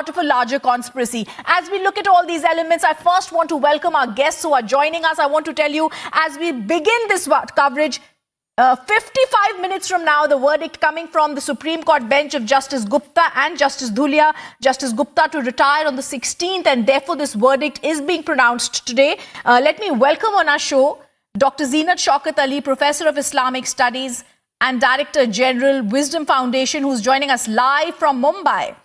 part of a larger conspiracy. As we look at all these elements, I first want to welcome our guests who are joining us. I want to tell you, as we begin this coverage, 55 minutes from now, the verdict coming from the Supreme Court bench of Justice Gupta and Justice Dhulia. Justice Gupta to retire on the 16th, and therefore this verdict is being pronounced today. Let me welcome on our show Dr. Zeenat Shaukat Ali, Professor of Islamic Studies and Director General, Wisdom Foundation, who's joining us live from Mumbai.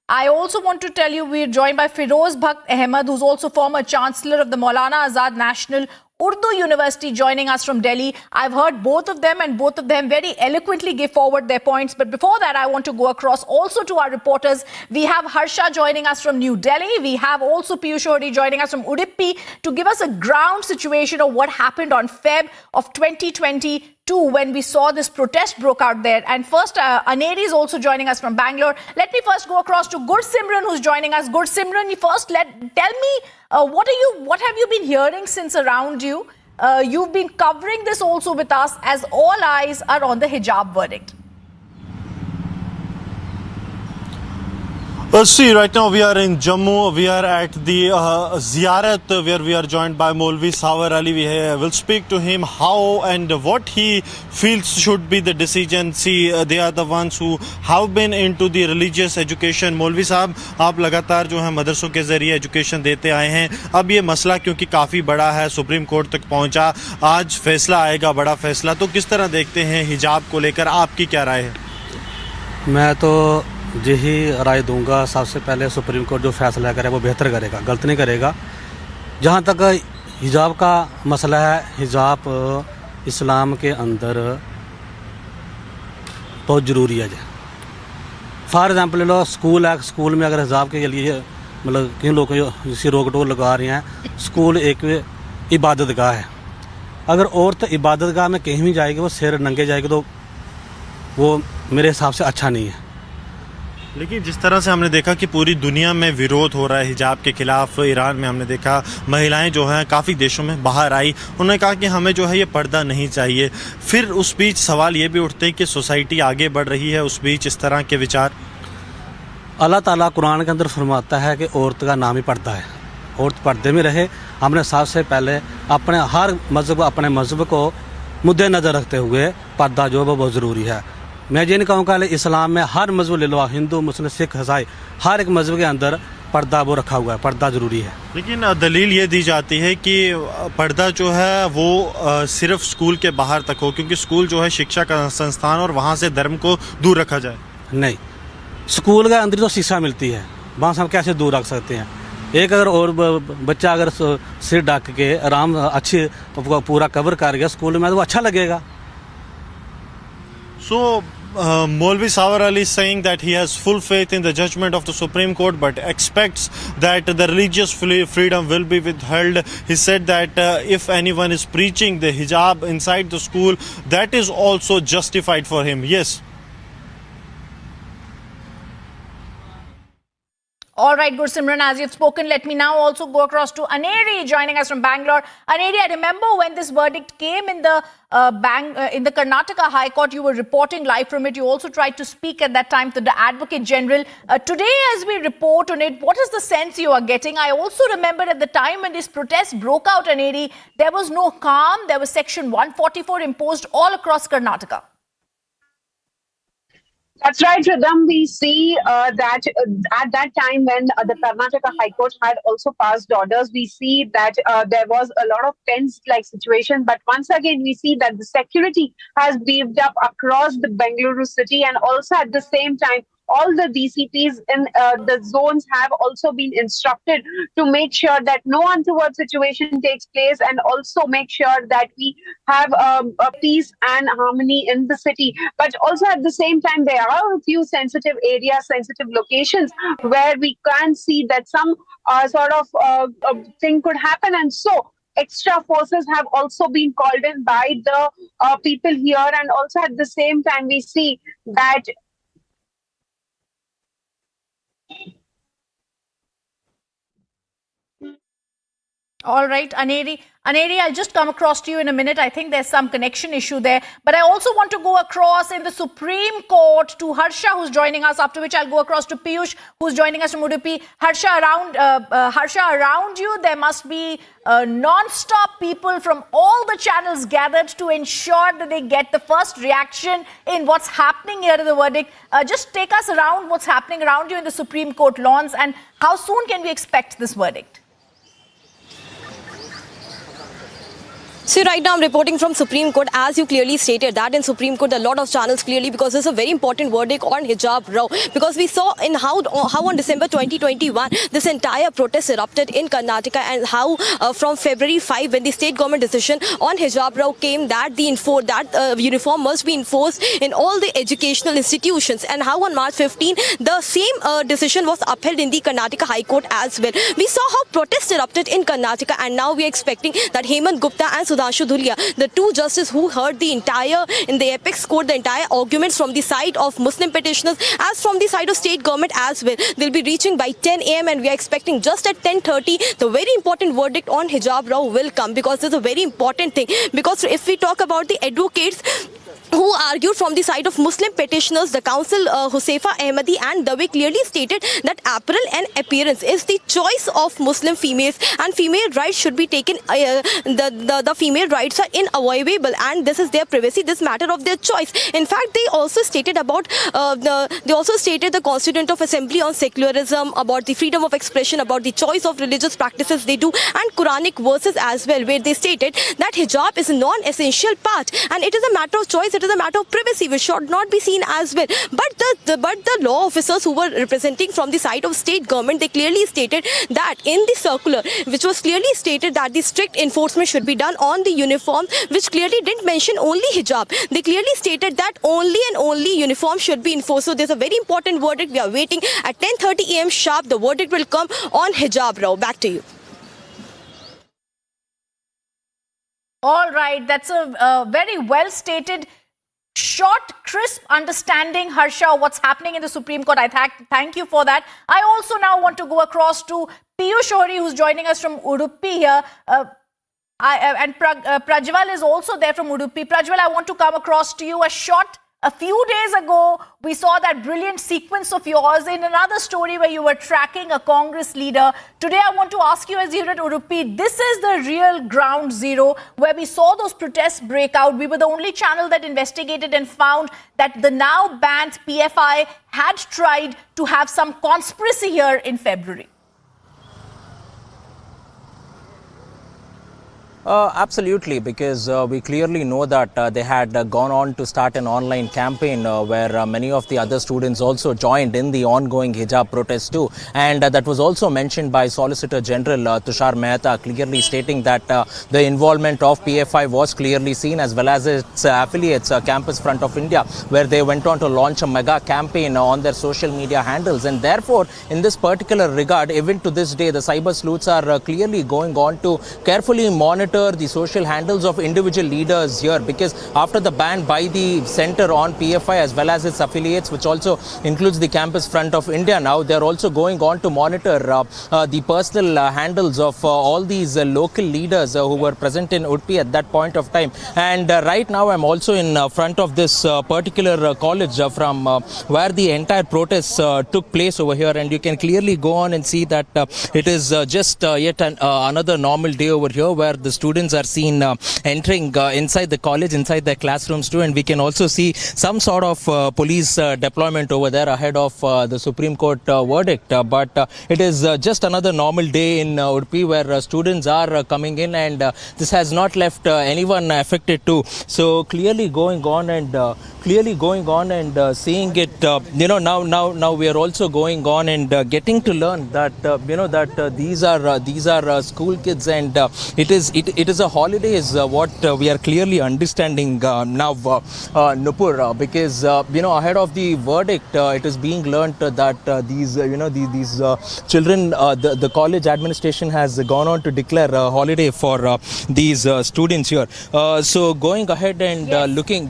I also want to tell you we're joined by Firoz Bhakt Ahmed, who's also former Chancellor of the Maulana Azad National Urdu University, joining us from Delhi. I've heard both of them, and both of them very eloquently give forward their points. But before that, I want to go across also to our reporters. We have Harsha joining us from New Delhi. We have also Piyush Ohri joining us from Udupi to give us a ground situation of what happened on Feb of 2022 when we saw this protest broke out there. And first, Aneri is also joining us from Bangalore. Let me first go across to Gursimran, who's joining us. Gursimran, first tell me, what have you been hearing since around you? You've been covering this also with us as all eyes are on the hijab verdict. See, right now we are in Jammu. We are at the Ziyarat where we are joined by Maulvi Sawar Ali. We will speak to him how and what he feels should be the decision. See, they are the ones who have been into the religious education. मौलवी साहब, आप लगातार जो है मदरसों के ज़रिए education देते आए हैं. अब ये मसला क्योंकि काफ़ी बड़ा है, सुप्रीम कोर्ट तक पहुंचा, आज फैसला आएगा, बड़ा फैसला. तो किस तरह देखते हैं हिजाब को लेकर, आपकी क्या राय है? मैं तो यही राय दूंगा, सबसे पहले सुप्रीम कोर्ट जो फैसला करे वो बेहतर करेगा, गलत नहीं करेगा. जहाँ तक हिजाब का मसला है, हिजाब इस्लाम के अंदर बहुत ज़रूरी है. फॉर एग्ज़ाम्पल ले लो, स्कूल है, स्कूल में अगर हिजाब के लिए मतलब किन लोग जिसकी रोक टोक लगा रहे हैं, स्कूल एक इबादत गाह है. अगर औरत इबादत गाह में कहीं भी जाएगी, वो सिर नंगे जाएगी, तो वो मेरे हिसाब से अच्छा नहीं है. लेकिन जिस तरह से हमने देखा कि पूरी दुनिया में विरोध हो रहा है हिजाब के खिलाफ, ईरान में हमने देखा महिलाएं जो हैं काफ़ी देशों में बाहर आई, उन्होंने कहा कि हमें जो है ये पर्दा नहीं चाहिए. फिर उस बीच सवाल ये भी उठते हैं कि सोसाइटी आगे बढ़ रही है, उस बीच इस तरह के विचार. अल्लाह ताला कुरान के अंदर फरमाता है कि औरत का नाम ही पर्दा है, औरत पर्दे में रहे. हमने सबसे पहले अपने हर अपने मज़हब को मुद्दे नज़र रखते हुए पर्दा जो है बहुत ज़रूरी है. मैं ये नहीं कहूँगा इस्लाम में हर मज़हब ले लो, हिंदू मुस्लिम सिख ईसाई, हर एक मज़हब के अंदर पर्दा वो रखा हुआ है, पर्दा ज़रूरी है. लेकिन दलील ये दी जाती है कि पर्दा जो है वो सिर्फ स्कूल के बाहर तक हो, क्योंकि स्कूल जो है शिक्षा का संस्थान और वहाँ से धर्म को दूर रखा जाए. नहीं, स्कूल के अंदर तो शिक्षा मिलती है, वहाँ से हम कैसे दूर रख सकते हैं? एक अगर और बच्चा अगर सिर ढक के आराम अच्छे पूरा कवर कर गया स्कूल में, तो वो अच्छा लगेगा. So, Maulvi Sawar Ali is saying that he has full faith in the judgment of the Supreme Court, but expects that the religious freedom will be withheld. He said that if anyone is preaching the hijab inside the school, that is also justified for him. Yes. All right, Gursimran, as you've spoken, let me now also go across to Aneri, joining us from Bangalore. Aneri, I remember when this verdict came in the Karnataka High Court, you were reporting live from it. You also tried to speak at that time to the Advocate General. Today, as we report on it, what is the sense you are getting? I also remember at the time when this protest broke out, Aneri, there was no calm. There was Section 144 imposed all across Karnataka. That's right, Radham. We see that at that time when the Karnataka High Court had also passed orders, we see that there was a lot of tense-like situation. But once again, we see that the security has beefed up across the Bengaluru city, and also at the same time, all the DCPs in the zones have also been instructed to make sure that no untoward situation takes place, and also make sure that we have a peace and harmony in the city. But also at the same time, there are a few sensitive areas, sensitive locations where we can see that some sort of thing could happen. And so extra forces have also been called in by the people here. And also at the same time, we see that All right, Aneri. Aneri, I'll just come across to you in a minute. I think there's some connection issue there. But I also want to go across in the Supreme Court to Harsha, who's joining us, after which I'll go across to Piyush, who's joining us from Udupi. Harsha, around you, there must be non-stop people from all the channels gathered to ensure that they get the first reaction in what's happening here to the verdict. Just take us around what's happening around you in the Supreme Court lawns, and how soon can we expect this verdict? So right now I'm reporting from Supreme Court. As you clearly stated that in Supreme Court, a lot of channels clearly, because there's a very important verdict on hijab row. Because we saw in how on December 2021 this entire protest erupted in Karnataka, and how from February 5, when the state government decision on hijab row came, that the uniform must be enforced in all the educational institutions, and how on March 15 the same decision was upheld in the Karnataka High Court as well. We saw how protests erupted in Karnataka, and now we are expecting that Hemant Gupta and Sudhanshu Dhulia, the two justices who heard the entire, in the apex court, the entire arguments from the side of Muslim petitioners as from the side of state government as well, they'll be reaching by 10 a.m. and we are expecting just at 10:30 the very important verdict on hijab row will come, because this is a very important thing. Because if we talk about the advocates who argued from the side of Muslim petitioners, the counsel Husaifa Ahmadi and Dave clearly stated that apparel and appearance is the choice of Muslim females, and female rights should be taken, the female rights are inalienable, and this is their privacy, this matter of their choice. In fact, they also stated about the Constituent of Assembly on secularism, about the freedom of expression, about the choice of religious practices they do, and Quranic verses as well, where they stated that hijab is a non-essential part and it is a matter of choice. It is a matter of privacy which should not be seen as well. But the law officers who were representing from the side of state government, they clearly stated that in the circular, which was clearly stated that the strict enforcement should be done on the uniform, which clearly didn't mention only hijab. They clearly stated that only and only uniform should be enforced. So there's a very important verdict. We are waiting at 10:30 a.m. sharp. The verdict will come on hijab row. Back to you. All right, that's a very well stated, short, crisp understanding, Harsha, what's happening in the Supreme Court. I thank you for that. I also now want to go across to Piyush Ohri, who's joining us from Udupi here. And Prajwal is also there from Udupi. Prajwal, I want to come across to you. A few days ago, we saw that brilliant sequence of yours in another story where you were tracking a Congress leader. Today, I want to ask you, as you're at Udupi, this is the real ground zero where we saw those protests break out. We were the only channel that investigated and found that the now banned PFI had tried to have some conspiracy here in February. Absolutely, because we clearly know that they had gone on to start an online campaign where many of the other students also joined in the ongoing hijab protest too. And that was also mentioned by Solicitor General Tushar Mehta, clearly stating that the involvement of PFI was clearly seen, as well as its affiliates, Campus Front of India, where they went on to launch a mega campaign on their social media handles. And therefore, in this particular regard, even to this day, the cyber sleuths are clearly going on to carefully monitor the social handles of individual leaders here, because after the ban by the center on PFI as well as its affiliates, which also includes the Campus Front of India, now they're also going on to monitor the personal handles of all these local leaders who were present in Udupi at that point of time. And right now I'm also in front of this particular college from where the entire protest took place over here, and you can clearly go on and see that it is just yet another normal day over here, where the students are seen entering inside the college, inside their classrooms too, and we can also see some sort of police deployment over there ahead of the Supreme Court verdict. But it is just another normal day in Udupi, where students are coming in, and this has not left anyone affected too. So clearly going on and seeing it, now we are also going on and getting to learn that these are school kids, and it it is a holiday is what we are clearly understanding now, Nupur, because ahead of the verdict, it is being learnt that these children, the college administration has gone on to declare a holiday for these students here. So going ahead and looking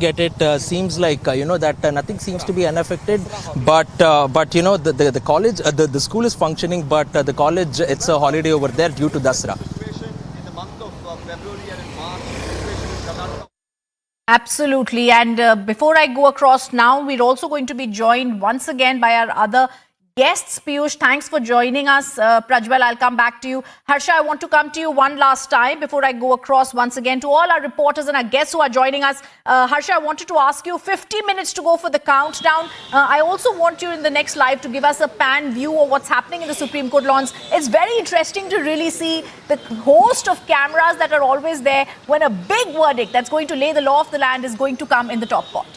at it, seems like that nothing seems to be unaffected. But the college, the school is functioning, but the college, it's a holiday over there due to Dasra. In the month of February and March, situation in Karnataka. Absolutely. And before I go across now, we're also going to be joined once again by our other guests. Piyush, thanks for joining us. Prajwal, I'll come back to you. Harsha, I want to come to you one last time before I go across once again to all our reporters and our guests who are joining us. Harsha, I wanted to ask you 50 minutes to go for the countdown. I also want you in the next live to give us a pan view of what's happening in the Supreme Court lawns. It's very interesting to really see the host of cameras that are always there when a big verdict that's going to lay the law of the land is going to come in the top court.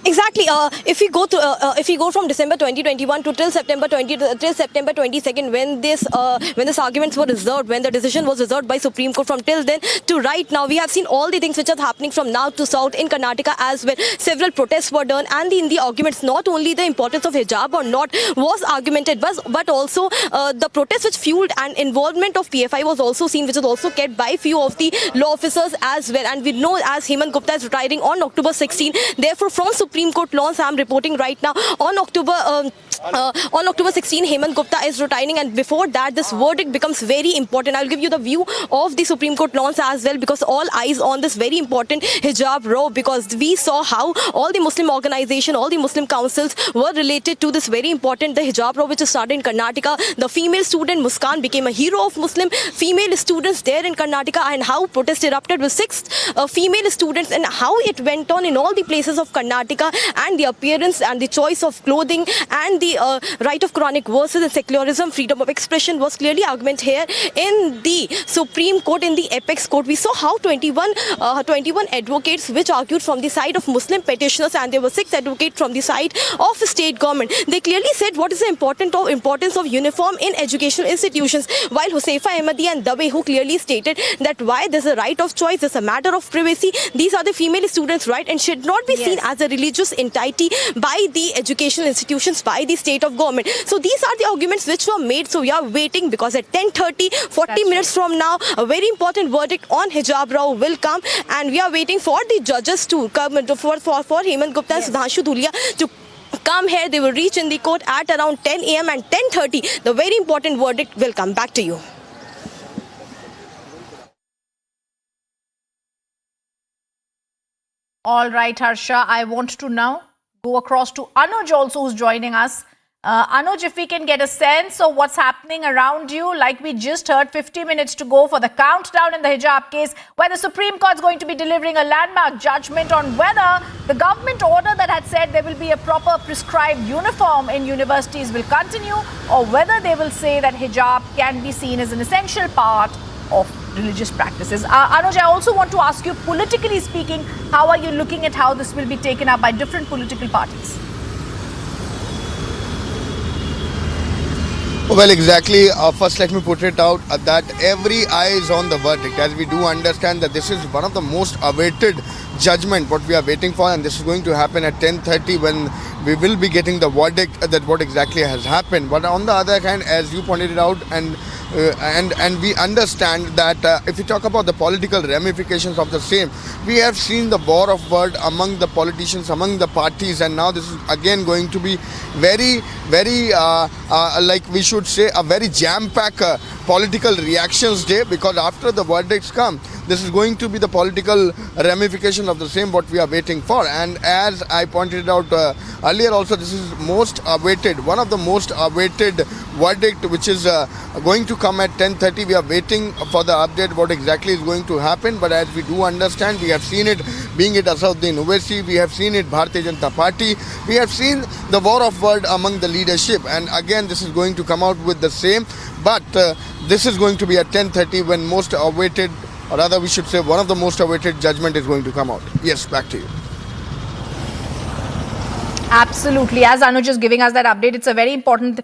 Exactly. If we go from December 2021 to till September 22nd, when this arguments were reserved, when the decision was reserved by Supreme Court, from till then to right now, we have seen all the things which are happening from north to south in Karnataka as well. Several protests were done, and in the arguments, not only the importance of hijab or not was argumented, but also the protests which fueled and involvement of PFI was also seen, which is also kept by few of the law officers as well. And we know as Hemant Gupta is retiring on October 16, therefore from Supreme Court lawns, I am reporting right now on October 16, Hemant Gupta is retiring, and before that, this verdict becomes very important. I will give you the view of the Supreme Court lawns as well, because all eyes on this very important hijab row, because we saw how all the Muslim organizations, all the Muslim councils were related to this very important, the hijab row, which is started in Karnataka. The female student Muskan became a hero of Muslim female students there in Karnataka, and how protest erupted with 6 female students, and how it went on in all the places of Karnataka, and the appearance and the choice of clothing and the right of Quranic verses and secularism, freedom of expression was clearly argumented here in the Supreme Court, in the apex court. We saw how 21 advocates which argued from the side of Muslim petitioners, and there were 6 advocates from the side of the state government. They clearly said what is the importance of uniform in educational institutions, while Husaifa Ahmadi and Dawe, who clearly stated that why there's a right of choice, there's a matter of privacy, these are the female students' right and should not be seen as a religious entity by the educational institutions, by the state of government. So these are the arguments which were made. So we are waiting, because at 10:30, 40 minutes from now, a very important verdict on hijab row will come, and we are waiting for the judges to come, for Hemant Gupta and Sudhanshu Dhulia to come here. They will reach in the court at around 10 a.m. and 10:30. The very important verdict will come. Back to you. All right, Harsha, I want to now go across to Anuj also, who's joining us. Anuj, if we can get a sense of what's happening around you, like we just heard, 50 minutes to go for the countdown in the hijab case, where the Supreme Court is going to be delivering a landmark judgment on whether the government order that had said there will be a proper prescribed uniform in universities will continue, or whether they will say that hijab can be seen as an essential part of religious practices. Anuj, I also want to ask you, politically speaking, how are you looking at how this will be taken up by different political parties? Well, exactly. First, let me put it out that every eye is on the verdict, as we do understand that this is one of the most awaited judgment what we are waiting for, and this is going to happen at 10:30 when we will be getting the verdict that what exactly has happened. But on the other hand, as you pointed it out, and we understand that if we talk about the political ramifications of the same, we have seen the war of word among the politicians, among the parties, and now this is again going to be very like we should say a very jam-packed political reactions day, because after the verdicts come, this is going to be the political ramification of the same what we are waiting for. And as I pointed out earlier also, this is most awaited, one of the most awaited verdict which is going to come at 10:30. We are waiting for the update what exactly is going to happen, but as we do understand, we have seen it, being it Asauddin Owaisi, we have seen it Bharatiya Janata Party, we have seen the war of word among the leadership, and again this is going to come out with the same, but this is going to be at 10:30 when most awaited, or rather we should say one of the most awaited judgment is going to come out. Yes, back to you. Absolutely. As Anuj is giving us that update, it's a very important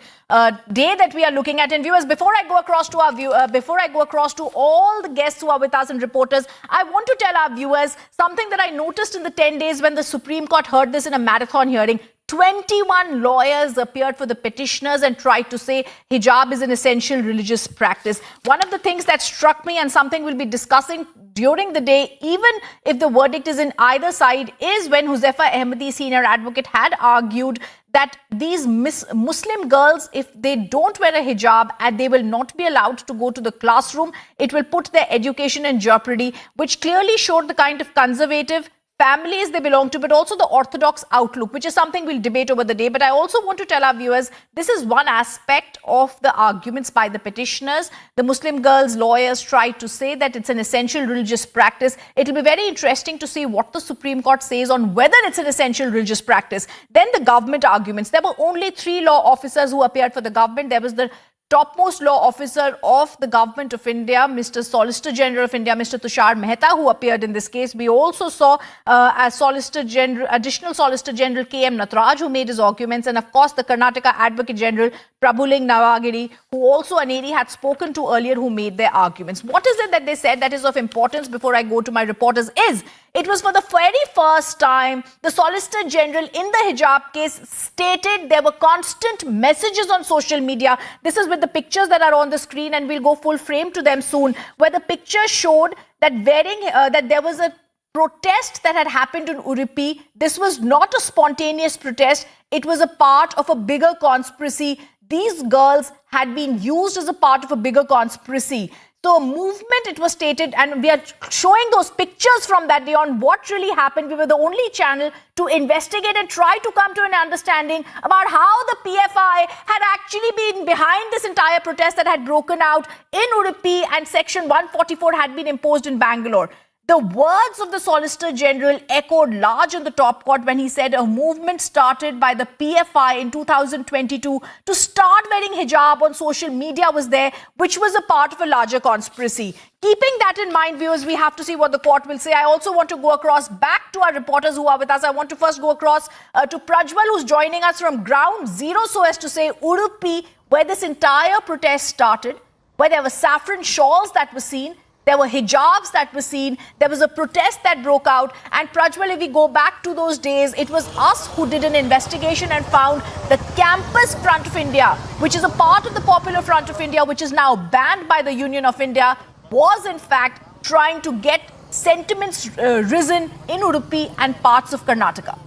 day that we are looking at. And viewers, before I go across to all the guests who are with us and reporters, I want to tell our viewers something that I noticed in the 10 days when the Supreme Court heard this in a marathon hearing. 21 lawyers appeared for the petitioners and tried to say hijab is an essential religious practice. One of the things that struck me, and something we'll be discussing during the day, even if the verdict is in either side, is when Huzaifa Ahmadi, senior advocate, had argued that these Muslim girls, if they don't wear a hijab and they will not be allowed to go to the classroom, it will put their education in jeopardy, which clearly showed the kind of conservative families they belong to, but also the orthodox outlook, which is something we'll debate over the day. But I also want to tell our viewers, this is one aspect of the arguments by the petitioners. The Muslim girls' lawyers tried to say that it's an essential religious practice. It'll be very interesting to see what the Supreme Court says on whether it's an essential religious practice. Then the government arguments. There were only 3 law officers who appeared for the government. There was the topmost law officer of the government of India, Mr. Solicitor General of India, Mr. Tushar Mehta, who appeared in this case. We also saw additional Solicitor General K.M. Natraj, who made his arguments, and of course the Karnataka Advocate General Prabhuling Navagiri, who also Aneri had spoken to earlier, who made their arguments. What is it that they said that is of importance before I go to my reporters is, it was for the very first time the Solicitor General in the hijab case stated there were constant messages on social media. This is with the pictures that are on the screen, and we'll go full frame to them soon, where the picture showed that that there was a protest that had happened in Udupi. This was not a spontaneous protest. It was a part of a bigger conspiracy. These girls had been used as a part of a bigger conspiracy. So a movement, it was stated, and we are showing those pictures from that day on what really happened. We were the only channel to investigate and try to come to an understanding about how the PFI had actually been behind this entire protest that had broken out in Udupi, and Section 144 had been imposed in Bangalore. The words of the Solicitor General echoed large in the top court when he said a movement started by the PFI in 2022 to start wearing hijab on social media was there, which was a part of a larger conspiracy. Keeping that in mind, viewers, we have to see what the court will say. I also want to go across back to our reporters who are with us. I want to first go across to Prajwal, who's joining us from ground zero, so as to say Udupi, where this entire protest started, where there were saffron shawls that were seen. There were hijabs that were seen. There was a protest that broke out. And Prajwal, if we go back to those days, it was us who did an investigation and found the Campus Front of India, which is a part of the Popular Front of India, which is now banned by the Union of India, was in fact trying to get sentiments risen in Udupi and parts of Karnataka.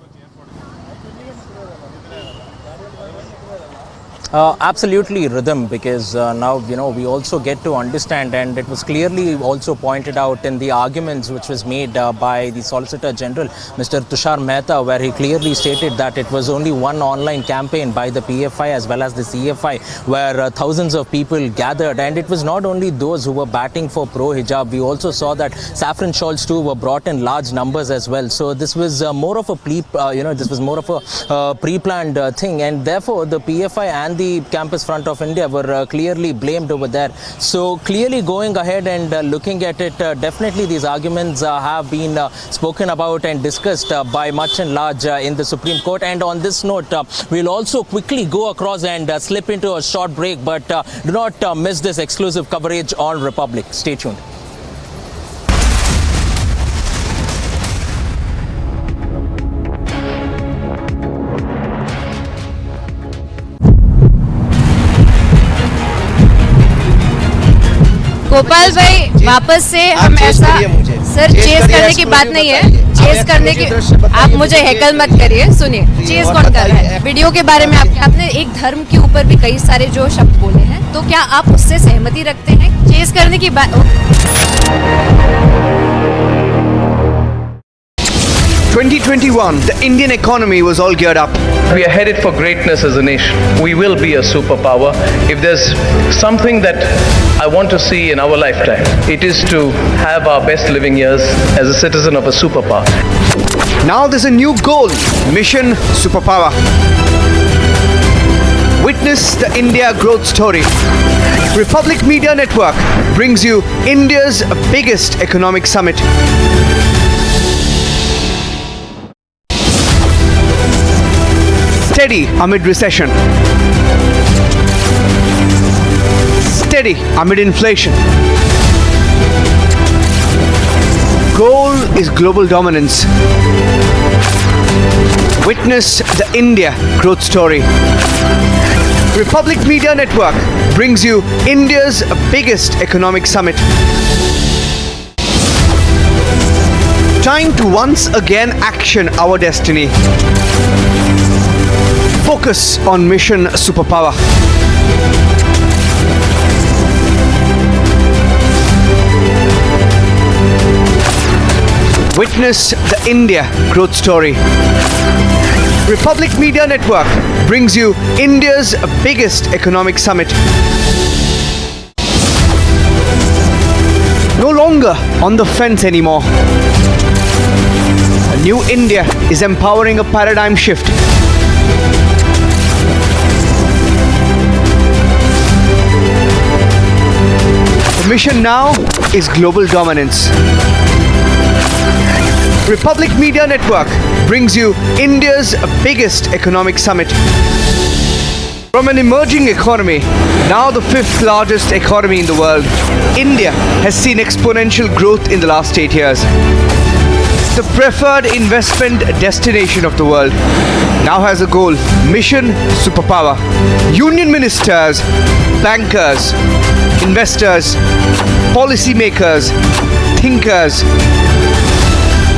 Absolutely, Rhythm, because now, we also get to understand, and it was clearly also pointed out in the arguments which was made by the Solicitor General, Mr. Tushar Mehta, where he clearly stated that it was only one online campaign by the PFI as well as the CFI, where thousands of people gathered, and it was not only those who were batting for pro-hijab. We also saw that saffron shawls too were brought in large numbers as well. So this was more of a pre-planned thing, and therefore the PFI and the Campus Front of India were clearly blamed over there. So clearly going ahead and looking at it, definitely these arguments have been spoken about and discussed by much and large in the Supreme Court. And on this note, we'll also quickly go across and slip into a short break, but do not miss this exclusive coverage on Republic. Stay tuned. Gopal भाई वापस से हम ऐसा sir chess करने की बात नहीं है, चेस करने की आप मुझे हैकल मत करिए। सुनिए, चेस कौन कर रहा है? वीडियो के बारे में आपने एक धर्म के ऊपर भी कई सारे जो शब्द बोले हैं, तो क्या आप उससे सहमति रखते हैं? चेस करने की बात 2021, the Indian economy was all geared up. We are headed for greatness as a nation. We will be a superpower. If there's something that I want to see in our lifetime, it is to have our best living years as a citizen of a superpower. Now there's a new goal, Mission Superpower. Witness the India growth story. Republic Media Network brings you India's biggest economic summit. Steady amid recession. Steady amid inflation. Goal is global dominance. Witness the India growth story. Republic Media Network brings you India's biggest economic summit. Time to once again action our destiny. Focus on mission superpower. Witness the India growth story. Republic Media Network brings you India's biggest economic summit. No longer on the fence anymore. A new India is empowering a paradigm shift. The mission now is global dominance. Republic Media Network brings you India's biggest economic summit. From an emerging economy, now the fifth largest economy in the world, India has seen exponential growth in the last 8 years. The preferred investment destination of the world now has a goal: mission superpower. Union ministers, bankers, investors, policymakers, thinkers.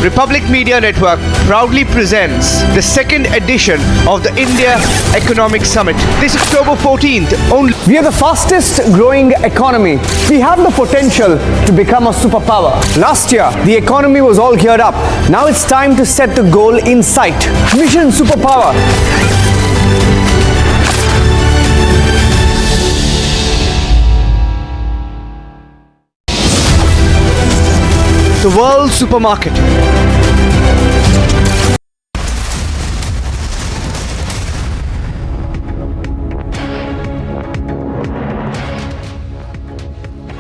Republic Media Network proudly presents the second edition of the India Economic Summit. This October 14th only. We are the fastest growing economy. We have the potential to become a superpower. Last year, the economy was all geared up. Now it's time to set the goal in sight. Mission superpower. The world supermarket.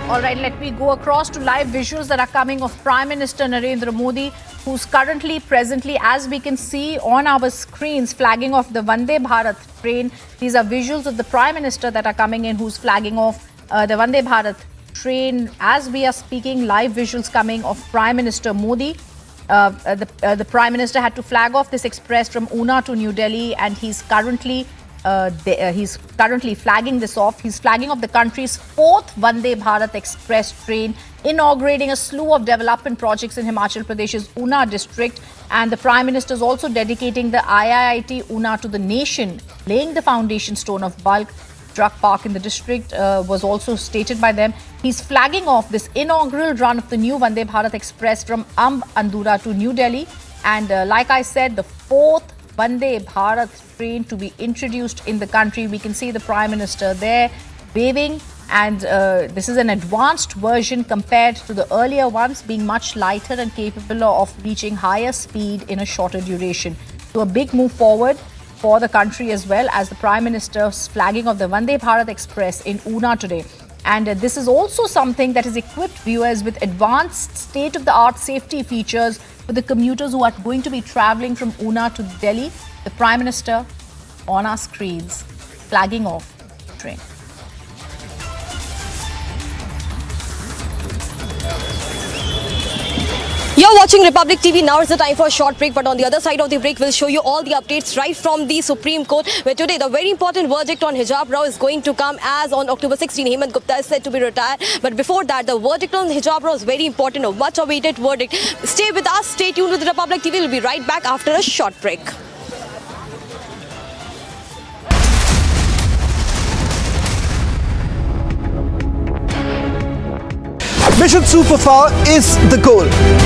All right, let me go across to live visuals that are coming of Prime Minister Narendra Modi, who's presently, as we can see on our screens, flagging off the Vande Bharat train. These are visuals of the Prime Minister that are coming in, who's flagging off the Vande Bharat train. As we are speaking, live visuals coming of Prime Minister Modi. The Prime Minister had to flag off this express from Una to New Delhi, and he's currently flagging this off. He's flagging off the country's fourth Vande Bharat Express train, inaugurating a slew of development projects in Himachal Pradesh's Una district. And the Prime Minister is also dedicating the IIT Una to the nation, laying the foundation stone of bulk truck park in the district, was also stated by them. He's flagging off this inaugural run of the new Vande Bharat Express from Andhra to New Delhi. And like I said, the fourth Vande Bharat train to be introduced in the country. We can see the Prime Minister there waving, and this is an advanced version compared to the earlier ones, being much lighter and capable of reaching higher speed in a shorter duration. So a big move forward for the country, as well as the Prime Minister's flagging of the Vande Bharat Express in Una today. And this is also something that has equipped viewers with advanced state-of-the-art safety features for the commuters who are going to be travelling from Una to Delhi. The Prime Minister on our screens flagging off the train. You're watching Republic TV. Now is the time for a short break, but on the other side of the break, we'll show you all the updates right from the Supreme Court, where today the very important verdict on Hijab Rao is going to come, as on October 16, Hemant Gupta is said to be retired. But before that, the verdict on Hijab Rao is very important, a much awaited verdict. Stay with us, stay tuned with Republic TV. We'll be right back after a short break. Mission superpower is the goal.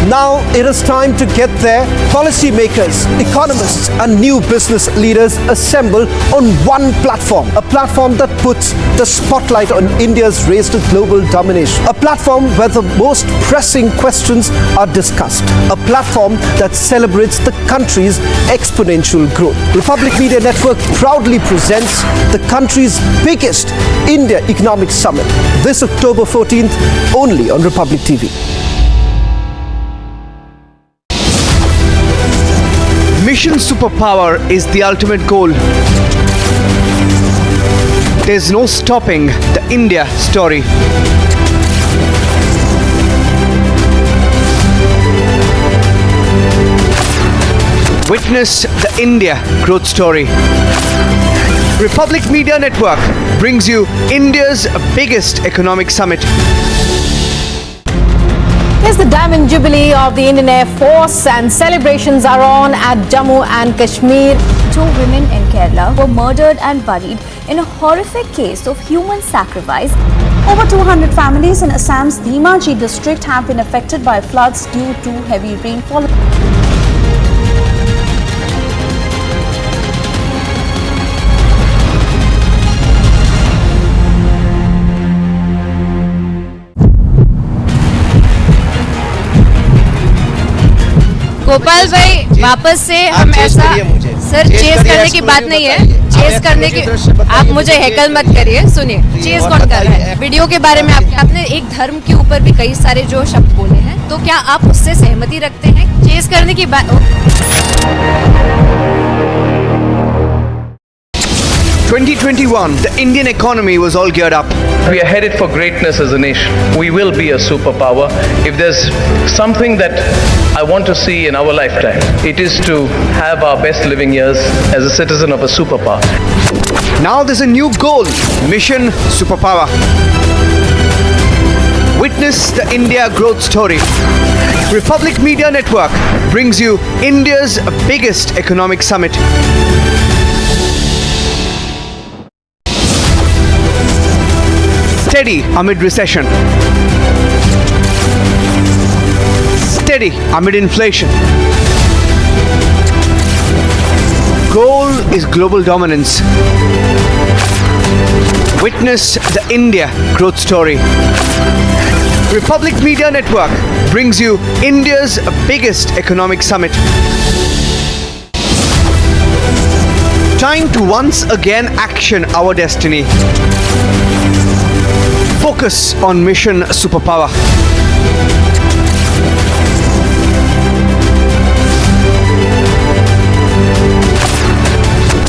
Now it is time to get there. Policymakers, economists and new business leaders assemble on one platform. A platform that puts the spotlight on India's race to global domination. A platform where the most pressing questions are discussed. A platform that celebrates the country's exponential growth. Republic Media Network proudly presents the country's biggest India Economic Summit this October 14th, only on Republic TV. Mission superpower is the ultimate goal. There's no stopping the India story. Witness the India growth story. Republic Media Network brings you India's biggest economic summit. It's the Diamond Jubilee of the Indian Air Force and celebrations are on at Jammu and Kashmir. 2 women in Kerala were murdered and buried in a horrific case of human sacrifice. Over 200 families in Assam's Dhimaji district have been affected by floods due to heavy rainfall. Gopal भाई वापस से हम ऐसा sir chess करने की बात नहीं है, चेस करने की आप मुझे हैकल मत करिए। सुनिए चेस कौन कर रहा है? वीडियो के बारे में आपने एक धर्म के ऊपर भी कई सारे जो शब्द बोले हैं, तो क्या आप उससे सहमति रखते हैं? चेस करने की बात 2021, the Indian economy was all geared up. We are headed for greatness as a nation. We will be a superpower. If there's something that I want to see in our lifetime, it is to have our best living years as a citizen of a superpower. Now there's a new goal, Mission Superpower. Witness the India growth story. Republic Media Network brings you India's biggest economic summit. Steady amid recession. Steady amid inflation. Goal is global dominance. Witness the India growth story. Republic Media Network brings you India's biggest economic summit. Time to once again action our destiny. Focus on Mission Superpower.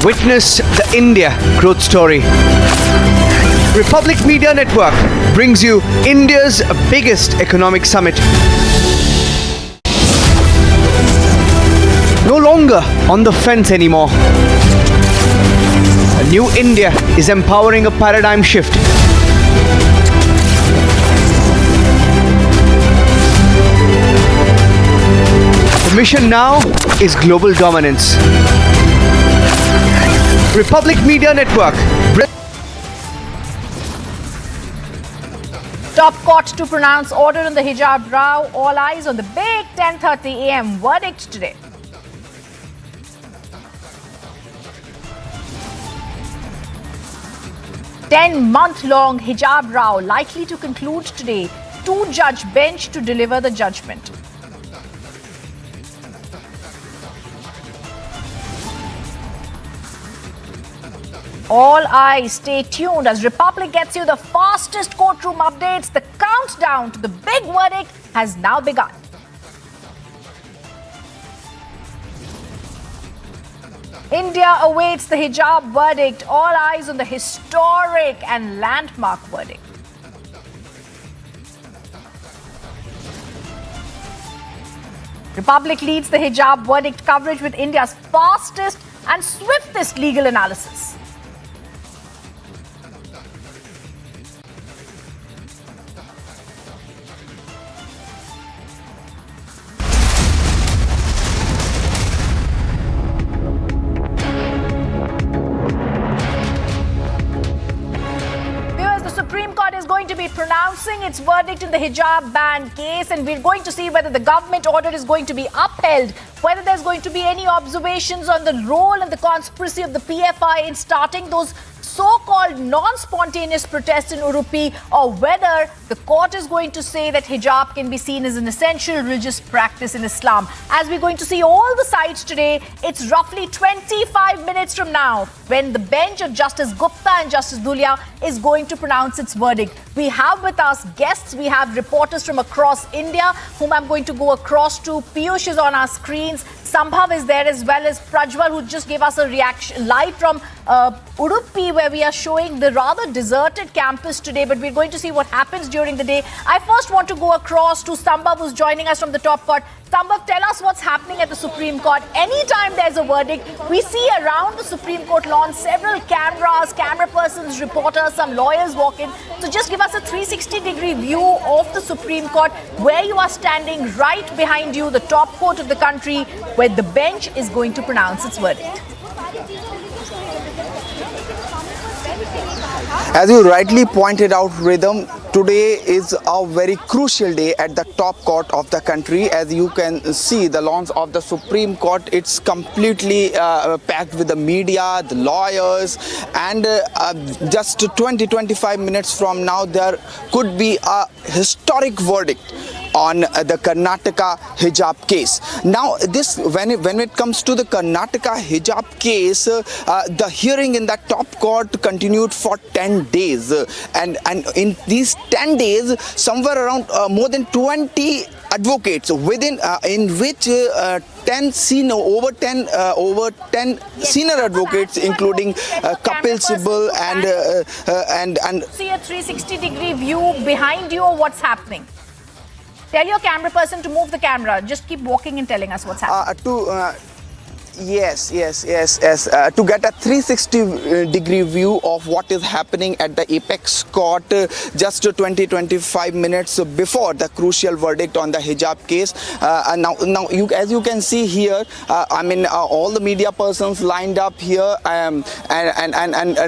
Witness the India growth story. Republic Media Network brings you India's biggest economic summit. No longer on the fence anymore. A new India is empowering a paradigm shift. The mission now is global dominance. Republic Media Network. Top court to pronounce order on the hijab row. All eyes on the big 10:30 a.m. verdict today. Ten-month-long hijab row likely to conclude today. Two-judge bench to deliver the judgment. All eyes, stay tuned as Republic gets you the fastest courtroom updates. The countdown to the big verdict has now begun. India awaits the hijab verdict. All eyes on the historic and landmark verdict. Republic leads the hijab verdict coverage with India's fastest and swiftest legal analysis. To be pronouncing its verdict in the hijab ban case, and we're going to see whether the government order is going to be upheld, whether there's going to be any observations on the role and the conspiracy of the PFI in starting those so-called non-spontaneous protests in Udupi, or whether the court is going to say that hijab can be seen as an essential religious practice in Islam. As we're going to see all the sides today, it's roughly 25 minutes from now when the bench of Justice Gupta and Justice Dhulia is going to pronounce its verdict. We have with us guests, we have reporters from across India, whom I'm going to go across to. Piyush is on our screens. Sambhav is there as well as Prajwal, who just gave us a reaction live from Udupi, where we are showing the rather deserted campus today, but we're going to see what happens during the day. I first want to go across to Sambhav, who's joining us from the top court. Sambhav, tell us what's happening at the Supreme Court. Anytime there's a verdict, we see around the Supreme Court lawn several cameras, camera persons, reporters, some lawyers walk in. So just give us a 360-degree view of the Supreme Court, where you are standing right behind you, the top court of the country, where the bench is going to pronounce its verdict. As you rightly pointed out, Rhythm, today is a very crucial day at the top court of the country. As you can see, the lawns of the Supreme Court, it's completely packed with the media, the lawyers, and just 20-25 minutes from now, there could be a historic verdict on the Karnataka hijab case. Now, this when it comes to the Karnataka hijab case, the hearing in that top court continued for 10 days, and in these 10 days, somewhere around more than 20 advocates within in which over 10 senior advocates, including Kapil Sibal and see a 360-degree view behind you of what's happening. Tell your camera person to move the camera. Just keep walking and telling us what's happening. Yes. To get a 360-degree view of what is happening at the Apex Court just 20-25 minutes before the crucial verdict on the hijab case. Now, as you can see here, all the media persons lined up here and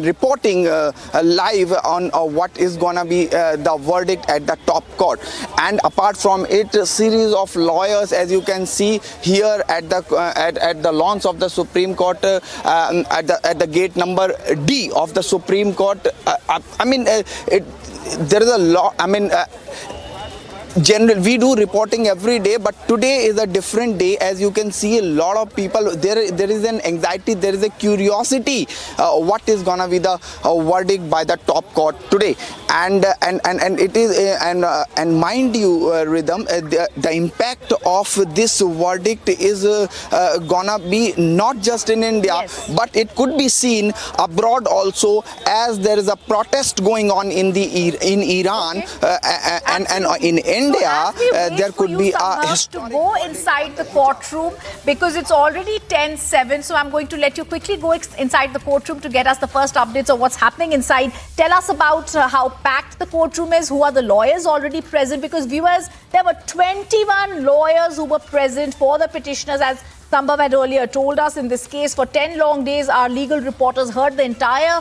reporting live on what is gonna be the verdict at the top court. And apart from it, a series of lawyers, as you can see here at the lawn of the Supreme Court, at the gate number D of the Supreme Court. There is a lot. General, we do reporting every day, but today is a different day. As you can see, a lot of people, there is an anxiety, there is a curiosity what is gonna be the verdict by the top court today, and it is and mind you, Rhythm, the impact of this verdict is gonna be not just in India, yes, but it could be seen abroad also, as there is a protest going on in Iran, okay, and in India, there could be to go inside the courtroom, because it's already 10:07. So I'm going to let you quickly go inside the courtroom to get us the first updates of what's happening inside. Tell us about how packed the courtroom is, who are the lawyers already present, because viewers, there were 21 lawyers who were present for the petitioners. As Sambhav had earlier told us, in this case, for 10 long days, our legal reporters heard the entire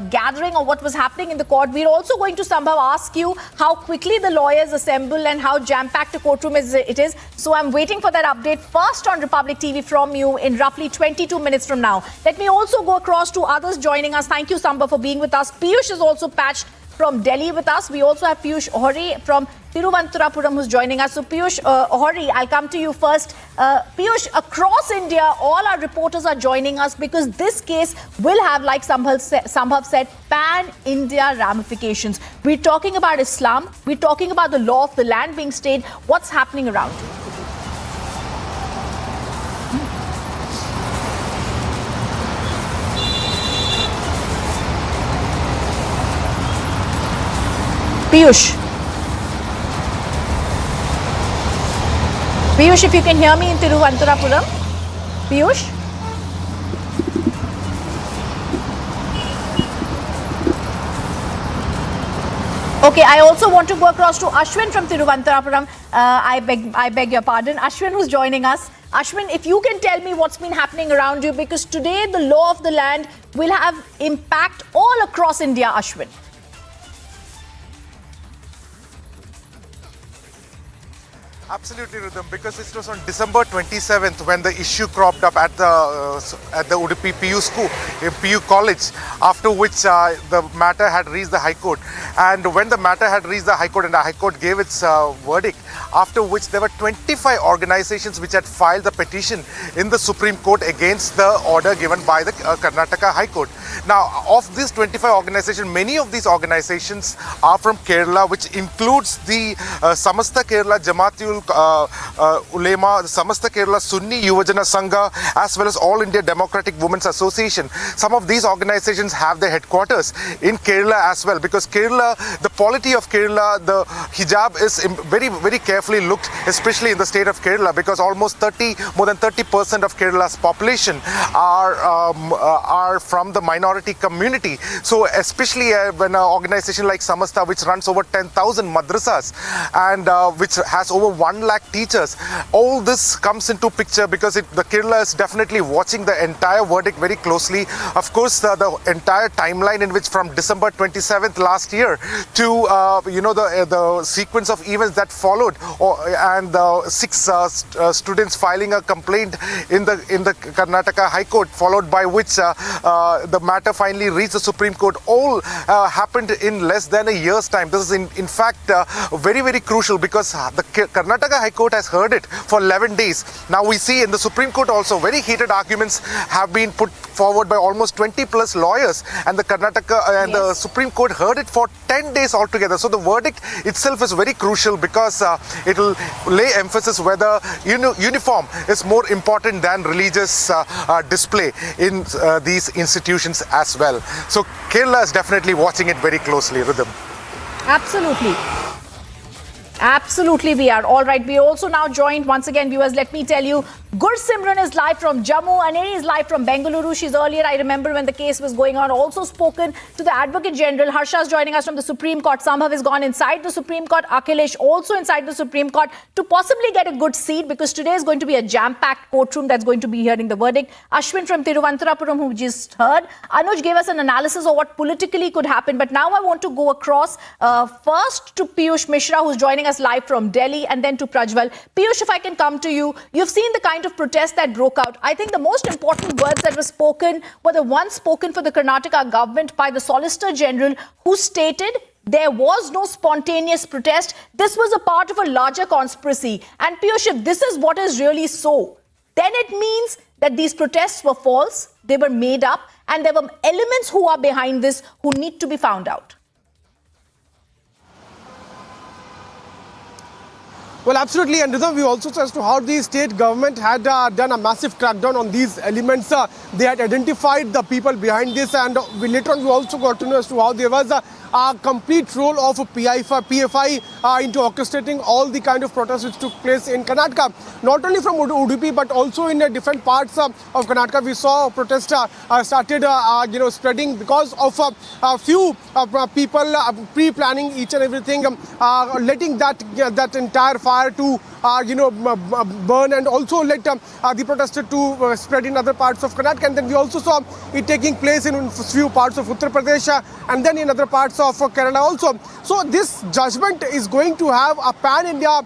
gathering of what was happening in the court. We're also going to, Sambhav, ask you how quickly the lawyers assemble and how jam-packed the courtroom it is. So I'm waiting for that update first on Republic TV from you in roughly 22 minutes from now. Let me also go across to others joining us. Thank you, Sambhav, for being with us. Piyush is also patched from Delhi with us. We also have Piyush Ohri from Thiruvananthapuram who's joining us. So Piyush Ohri, I'll come to you first. Piyush, across India, all our reporters are joining us because this case will have, like Sambhav said, pan-India ramifications. We're talking about Islam. We're talking about the law of the land being stayed. What's happening around you? Piyush, if you can hear me in Thiruvananthapuram. Piyush? Okay, I also want to go across to Ashwin from Thiruvananthapuram. I beg your pardon. Ashwin, who's joining us. Ashwin, if you can tell me what's been happening around you, because today the law of the land will have impact all across India, Ashwin. Absolutely, Rhythm, because it was on December 27th when the issue cropped up at the Udupi PU College, after which the matter had reached the High Court. And when the matter had reached the High Court and the High Court gave its verdict, after which there were 25 organizations which had filed the petition in the Supreme Court against the order given by the Karnataka High Court. Now, of these 25 organizations, many of these organizations are from Kerala, which includes the Samasta Kerala Jamaat-ul Muslim Ulema, the Samasta Kerala Sunni Yuvajana Sangha, as well as All India Democratic Women's Association. Some of these organizations have their headquarters in Kerala as well, because Kerala, the polity of Kerala, the hijab is very, very carefully looked, especially in the state of Kerala, because almost more than 30% of Kerala's population are from the minority community. So especially when an organization like Samasta, which runs over 10,000 madrasas and which has over 1 lakh teachers, all this comes into picture because the Kerala is definitely watching the entire verdict very closely. Of course, the entire timeline in which from December 27th last year to the sequence of events that followed, and the 6 students filing a complaint in the Karnataka High Court, followed by which the matter finally reached the Supreme Court, all happened in less than a year's time. This is in fact very, very crucial, because the Karnataka High Court has heard it for 11 days. Now we see in the Supreme Court also very heated arguments have been put forward by almost 20 plus lawyers, and the Karnataka and the Supreme Court heard it for 10 days altogether. So the verdict itself is very crucial, because it will lay emphasis whether uniform is more important than religious display in these institutions as well. So Kerala is definitely watching it very closely, Rhythm. Absolutely. Absolutely, we are. All right, we are also now joined once again, viewers. Let me tell you, Simran is live from Jammu and Aneri is live from Bengaluru. She's earlier, I remember when the case was going on, also spoken to the Advocate General. Harsha is joining us from the Supreme Court. Sambhav has gone inside the Supreme Court. Akhilesh also inside the Supreme Court to possibly get a good seat, because today is going to be a jam-packed courtroom that's going to be hearing the verdict. Ashwin from Thiruvananthapuram, who just heard. Anuj gave us an analysis of what politically could happen. But now I want to go across first to Piyush Mishra, who's joining us live from Delhi, and then to Prajwal. Piyush, if I can come to you, you've seen the kind of protest that broke out. I think the most important words that were spoken were the ones spoken for the Karnataka government by the Solicitor General, who stated there was no spontaneous protest. This was a part of a larger conspiracy. And Piyush, if this is what is really so, then it means that these protests were false, they were made up, and there were elements who are behind this who need to be found out. Well, absolutely, and we also saw as to how the state government had done a massive crackdown on these elements. They had identified the people behind this, and later on we also got to know as to how there was a complete role of PFI into orchestrating all the kind of protests which took place in Karnataka. Not only from Udupi, but also in different parts of Karnataka, we saw protests started spreading because of a few people pre-planning each and everything, letting that entire fire to burn, and also let the protester to spread in other parts of Karnataka. And then we also saw it taking place in a few parts of Uttar Pradesh and then in other parts of Kerala also. So this judgment is going to have a pan-India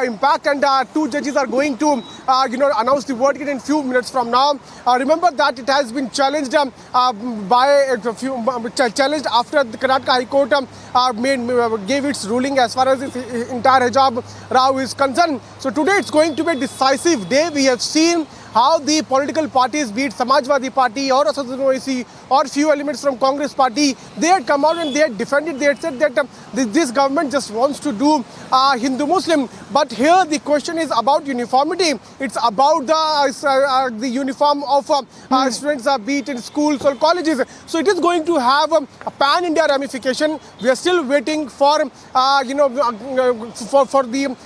impact, and 2 judges are going to announce the verdict in a few minutes from now. Remember that it has been challenged challenged after the Karnataka High Court gave its ruling as far as this entire hijab row is concerned. So today it's going to be a decisive day. We have seen how the political parties, be it Samajwadi Party or Asad Owaisi or few elements from Congress Party, they had come out and they had defended, they had said that this government just wants to do Hindu-Muslim. But here the question is about uniformity. It's about the uniform of students, be it in schools or colleges. So it is going to have a pan-India ramification. We are still waiting for the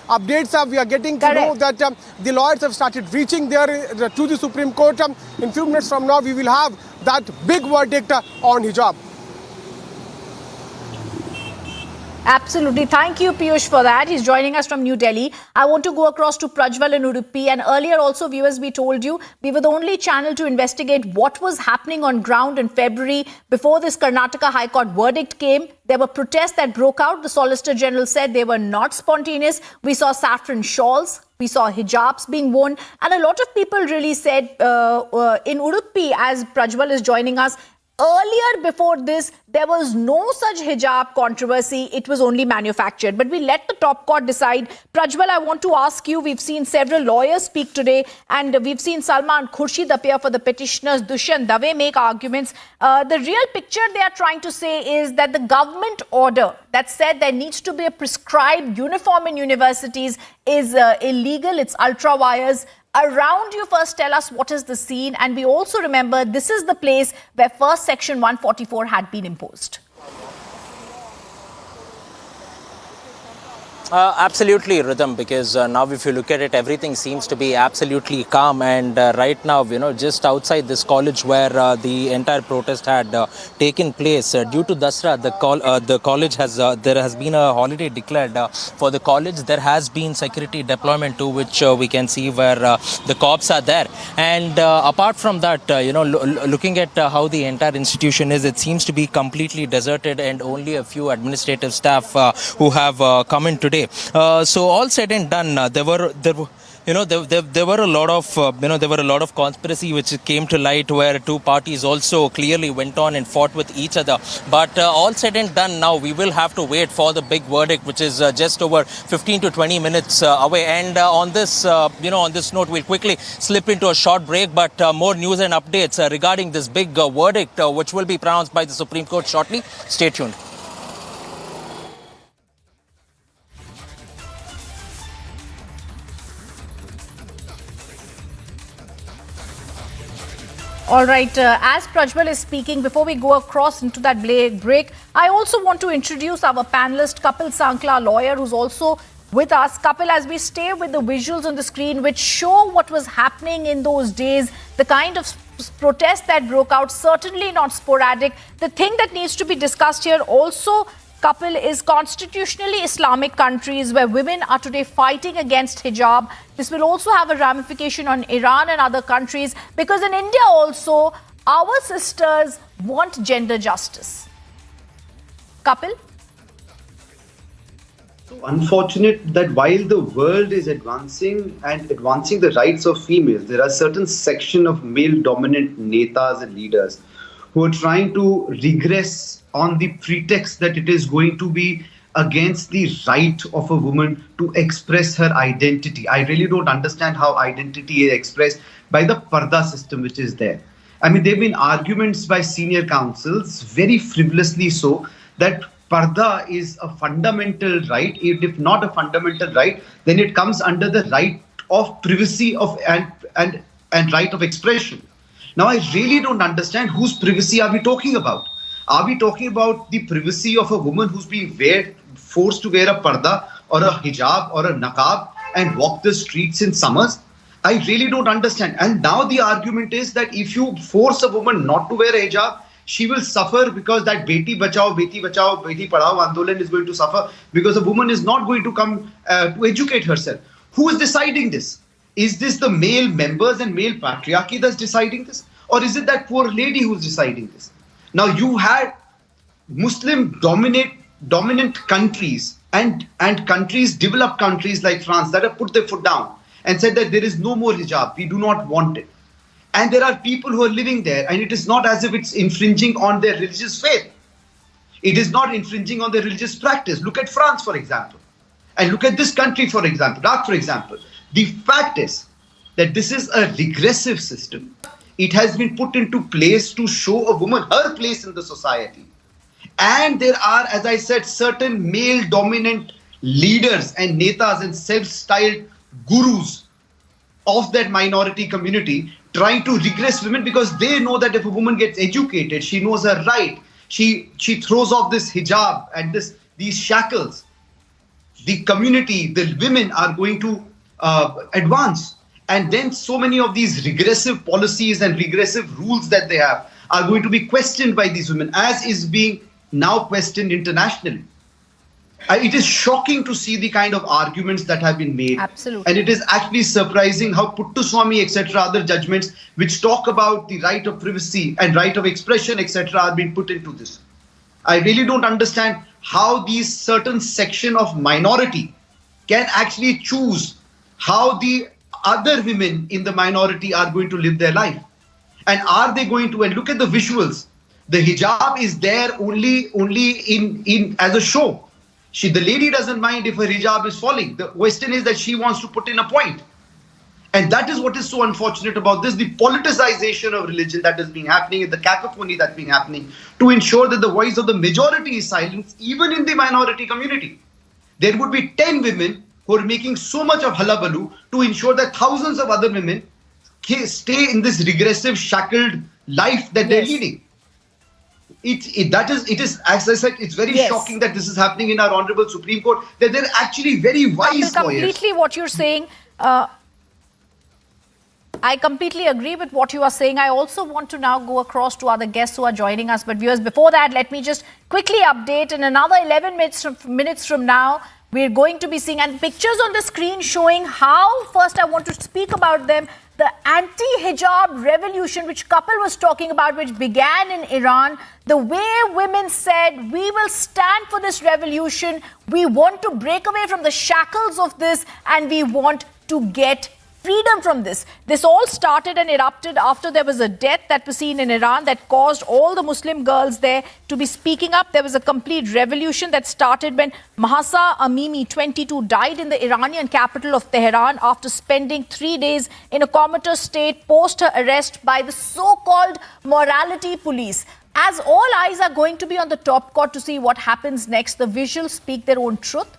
updates. We are getting to know that the lawyers have started reaching there to the Supreme Court. In a few minutes from now, we will have that big verdict on hijab. Absolutely. Thank you, Piyush, for that. He's joining us from New Delhi. I want to go across to Prajwal and Udupi. And earlier also, viewers, we told you we were the only channel to investigate what was happening on ground in February before this Karnataka High Court verdict came. There were protests that broke out. The Solicitor General said they were not spontaneous. We saw saffron shawls. We saw hijabs being worn. And a lot of people really said in Udupi, as Prajwal is joining us, earlier before this, there was no such hijab controversy. It was only manufactured. But we let the top court decide. Prajwal, I want to ask you, we've seen several lawyers speak today, and we've seen Salma and Khurshid appear for the petitioners. Dushyant Dave make arguments. The real picture they are trying to say is that the government order that said there needs to be a prescribed uniform in universities is illegal. It's ultra wires. Around you, first tell us what is the scene. And we also remember this is the place where first Section 144 had been imposed. Absolutely, Rhythm, because now if you look at it, everything seems to be absolutely calm. And right now, just outside this college where the entire protest had taken place, due to Dasra, the college has, there has been a holiday declared for the college. There has been security deployment too, which we can see where the cops are there. And apart from that, looking at how the entire institution is, it seems to be completely deserted and only a few administrative staff who have come in today. So all said and done, there were a lot of conspiracy which came to light, where two parties also clearly went on and fought with each other. But all said and done, now we will have to wait for the big verdict, which is just over 15 to 20 minutes away. And on this note, we'll quickly slip into a short break. But more news and updates regarding this big verdict, which will be pronounced by the Supreme Court shortly. Stay tuned. All right, as Prajwal is speaking, before we go across into that break, I also want to introduce our panelist, Kapil Sankla, lawyer, who's also with us. Kapil, as we stay with the visuals on the screen, which show what was happening in those days, the kind of protest that broke out, certainly not sporadic. The thing that needs to be discussed here also, Kapil, is constitutionally Islamic countries where women are today fighting against hijab. This will also have a ramification on Iran and other countries, because in India also, our sisters want gender justice. Kapil? So unfortunate that while the world is advancing the rights of females, there are certain section of male-dominant netas and leaders who are trying to regress on the pretext that it is going to be against the right of a woman to express her identity. I really don't understand how identity is expressed by the parda system which is there. I mean, there have been arguments by senior counsels, very frivolously so, that parda is a fundamental right. If not a fundamental right, then it comes under the right of privacy and right of expression. Now, I really don't understand whose privacy are we talking about. Are we talking about the privacy of a woman who's being forced to wear a parda or a hijab or a niqab and walk the streets in summers? I really don't understand. And now the argument is that if you force a woman not to wear a hijab, she will suffer, because that Beti Bachao, Beti Padhao Andolan is going to suffer, because a woman is not going to come to educate herself. Who is deciding this? Is this the male members and male patriarchy that's deciding this? Or is it that poor lady who's deciding this? Now, you had Muslim dominant countries and countries, developed countries like France, that have put their foot down and said that there is no more hijab, we do not want it. And there are people who are living there, and it is not as if it's infringing on their religious faith. It is not infringing on their religious practice. Look at France, for example. And look at this country, for example, Iraq, for example. The fact is that this is a regressive system. It has been put into place to show a woman her place in the society. And there are, as I said, certain male-dominant leaders and netas and self-styled gurus of that minority community trying to regress women, because they know that if a woman gets educated, she knows her right. She throws off this hijab and these shackles. The community, the women are going to advance. And then so many of these regressive policies and regressive rules that they have are going to be questioned by these women, as is being now questioned internationally. It is shocking to see the kind of arguments that have been made. Absolutely. And it is actually surprising how Puttaswamy, etc., other judgments which talk about the right of privacy and right of expression, etc., are being put into this. I really don't understand how these certain section of minority can actually choose how the other women in the minority are going to live their life. And are they going to, and look at the visuals, the hijab is there only in as a show. The lady doesn't mind if her hijab is falling. The question is that she wants to put in a point. And that is what is so unfortunate about this, the politicization of religion that is being happening, and the cacophony that's being happening to ensure that the voice of the majority is silenced, even in the minority community. There would be 10 women who who are making so much of hullabaloo to ensure that thousands of other women stay in this regressive, shackled life that they're leading. It is, as I said, it's very shocking that this is happening in our Honorable Supreme Court, that they're actually very wise lawyers. Completely what you're saying. I completely agree with what you are saying. I also want to now go across to other guests who are joining us. But viewers, before that, let me just quickly update. In another 11 minutes from now, we're going to be seeing, and pictures on the screen showing how, first I want to speak about them, the anti-hijab revolution, which Kapil was talking about, which began in Iran. The way women said, we will stand for this revolution. We want to break away from the shackles of this, and we want to get freedom from this. This all started and erupted after there was a death that was seen in Iran that caused all the Muslim girls there to be speaking up. There was a complete revolution that started when Mahsa Amini, 22, died in the Iranian capital of Tehran after spending 3 days in a comatose state post her arrest by the so-called morality police. As all eyes are going to be on the top court to see what happens next, the visuals speak their own truth.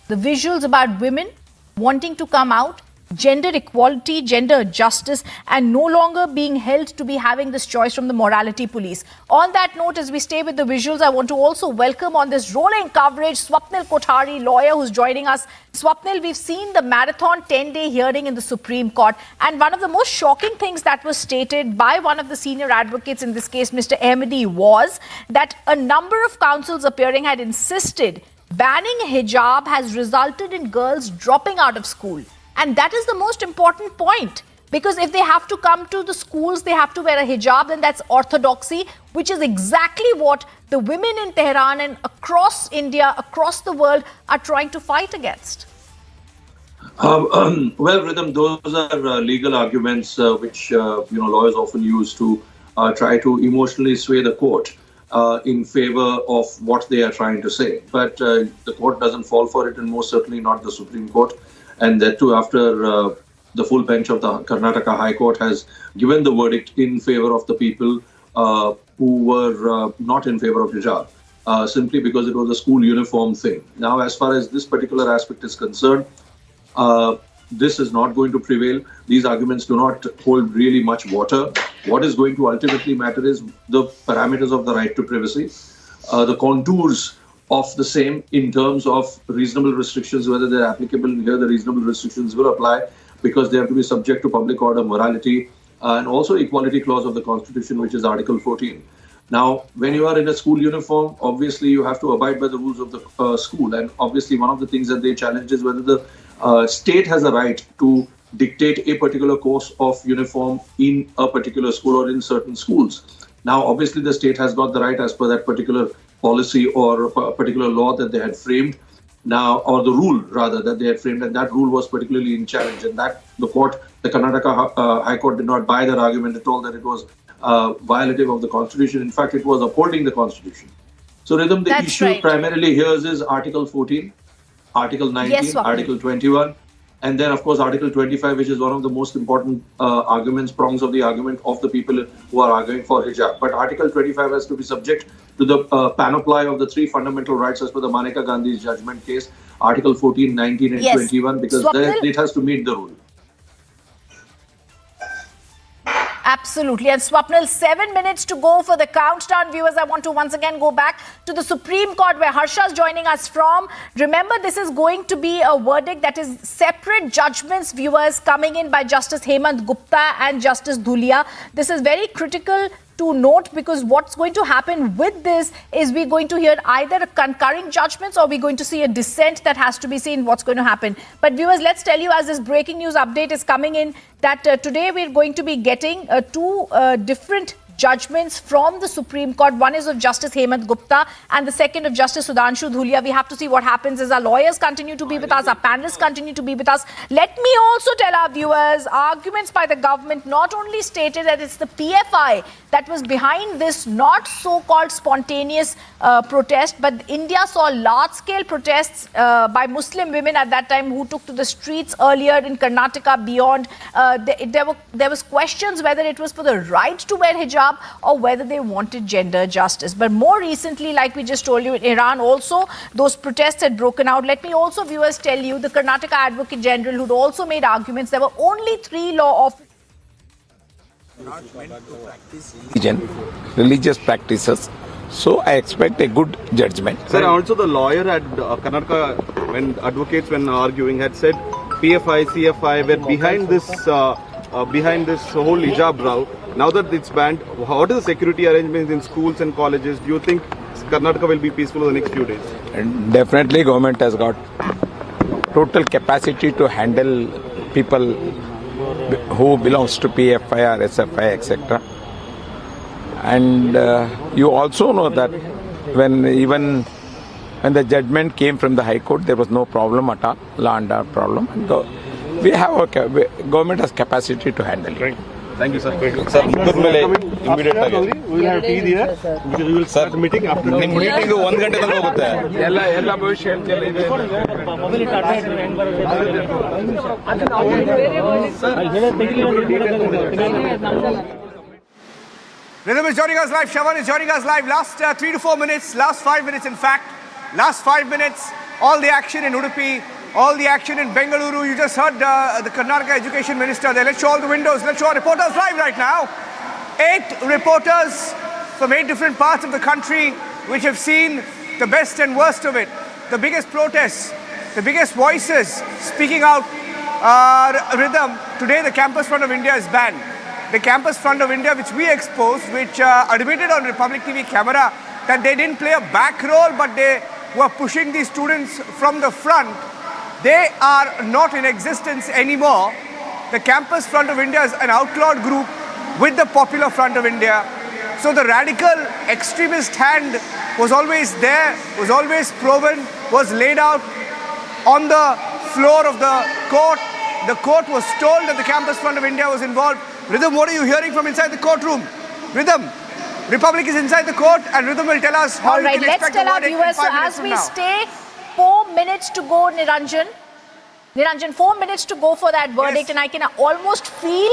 The visuals about women wanting to come out, gender equality, gender justice, and no longer being held to be having this choice from the morality police. On that note, as we stay with the visuals, I want to also welcome on this rolling coverage Swapnil Kothari, lawyer who's joining us. Swapnil, we've seen the marathon 10-day hearing in the Supreme Court, and one of the most shocking things that was stated by one of the senior advocates in this case, Mr. Ahmadi, was that a number of counsels appearing had insisted banning hijab has resulted in girls dropping out of school. And that is the most important point, because if they have to come to the schools, they have to wear a hijab, then that's orthodoxy, which is exactly what the women in Tehran and across India, across the world, are trying to fight against. Well, Rhythm, those are legal arguments which lawyers often use to try to emotionally sway the court in favor of what they are trying to say. But the court doesn't fall for it, and most certainly not the Supreme Court. And that too after the full bench of the Karnataka High Court has given the verdict in favor of the people who were not in favor of hijab, simply because it was a school uniform thing. Now, as far as this particular aspect is concerned, this is not going to prevail. These arguments do not hold really much water. What is going to ultimately matter is the parameters of the right to privacy, the contours of the same in terms of reasonable restrictions, whether they're applicable. Here the reasonable restrictions will apply because they have to be subject to public order, morality, and also equality clause of the Constitution, which is Article 14. Now, when you are in a school uniform, obviously you have to abide by the rules of the school. And obviously one of the things that they challenge is whether the state has a right to dictate a particular course of uniform in a particular school or in certain schools. Now, obviously the state has got the right as per that particular policy or a particular law that they had framed now, or the rule rather that they had framed, and that rule was particularly in challenge, and that the Karnataka High Court did not buy that argument at all, that it was violative of the Constitution. In fact, it was upholding the Constitution. So, Rhythm, the issue primarily here is Article 14, Article 19, Article 21, and then, of course, Article 25, which is one of the most important prongs of the argument of the people who are arguing for hijab. But Article 25 has to be subject to the panoply of the three fundamental rights as per the Maneka Gandhi's judgment case, Article 14, 19, and 21, because it has to meet the rule. Absolutely. And Swapnil, 7 minutes to go for the countdown. Viewers, I want to once again go back to the Supreme Court where Harsha is joining us from. Remember, this is going to be a verdict that is separate judgments, viewers, coming in by Justice Hemant Gupta and Justice Dhulia. This is very critical to note, because what's going to happen with this is we're going to hear either concurring judgments or we're going to see a dissent that has to be seen what's going to happen. But viewers, let's tell you, as this breaking news update is coming in, that today we're going to be getting two different judgments from the Supreme Court. One is of Justice Hemant Gupta and the second of Justice Sudhanshu Dhulia. We have to see what happens as our lawyers continue to be with us, our panelists continue to be with us. Let me also tell our viewers, arguments by the government not only stated that it's the PFI that was behind this not so-called spontaneous protest, but India saw large-scale protests by Muslim women at that time who took to the streets earlier in Karnataka beyond. There was questions whether it was for the right to wear hijab hijab or whether they wanted gender justice. But more recently, like we just told you, in Iran also, those protests had broken out. Let me also, viewers, tell you, the Karnataka Advocate General, who'd also made arguments, there were only 3 law officers religious practices. So I expect a good judgment. Sir, also the lawyer at Karnataka, when advocates when arguing, had said PFI, CFI were behind this whole hijab row. Now that it's banned, what are the security arrangements in schools and colleges? Do you think Karnataka will be peaceful for the next few days? And definitely government has got total capacity to handle people who belongs to PFI or SFI, etc. And you also know that when the judgment came from the High Court, there was no problem at all, law and order problem. And we have government has capacity to handle it. Thank you, sir. Sir, immediate we will have tea there. We will start the meeting after the meeting. 1 ಗಂಟೆ ತನಕ ಹೋಗುತ್ತೆ. ಎಲ್ಲ ಭವಿಷ್ಯ ಇದೆ. Rhythm is joining us live. Shawan is joining us live. Last 3 to 4 minutes, last 5 minutes in fact. Last 5 minutes, all the action in Udupi, all the action in Bengaluru. You just heard the Karnataka Education Minister there. Let's show all the windows. Let's show our reporters live right now. 8 reporters from 8 different parts of the country which have seen the best and worst of it. The biggest protests, the biggest voices speaking out. Rhythm, today the Campus Front of India is banned. The Campus Front of India, which we exposed, which admitted on Republic TV camera that they didn't play a back role, but they were pushing these students from the front. They are not in existence anymore. The Campus Front of India is an outlawed group with the Popular Front of India. So the radical extremist hand was always there, was always proven, was laid out on the floor of the court. The court was told that the Campus Front of India was involved. Rhythm, what are you hearing from inside the courtroom? Rhythm, Republic is inside the court and Rhythm will tell us how all right, we can expect let's tell our the viewers, so as we stay, 4 minutes to go, Niranjan. Niranjan, 4 minutes to go for that verdict, and I can almost feel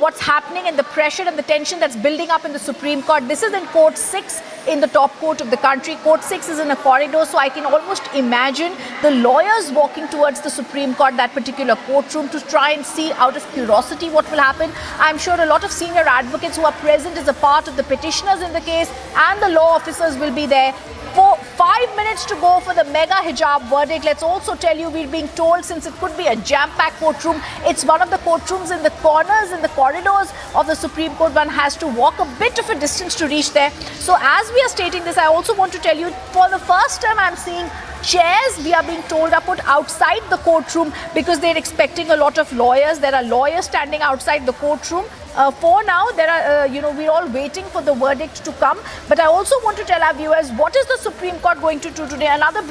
what's happening and the pressure and the tension that's building up in the Supreme Court. This is in Court 6 in the top court of the country. Court 6 is in a corridor, so I can almost imagine the lawyers walking towards the Supreme Court, that particular courtroom, to try and see out of curiosity what will happen. I'm sure a lot of senior advocates who are present as a part of the petitioners in the case and the law officers will be there. 5 minutes to go for the mega hijab verdict. Let's also tell you, we're being told, since it could be a jam-packed courtroom, it's one of the courtrooms in the corners, in the corridors of the Supreme Court. One has to walk a bit of a distance to reach there. So as we are stating this, I also want to tell you, for the first time I'm seeing chairs, we are being told, are put outside the courtroom because they're expecting a lot of lawyers. There are lawyers standing outside the courtroom. For now, there are, we're all waiting for the verdict to come. But I also want to tell our viewers, what is the Supreme Court going to do today? Another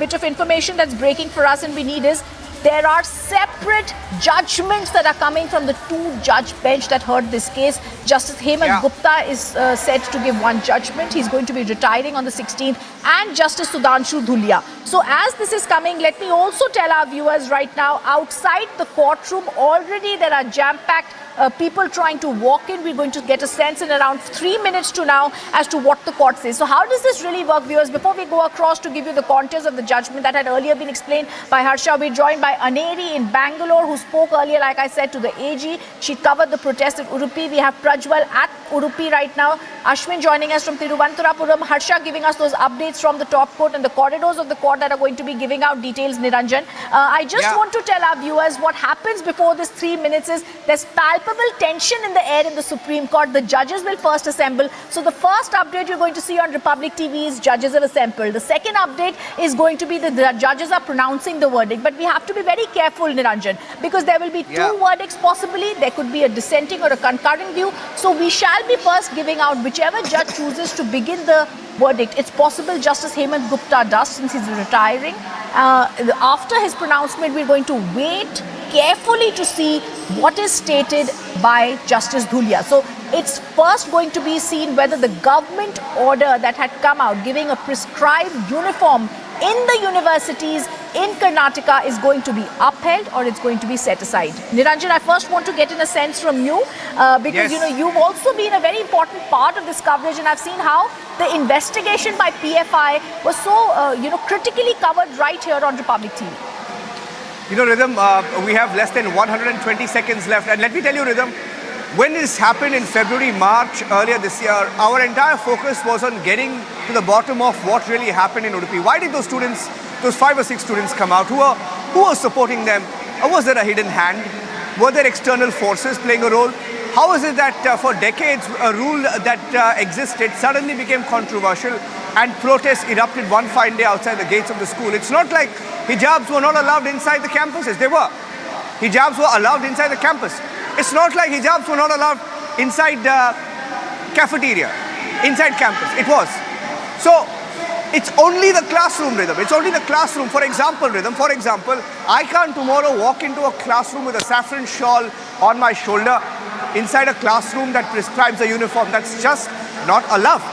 bit of information that's breaking for us and we need is, there are separate judgments that are coming from the 2-judge bench that heard this case. Justice Hemant Gupta is said to give one judgment. He's going to be retiring on the 16th. And Justice Sudhanshu Dhulia. So as this is coming, let me also tell our viewers right now, outside the courtroom, already there are jam-packed people trying to walk in. We're going to get a sense in around 3 minutes to now as to what the court says. So how does this really work, viewers? Before we go across to give you the contours of the judgment that had earlier been explained by Harsha, we're joined by Aneri in Bangalore, who spoke earlier, like I said, to the AG. She covered the protest at Udupi. We have Prajwal at Udupi right now. Ashwin joining us from Thiruvananthapuram. Harsha giving us those updates from the top court and the corridors of the court that are going to be giving out details, Niranjan. I just want to tell our viewers what happens before this 3 minutes is there's palpable tension in the air in the Supreme Court. The judges will first assemble. So the first update you're going to see on Republic TV is judges have assembled. The second update is going to be the judges are pronouncing the verdict. But we have to be very careful, Niranjan, because there will be 2 verdicts possibly. There could be a dissenting or a concurring view. So we shall be first giving out whichever judge chooses to begin the verdict. It's possible Justice Hemant Gupta does, since he's retiring. After his pronouncement, we're going to wait carefully to see what is stated by Justice Dhulia. So it's first going to be seen whether the government order that had come out giving a prescribed uniform in the universities in Karnataka is going to be upheld or it's going to be set aside? Niranjan, I first want to get in a sense from you because you've also been a very important part of this coverage, and I've seen how the investigation by PFI was so critically covered right here on Republic TV. Rhythm, we have less than 120 seconds left, and let me tell you, Rhythm, when this happened in February, March earlier this year, our entire focus was on getting to the bottom of what really happened in Udupi. Why did those 5 or 6 students come out? Who were supporting them? Or was there a hidden hand? Were there external forces playing a role? How is it that for decades a rule that existed suddenly became controversial and protests erupted one fine day outside the gates of the school? It's not like hijabs were not allowed inside the campuses. They were. Hijabs were allowed inside the campus. It's not like hijabs were not allowed inside the cafeteria, inside campus. It was. So it's only the classroom, Rhythm. It's only the classroom. For example, Rhythm, I can't tomorrow walk into a classroom with a saffron shawl on my shoulder inside a classroom that prescribes a uniform. That's just not allowed.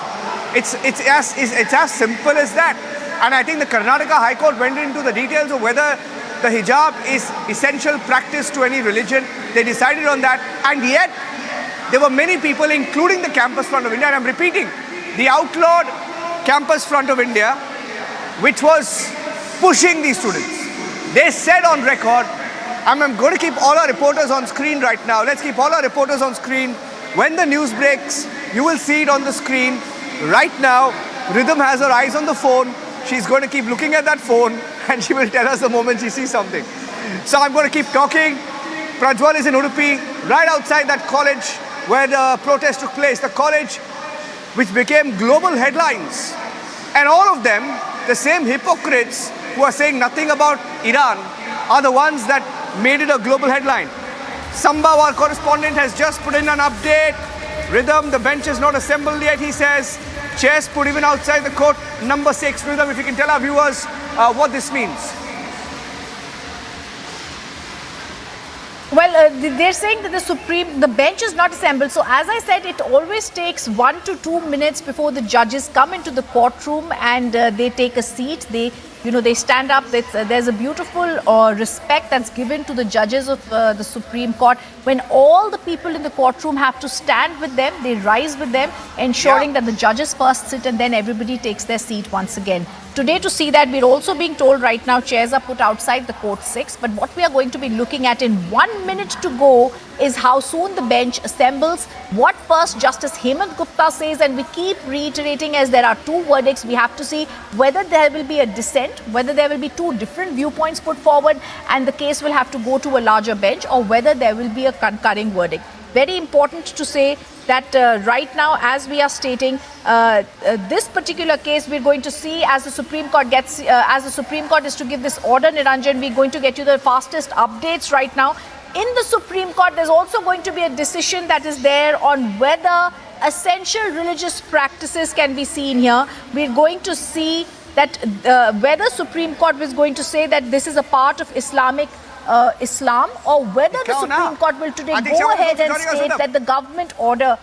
It's as simple as that. And I think the Karnataka High Court went into the details of whether the hijab is essential practice to any religion. They decided on that, and yet there were many people, including the Campus Front of India, and I'm repeating, the outlawed Campus Front of India, which was pushing these students. They said on record, I'm going to keep all our reporters on screen right now. Let's keep all our reporters on screen. When the news breaks, you will see it on the screen. Right now, Rhythm has her eyes on the phone. She's going to keep looking at that phone, and she will tell us the moment she sees something. So I'm going to keep talking. Prajwal is in Udupi, right outside that college where the protest took place. The college which became global headlines. And all of them, the same hypocrites who are saying nothing about Iran, are the ones that made it a global headline. Sambhav, our correspondent, has just put in an update. Rhythm, the bench is not assembled yet, he says. Chairs put even outside the court. Number 6, Rhythm, if you can tell our viewers what this means. Well, they're saying that the bench is not assembled. So as I said, it always takes 1 to 2 minutes before the judges come into the courtroom and they take a seat. They stand up. There's a beautiful respect that's given to the judges of the Supreme Court. When all the people in the courtroom have to stand with them, they rise with them, ensuring that the judges first sit and then everybody takes their seat once again. Today, to see that, we're also being told right now chairs are put outside the court 6. But what we are going to be looking at in 1 minute to go is how soon the bench assembles, what first Justice Hemant Gupta says, and we keep reiterating as there are 2 verdicts. We have to see whether there will be a dissent, whether there will be 2 different viewpoints put forward and the case will have to go to a larger bench, or whether there will be a concurring verdict. Very important to say that right now, as we are stating, this particular case, we're going to see as the Supreme Court is to give this order, Niranjan, we're going to get you the fastest updates right now. In the Supreme Court, there's also going to be a decision that is there on whether essential religious practices can be seen here. We're going to see that whether Supreme Court is going to say that this is a part of Islam, or whether the Supreme Court will today go ahead and state that the government order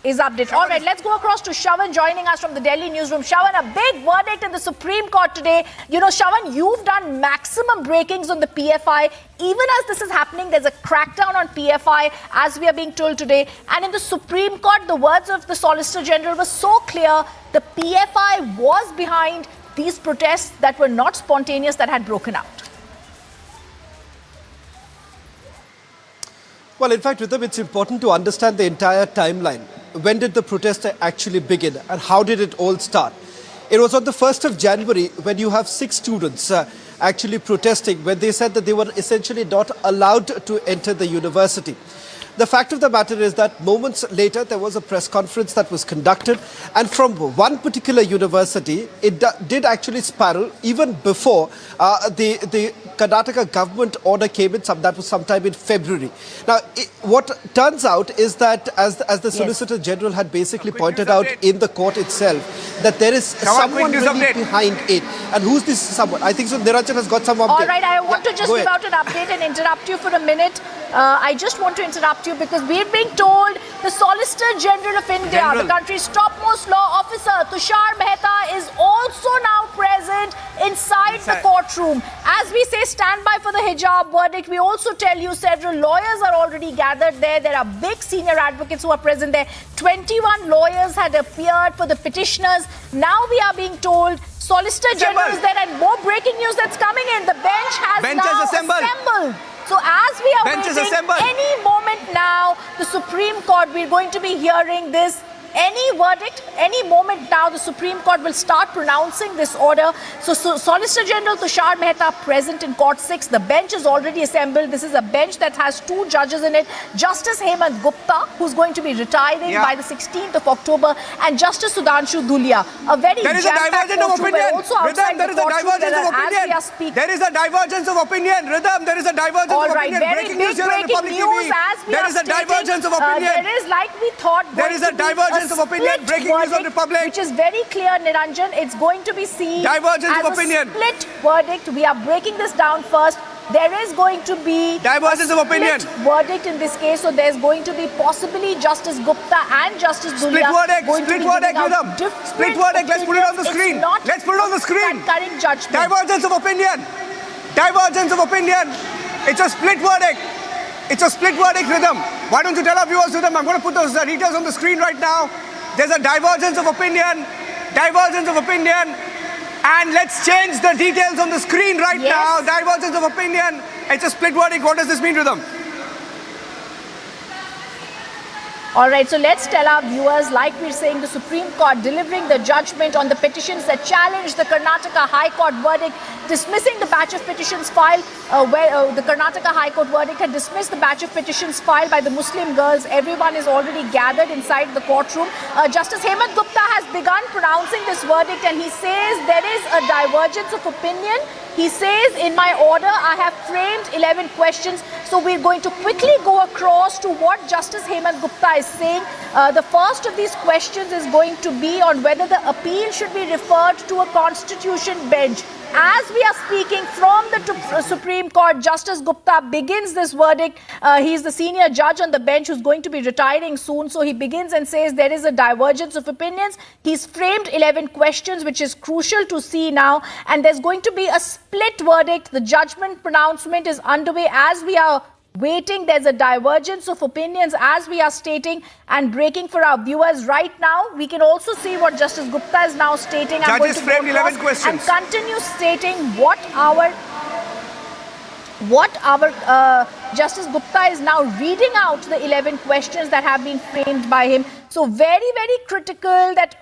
is updated. All right, let's go across to Shravan joining us from the Delhi newsroom. Shravan, a big verdict in the Supreme Court today. Shravan, you've done maximum breakings on the PFI. Even as this is happening, there's a crackdown on PFI, as we are being told today. And in the Supreme Court, the words of the Solicitor General were so clear. The PFI was behind these protests that were not spontaneous, that had broken out. Well, in fact, Rhythm, it's important to understand the entire timeline. When did the protest actually begin and how did it all start? It was on the 1st of January when you have 6 students actually protesting when they said that they were essentially not allowed to enter the university. The fact of the matter is that moments later, there was a press conference that was conducted, and from one particular university, it did actually spiral even before the Karnataka government order came in. That was sometime in February. Now, what turns out is that, as the Solicitor General had basically pointed out in the court itself, that there is someone really behind it. And who's this someone? I think so. Niranjan has got some update. All right, I want to just give out an update and interrupt you for a minute. I just want to interrupt you because we're being told the Solicitor General of India, the country's topmost law officer, Tushar Mehta, is also now present inside the courtroom. As we say, stand by for the hijab verdict. We also tell you several lawyers are already gathered there. There are big senior advocates who are present there. 21 lawyers had appeared for the petitioners. Now we are being told Solicitor General is there, and more breaking news that's coming in. The bench has now assembled. So as we are waiting, any moment now, the Supreme Court, we're going to be hearing this. Any verdict, any moment now, the Supreme Court will start pronouncing this order. So Solicitor General Tushar Mehta present in Court 6. The bench is already assembled. This is a bench that has 2 judges in it. Justice Hemant Gupta, who's going to be retiring by the 16th of October, and Justice Sudhanshu Dhulia. A very there is a divergence of opinion. Rhythm, there is a divergence of opinion. There is a divergence of opinion. Rhythm, there is a divergence of opinion. Very big breaking news as we there is a divergence of opinion. There is, like we thought, there is a divergence of opinion. Breaking news on Republic, which is very clear, Niranjan. It's going to be seen divergence as of opinion. A split verdict. We are breaking this down first. There is going to be divergence of opinion verdict in this case. So there's going to be possibly Justice Gupta and Justice Dhulia. Split verdict, Rhythm. Split verdict. Let's put it on the screen. Let's put it on the screen. Current judgment. Divergence of opinion. Divergence of opinion. It's a split verdict. It's a split verdict, Rhythm. Why don't you tell our viewers, Rhythm? I'm going to put those details on the screen right now. There's a divergence of opinion. Divergence of opinion. And let's change the details on the screen right now. Divergence of opinion. It's a split verdict. What does this mean to them? All right, so let's tell our viewers, like we're saying, the Supreme Court delivering the judgment on the petitions that challenge the Karnataka High Court verdict, dismissing the batch of petitions filed, the Karnataka High Court verdict had dismissed the batch of petitions filed by the Muslim girls. Everyone is already gathered inside the courtroom. Justice Hemant Gupta has begun pronouncing this verdict, and he says there is a divergence of opinion. He says, in my order, I have framed 11 questions. So we're going to quickly go across to what Justice Hemant Gupta is saying. The first of these questions is going to be on whether the appeal should be referred to a constitution bench. As we are speaking from the Supreme Court, Justice Gupta begins this verdict. He's the senior judge on the bench who's going to be retiring soon. So he begins and says there is a divergence of opinions. He's framed 11 questions, which is crucial to see now. And there's going to be a split verdict. The judgment pronouncement is underway as we are waiting. There's a divergence of opinions as we are stating and breaking for our viewers right now. We can also see what Justice Gupta is now stating. Judges framed 11 questions. And continue stating what our Justice Gupta is now reading out the 11 questions that have been framed by him. So very, very critical that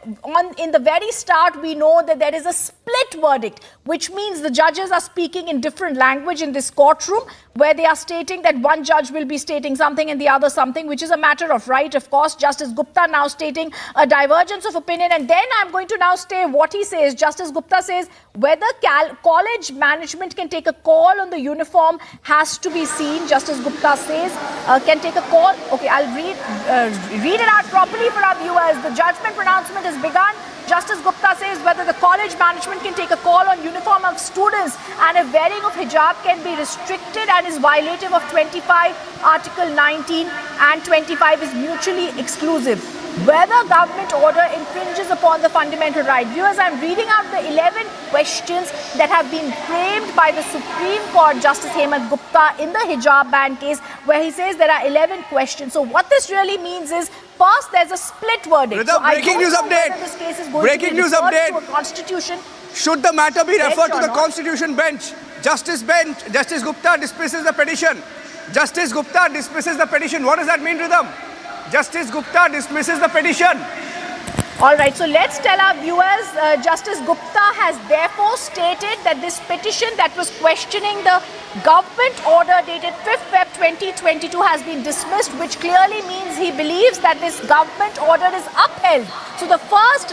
in the very start, we know that there is a split verdict, which means the judges are speaking in different language in this courtroom, where they are stating that one judge will be stating something and the other something, which is a matter of right, of course. Justice Gupta now stating a divergence of opinion. And then I'm going to now state what he says. Justice Gupta says whether college management can take a call on the uniform has to be seen. Justice Gupta says can take a call. Okay, I'll read it out properly for our viewers. The judgment pronouncement has begun. Justice Gupta says whether the college management can take a call on uniform of students and if wearing of hijab can be restricted and is violative of 25, Article 19 and 25 is mutually exclusive. Whether government order infringes upon the fundamental right. Viewers, I'm reading out the 11 questions that have been framed by the Supreme Court, Justice Hemant Gupta, in the hijab ban case, where he says there are 11 questions. So what this really means is, first, there's a split verdict. So breaking news update. This case is going breaking to be news update. To a constitution. Should the matter be referred to the constitution bench? Justice Gupta dismisses the petition. Justice Gupta dismisses the petition. What does that mean to them? Justice Gupta dismisses the petition. All right, so let's tell our viewers, Justice Gupta has therefore stated that this petition that was questioning the government order dated 5th Feb 2022 has been dismissed, which clearly means he believes that this government order is upheld. So the first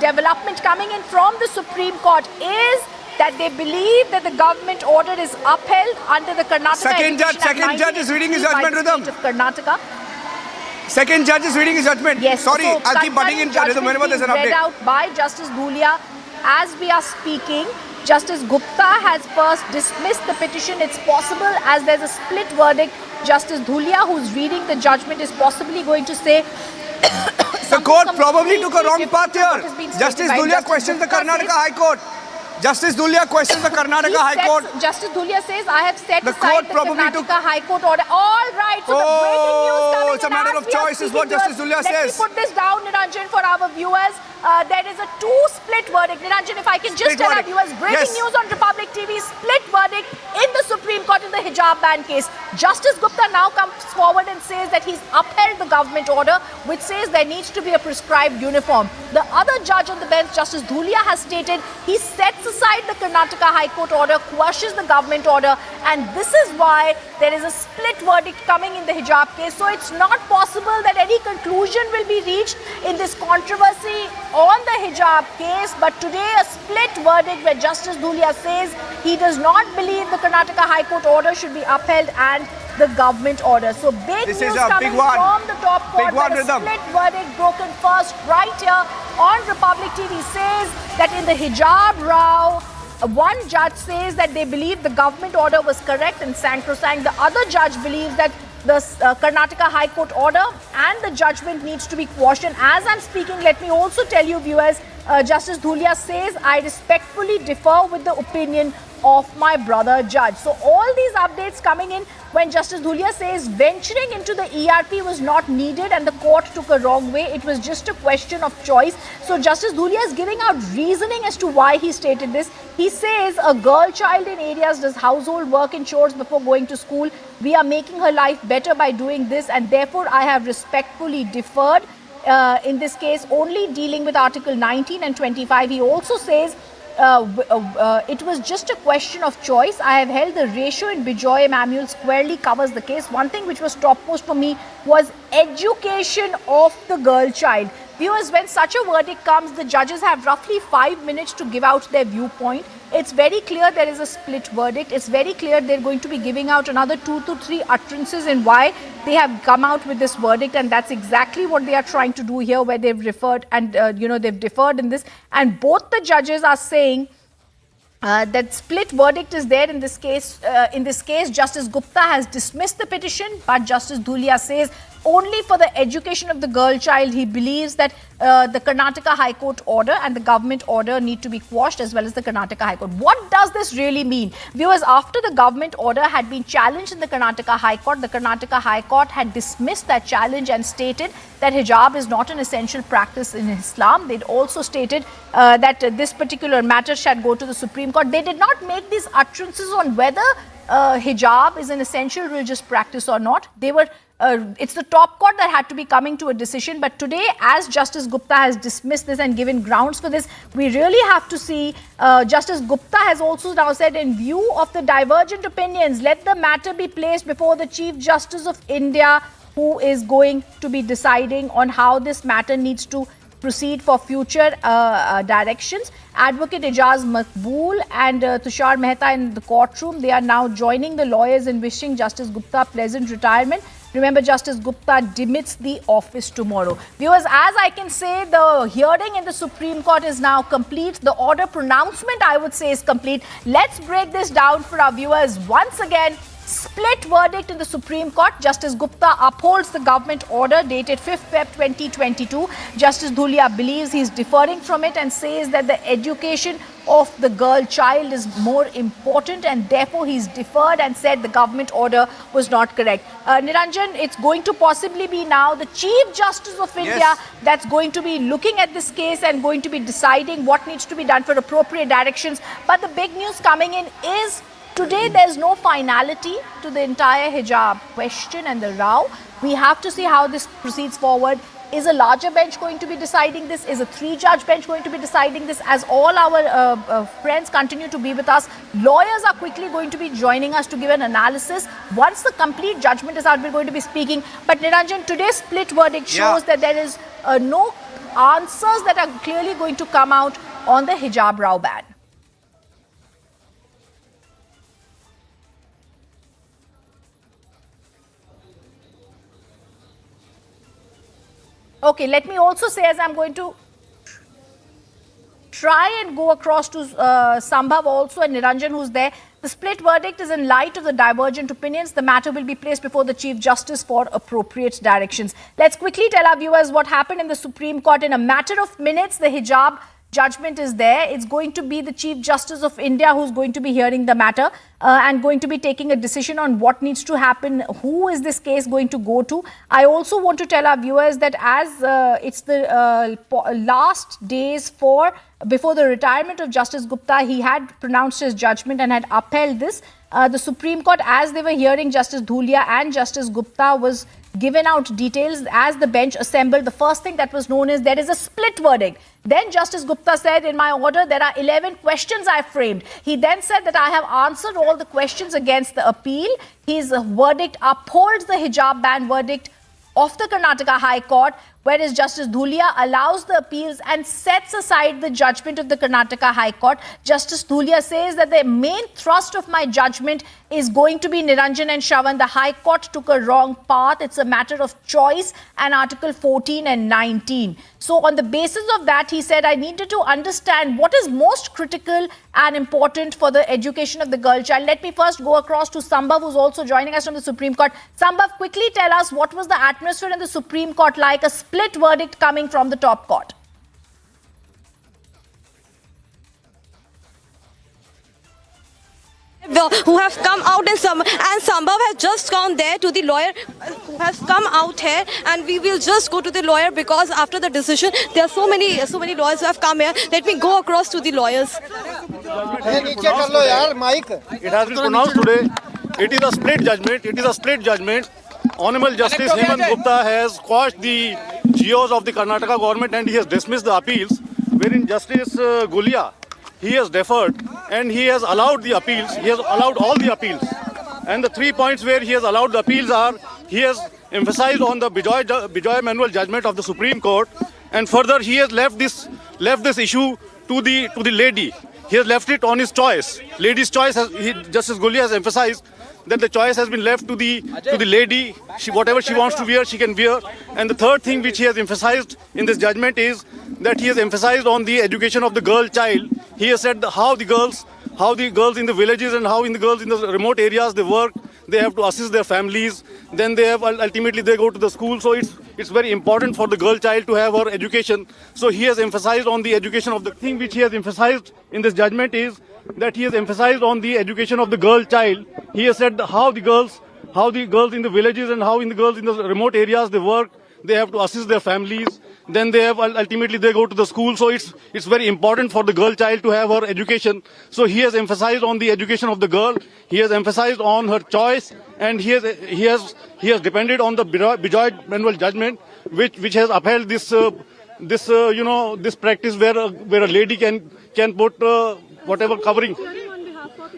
development coming in from the Supreme Court is that they believe that the government order is upheld under the Karnataka Second judge is reading his judgment, Rhythm. Karnataka. Second judge is reading his judgment. Yes. Sorry, so I'll keep butting in whenever there's an update. Read out by Justice Dhulia as we are speaking. Justice Gupta has first dismissed the petition. It's possible, as there's a split verdict, Justice Dhulia, who's reading the judgment, is possibly going to say the court probably took a wrong path here. Justice Dhulia questioned the Karnataka High Court. Justice Dhulia questions the Karnataka High Court. Justice Dhulia says, I have set The aside court the probably Karnataka High Court order. All right, so the breaking news coming it's a matter of choice is what Justice Dhulia says. Let me put this down, Niranjan, for our viewers. There is a two-split verdict. Niranjan, if I can just tell our viewers, breaking news on Republic TV, split verdict in the Supreme Court in the hijab ban case. Justice Gupta now comes forward and says that he's upheld the government order, which says there needs to be a prescribed uniform. The other judge on the bench, Justice Dhulia, has stated he sets aside the Karnataka High Court order, quashes the government order, and this is why there is a split verdict coming in the hijab case. So it's not possible that any conclusion will be reached in this controversy on the hijab case, but today a split verdict where Justice Dhulia says he does not believe the Karnataka High Court order should be upheld and the government order. So big news coming from the top court, but a split verdict broken first right here on Republic TV says that in the hijab row, one judge says that they believe the government order was correct and sacrosanct. The other judge believes that the Karnataka High Court order and the judgment needs to be quashed. And as I'm speaking, let me also tell you, viewers, Justice Dhulia says, I respectfully differ with the opinion of my brother judge. So all these updates coming in when Justice Dhulia says venturing into the ERP was not needed and the court took a wrong way. It was just a question of choice. So Justice Dhulia is giving out reasoning as to why he stated this. He says a girl child in areas does household work and chores before going to school. We are making her life better by doing this, and therefore I have respectfully deferred. In this case, only dealing with Article 19 and 25. He also says it was just a question of choice. I have held the ratio in Bijoy Manual squarely covers the case. One thing which was topmost for me was education of the girl child. Viewers, when such a verdict comes, the judges have roughly 5 minutes to give out their viewpoint. It's very clear there is a split verdict. It's very clear they're going to be giving out another 2 to 3 utterances in why they have come out with this verdict, and that's exactly what they are trying to do here, where they've referred and they've deferred in this. And both the judges are saying that split verdict is there in this case. Justice Gupta has dismissed the petition, but Justice Dhulia says only for the education of the girl child. He believes that the Karnataka High Court order and the government order need to be quashed, as well as the Karnataka High Court. What does this really mean? Viewers, after the government order had been challenged in the Karnataka High Court, the Karnataka High Court had dismissed that challenge and stated that hijab is not an essential practice in Islam. They'd also stated that this particular matter should go to the Supreme Court. They did not make these utterances on whether hijab is an essential religious practice or not. They were it's the top court that had to be coming to a decision. But today, as Justice Gupta has dismissed this and given grounds for this, we really have to see. Justice Gupta has also now said, in view of the divergent opinions, let the matter be placed before the Chief Justice of India, who is going to be deciding on how this matter needs to proceed for future directions. Advocate Ijaz Makbool and Tushar Mehta in the courtroom, they are now joining the lawyers in wishing Justice Gupta pleasant retirement. Remember, Justice Gupta demits the office tomorrow. Viewers, as I can say, the hearing in the Supreme Court is now complete. The order pronouncement, I would say, is complete. Let's break this down for our viewers. Once again, split verdict in the Supreme Court. Justice Gupta upholds the government order dated 5th Feb 2022. Justice Dhulia believes he's deferring from it and says that the education of the girl child is more important, and therefore he's deferred and said the government order was not correct. Niranjan, it's going to possibly be now the Chief Justice of India that's going to be looking at this case and going to be deciding what needs to be done for appropriate directions. But the big news coming in is today there's no finality to the entire hijab question and the row. We have to see how this proceeds forward. Is a larger bench going to be deciding this? Is a 3-judge bench going to be deciding this? As all our friends continue to be with us, lawyers are quickly going to be joining us to give an analysis. Once the complete judgment is out, we're going to be speaking. But Niranjan, today's split verdict shows that there is no answers that are clearly going to come out on the hijab row ban. Okay, let me also say, as I'm going to try and go across to Sambhav also and Niranjan, who's there, the split verdict is in light of the divergent opinions. The matter will be placed before the Chief Justice for appropriate directions. Let's quickly tell our viewers what happened in the Supreme Court. In a matter of minutes, the hijab judgment is there. It's going to be the Chief Justice of India who's going to be hearing the matter and going to be taking a decision on what needs to happen. Who is this case going to go to? I also want to tell our viewers that as it's the last days before the retirement of Justice Gupta, he had pronounced his judgment and had upheld this. The Supreme Court, as they were hearing Justice Dhulia and Justice Gupta, was given out details as the bench assembled. The first thing that was known is there is a split verdict. Then Justice Gupta said, in my order, there are 11 questions I framed. He then said that I have answered all the questions against the appeal. His verdict upholds the hijab ban verdict of the Karnataka High Court, whereas Justice Dhulia allows the appeals and sets aside the judgment of the Karnataka High Court. Justice Dhulia says that the main thrust of my judgment is going to be Niranjan and Shravan. The High Court took a wrong path. It's a matter of choice, and Article 14 and 19. So on the basis of that, he said, I needed to understand what is most critical and important for the education of the girl child. Let me first go across to Sambhav, who's also joining us from the Supreme Court. Sambhav, quickly tell us, what was the atmosphere in the Supreme Court like? A split verdict coming from the top court. Who have come out and Sambhav has just gone there to the lawyer who has come out here, and we will just go to the lawyer because after the decision there are so many lawyers who have come here. Let me go across to the lawyers. It has been pronounced today. It is a split judgment. It is a split judgment. Honorable Justice Hemant Gupta has quashed the GOs of the Karnataka government and he has dismissed the appeals, wherein Justice Gulia, he has deferred and he has allowed the appeals. He has allowed all the appeals. And the 3 points where he has allowed the appeals are, he has emphasized on the Bijoy manual judgment of the Supreme Court, and further he has left this issue to the lady. He has left it on his choice. Lady's choice, Justice Gulia has emphasized that the choice has been left to the lady. Whatever she wants to wear, she can wear. And the third thing which he has emphasized in this judgment is that he has emphasized on the education of the girl child. He has said how the girls in the villages and how the girls in the remote areas, they work, they have to assist their families, then ultimately they go to the school. So it's very important for the girl child to have her education. So he has emphasized on the education of the thing which he has emphasized in this judgment is that he has emphasized on the education of the girl child. He has said how the girls in the villages and how the girls in the remote areas, they work, they have to assist their families, then ultimately they go to the school. So it's very important for the girl child to have her education. So he has emphasized on the education of the girl. He has emphasized on her choice, and he has depended on the Bijoy manual judgment, which has upheld this practice where a lady can put whatever covering.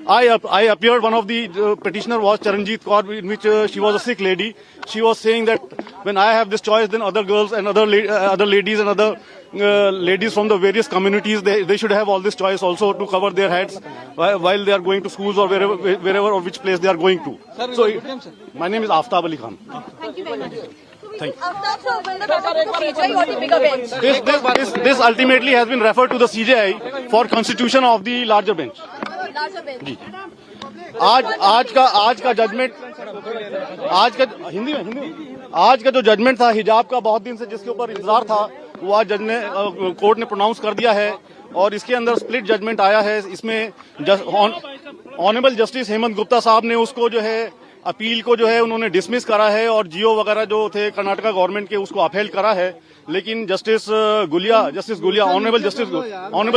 I appeared. One of the petitioner was Charanjit Kaur, in which she was a Sikh lady. She was saying that when I have this choice, then other girls and other ladies and other ladies from the various communities, they should have all this choice also to cover their heads while they are going to schools or wherever or which place they are going to. So, my name is Aftab Ali Khan. Thank you very much. Thank you. This ultimately has been referred to the CJI for constitution of the larger bench. आज का judgement आज का जो judgement था हिजाब का, बहुत दिन से जिसके ऊपर इंतजार था, वो आज जज ने कोर्ट ने प्रोनाउंस कर दिया है और इसके अंदर स्प्लिट जजमेंट आया है. इसमें ऑनरेबल जस्टिस हेमंत गुप्ता साहब ने उसको जो है अपील को जो है उन्होंने डिसमिस करा है और जीओ वगैरह जो थे कर्नाटका गवर्नमेंट के उसको अपहेल करा है. लेकिन justice Gulia honourable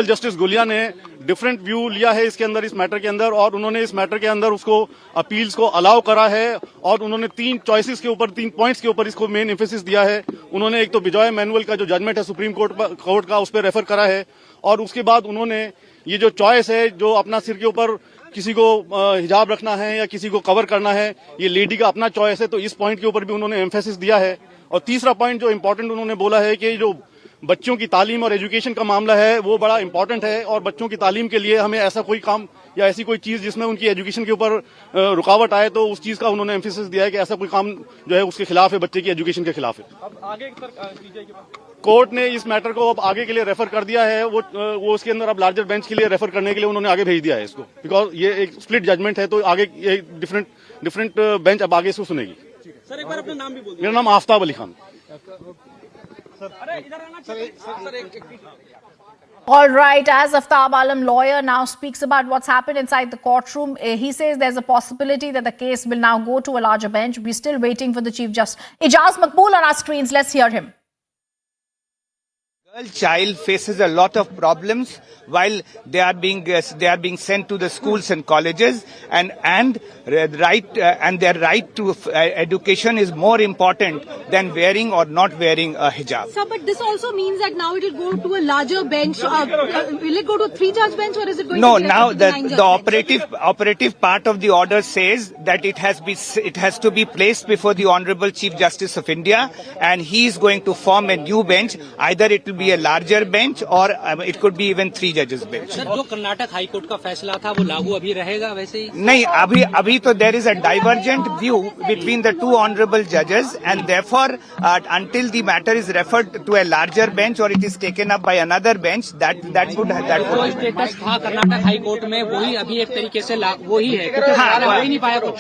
justice Gulia ने डिफरेंट व्यू लिया है इसके अंदर, इस मैटर के अंदर, और उन्होंने इस मैटर के अंदर उसको अपील्स को अलाउ करा है और उन्होंने 3 पॉइंट्स के ऊपर इसको मेन एम्फेसिस दिया है. उन्होंने एक तो बिजॉय मैनुअल का जो जजमेंट है सुप्रीम कोर्ट का, उस पर रेफर करा है, और उसके बाद उन्होंने ये जो चॉइस है, जो अपना सिर के ऊपर किसी को हिजाब रखना है या किसी को कवर करना है, ये लेडी का अपना चॉइस है, तो इस पॉइंट के ऊपर भी उन्होंने एम्फेसिस दिया है. और तीसरा पॉइंट जो इम्पोर्टेंट उन्होंने बोला है कि जो बच्चों की तालीम और एजुकेशन का मामला है वो बड़ा इंपॉर्टेंट है, और बच्चों की तालीम के लिए हमें ऐसा कोई काम या ऐसी कोई चीज जिसमें उनकी एजुकेशन के ऊपर रुकावट आए, तो उस चीज का उन्होंने एम्फेसिस दिया है कि ऐसा कोई काम जो है उसके खिलाफ है, बच्चे की एजुकेशन के खिलाफ है. कोर्ट ने इस मैटर को अब आगे के लिए रेफर कर दिया है. वो उसके अंदर अब लार्जर बेंच के लिए रेफर करने के लिए उन्होंने आगे भेज दिया है इसको, बिकॉज ये एक स्प्लिट जजमेंट है, तो आगे ये डिफरेंट बेंच अब आगे इसको सुनेगी. सर एक बार अपना नाम भी बोल दीजिए. मेरा नाम Aftab Ali Khan. All right, as Aftab Alam, lawyer, now speaks about what's happened inside the courtroom, he says there's a possibility that the case will now go to a larger bench. We're still waiting for the Chief Justice. Ijaz Maqbool on our screens. Let's hear him. Girl child faces a lot of problems while they are being sent to the schools and colleges, and their right to education is more important than wearing or not wearing a hijab. Sir, but this also means that now it will go to a larger bench. Will it go to a 3-judge bench, or is it going to be now the operative part of the order says that it has to be placed before the Honorable Chief Justice of India, and he is going to form a new bench. Either it will be a larger bench or it could be even 3 judges bench. Sir, जो Karnataka high court का फैसला था वो लागू अभी रहेगा वैसे ही? नहीं, अभी तो there is a divergent view between the 2 honorable judges, and therefore until the matter is referred to a larger bench or it is taken up by another bench, that would status था Karnataka high court में, वही अभी एक तरीके से वही है, क्योंकि हो ही नहीं पाया कुछ.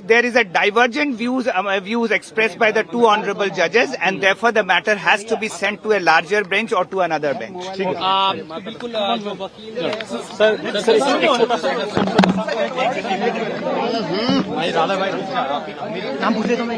there is a divergent views expressed by the 2 honorable judges, and therefore the matter has to be sent to a larger bench or to another bench. बिल्कुल जो वकील सर भाई राधा भाई नाम पूछ ले तो मैं.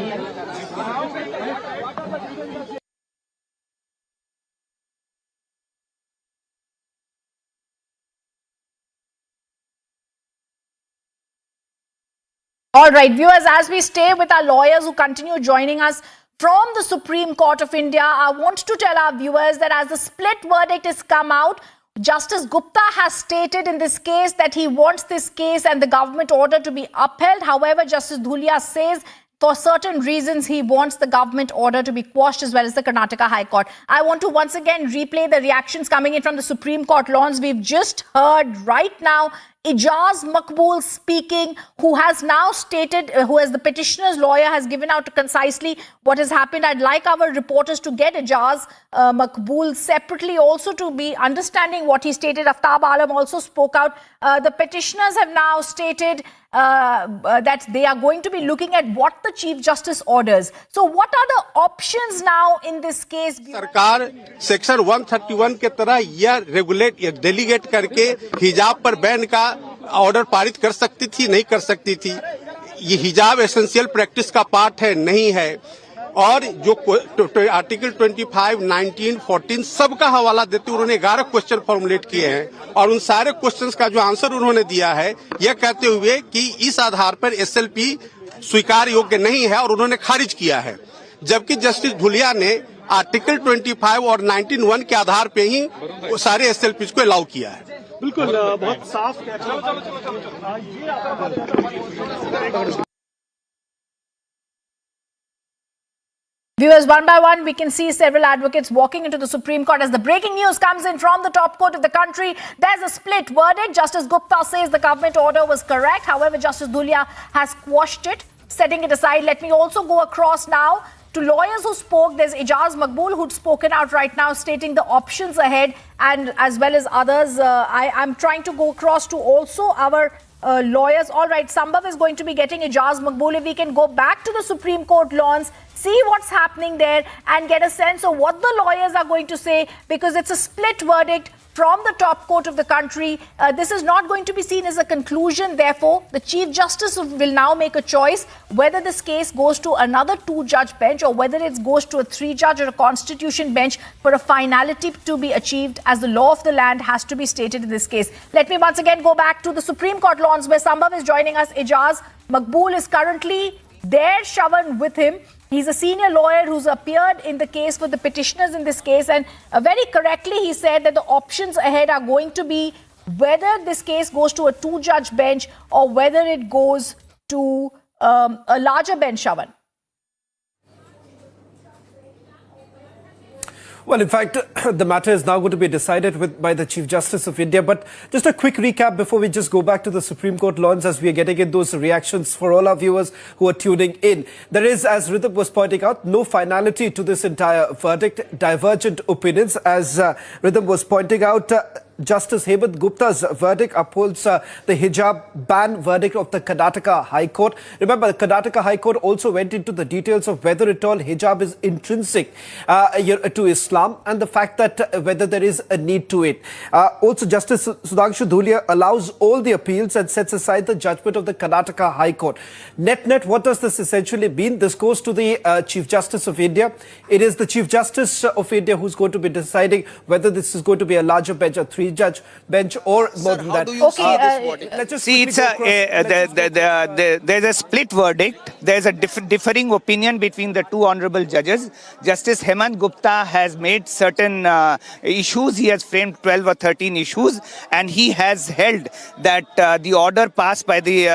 All right, viewers, as we stay with our lawyers who continue joining us from the Supreme Court of India, I want to tell our viewers that as the split verdict has come out, Justice Gupta has stated in this case that he wants this case and the government order to be upheld. However, Justice Dhulia says for certain reasons he wants the government order to be quashed, as well as the Karnataka High Court. I want to once again replay the reactions coming in from the Supreme Court lawns. We've just heard right now Ijaz Maqbool speaking, who has now stated, who as the petitioner's lawyer has given out concisely what has happened. I'd like our reporters to get Ijaz Maqbool separately also to be understanding what he stated. Aftab Alam also spoke out. The petitioners have now stated that they are going to be looking at what the Chief Justice orders. So what are the options now in this case? सरकार section 131 के तरह यह regulate या delegate करके हिजाब पर ban का order पारित कर सकती थी, नहीं कर सकती थी. ये हिजाब एसेंशियल प्रैक्टिस का पार्ट है, नहीं है. और जो आर्टिकल 25, 19, 14 सबका हवाला देते उन्होंने 11 क्वेश्चन फॉर्मुलेट किए हैं, और उन सारे क्वेश्चंस का जो आंसर उन्होंने दिया है यह कहते हुए कि इस आधार पर एसएलपी स्वीकार योग्य नहीं है, और उन्होंने खारिज किया है. जबकि जस्टिस धुलिया ने आर्टिकल 25 और 19(1) के आधार पे ही सारे एसएलपी को अलाउ किया है. बिल्कुल बहुत साफ. Viewers, one by one, we can see several advocates walking into the Supreme Court as the breaking news comes in from the top court of the country. There's a split verdict. Justice Gupta says the government order was correct. However, Justice Dhulia has quashed it. Setting it aside, let me also go across now to lawyers who spoke. There's Ijaz Maqbool who'd spoken out right now, stating the options ahead, and as well as others. I'm trying to go across to also our lawyers. All right, Sambhav is going to be getting Ijaz Maqbool. If we can go back to the Supreme Court lawns, see what's happening there and get a sense of what the lawyers are going to say, because it's a split verdict from the top court of the country. This is not going to be seen as a conclusion. Therefore, the Chief Justice will now make a choice whether this case goes to another 2-judge bench or whether it goes to a 3-judge or a constitution bench for a finality to be achieved, as the law of the land has to be stated in this case. Let me once again go back to the Supreme Court lawns where Sambhav is joining us. Ijaz Maqbool is currently there, Shavan with him. He's a senior lawyer who's appeared in the case for the petitioners in this case, and very correctly he said that the options ahead are going to be whether this case goes to a 2-judge bench or whether it goes to a larger bench, Shavan. Well, in fact, the matter is now going to be decided by the Chief Justice of India. But just a quick recap before we just go back to the Supreme Court lawns, as we are getting in those reactions for all our viewers who are tuning in. There is, as Ridham was pointing out, no finality to this entire verdict. Divergent opinions, as Ridham was pointing out. Justice Hemant Gupta's verdict upholds the hijab ban verdict of the Karnataka High Court. Remember, the Karnataka High Court also went into the details of whether at all hijab is intrinsic to Islam and the fact that whether there is a need to it. Also, Justice Sudhanshu Dhulia allows all the appeals and sets aside the judgment of the Karnataka High Court. Net, what does this essentially mean? This goes to the Chief Justice of India. It is the Chief Justice of India who's going to be deciding whether this is going to be a larger bench, a three-judge bench, or more than that. Let's just see, it's there's a split verdict. There's a differing opinion between the two honorable judges. Justice Hemant Gupta has made certain issues. He has framed 12 or 13 issues, and he has held that the order passed by the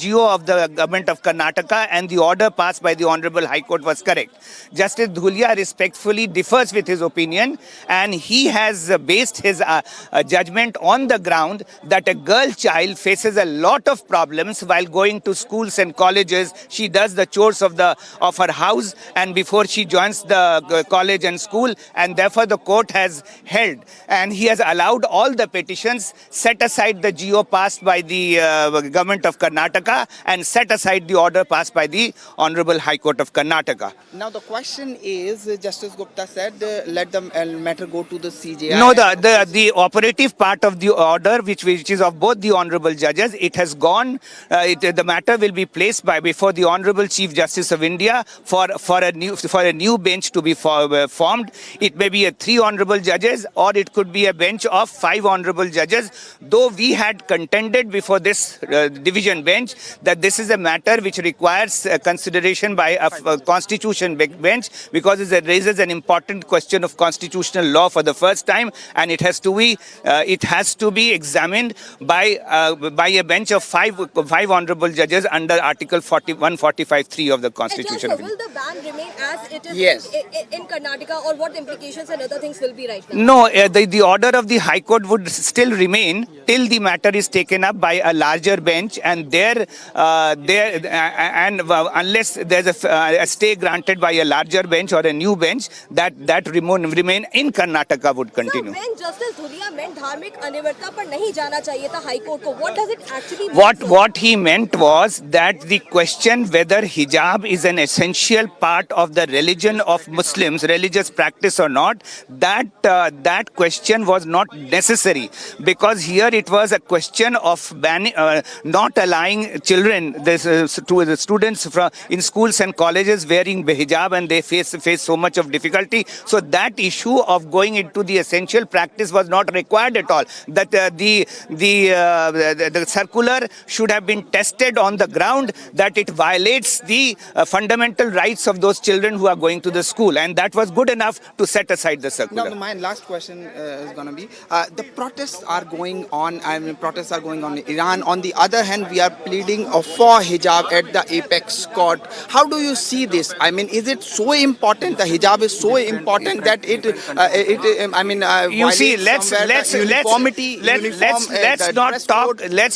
GO of the government of Karnataka and the order passed by the Honorable High Court was correct. Justice Dhulia respectfully differs with his opinion, and he has based his judgment on the ground that a girl child faces a lot of problems while going to schools and colleges. She does the chores of her house and before she joins the college and school, and therefore the court has held, and he has allowed all the petitions, set aside the GO passed by the government of Karnataka and set aside the order passed by the Honorable High Court of Karnataka. Now the question is, Justice Gupta said, let the matter go to the CJI. No, the operative part of the order, which is of both the honorable judges, it has gone. The matter will be placed before the Honorable Chief Justice of India for a new bench to be formed. It may be 3 honorable judges, or it could be a bench of 5 honorable judges. Though we had contended before this division bench that this is a matter which requires consideration by a constitution bench, because it raises an important question of constitutional law for the first time, and it has to be examined by a bench of five honorable judges under Article 145(3) of the Constitution. Will the ban remain as it is in Karnataka, or what implications and other things will be right now? No, the order of the High Court would still remain till the matter is taken up by a larger bench, and unless there's a stay granted by a larger bench or a new bench, that remain in Karnataka would continue. So when Justice Dhulia meant धार्मिक अनिवार्यता पर नहीं जाना चाहिए था High Court को, what does it actually mean? What he meant was that the question whether hijab is an essential part of the religion of Muslims, religious practice or not, that question was not necessary, because here it was a question of not allowing children, the students in schools and colleges wearing hijab, and they face so much of difficulty. So that issue of going into the essential practice was not required at all. That the circular should have been tested on the ground that it violates the fundamental rights of those children who are going to the school, and that was good enough to set aside the circular. Now, my last question is going to be, the protests are going on. Protests are going on in Iran. On the other hand, we are pleading for hijab at the apex court. How do you see this? I mean, is it so important? The hijab is so important that you see, let's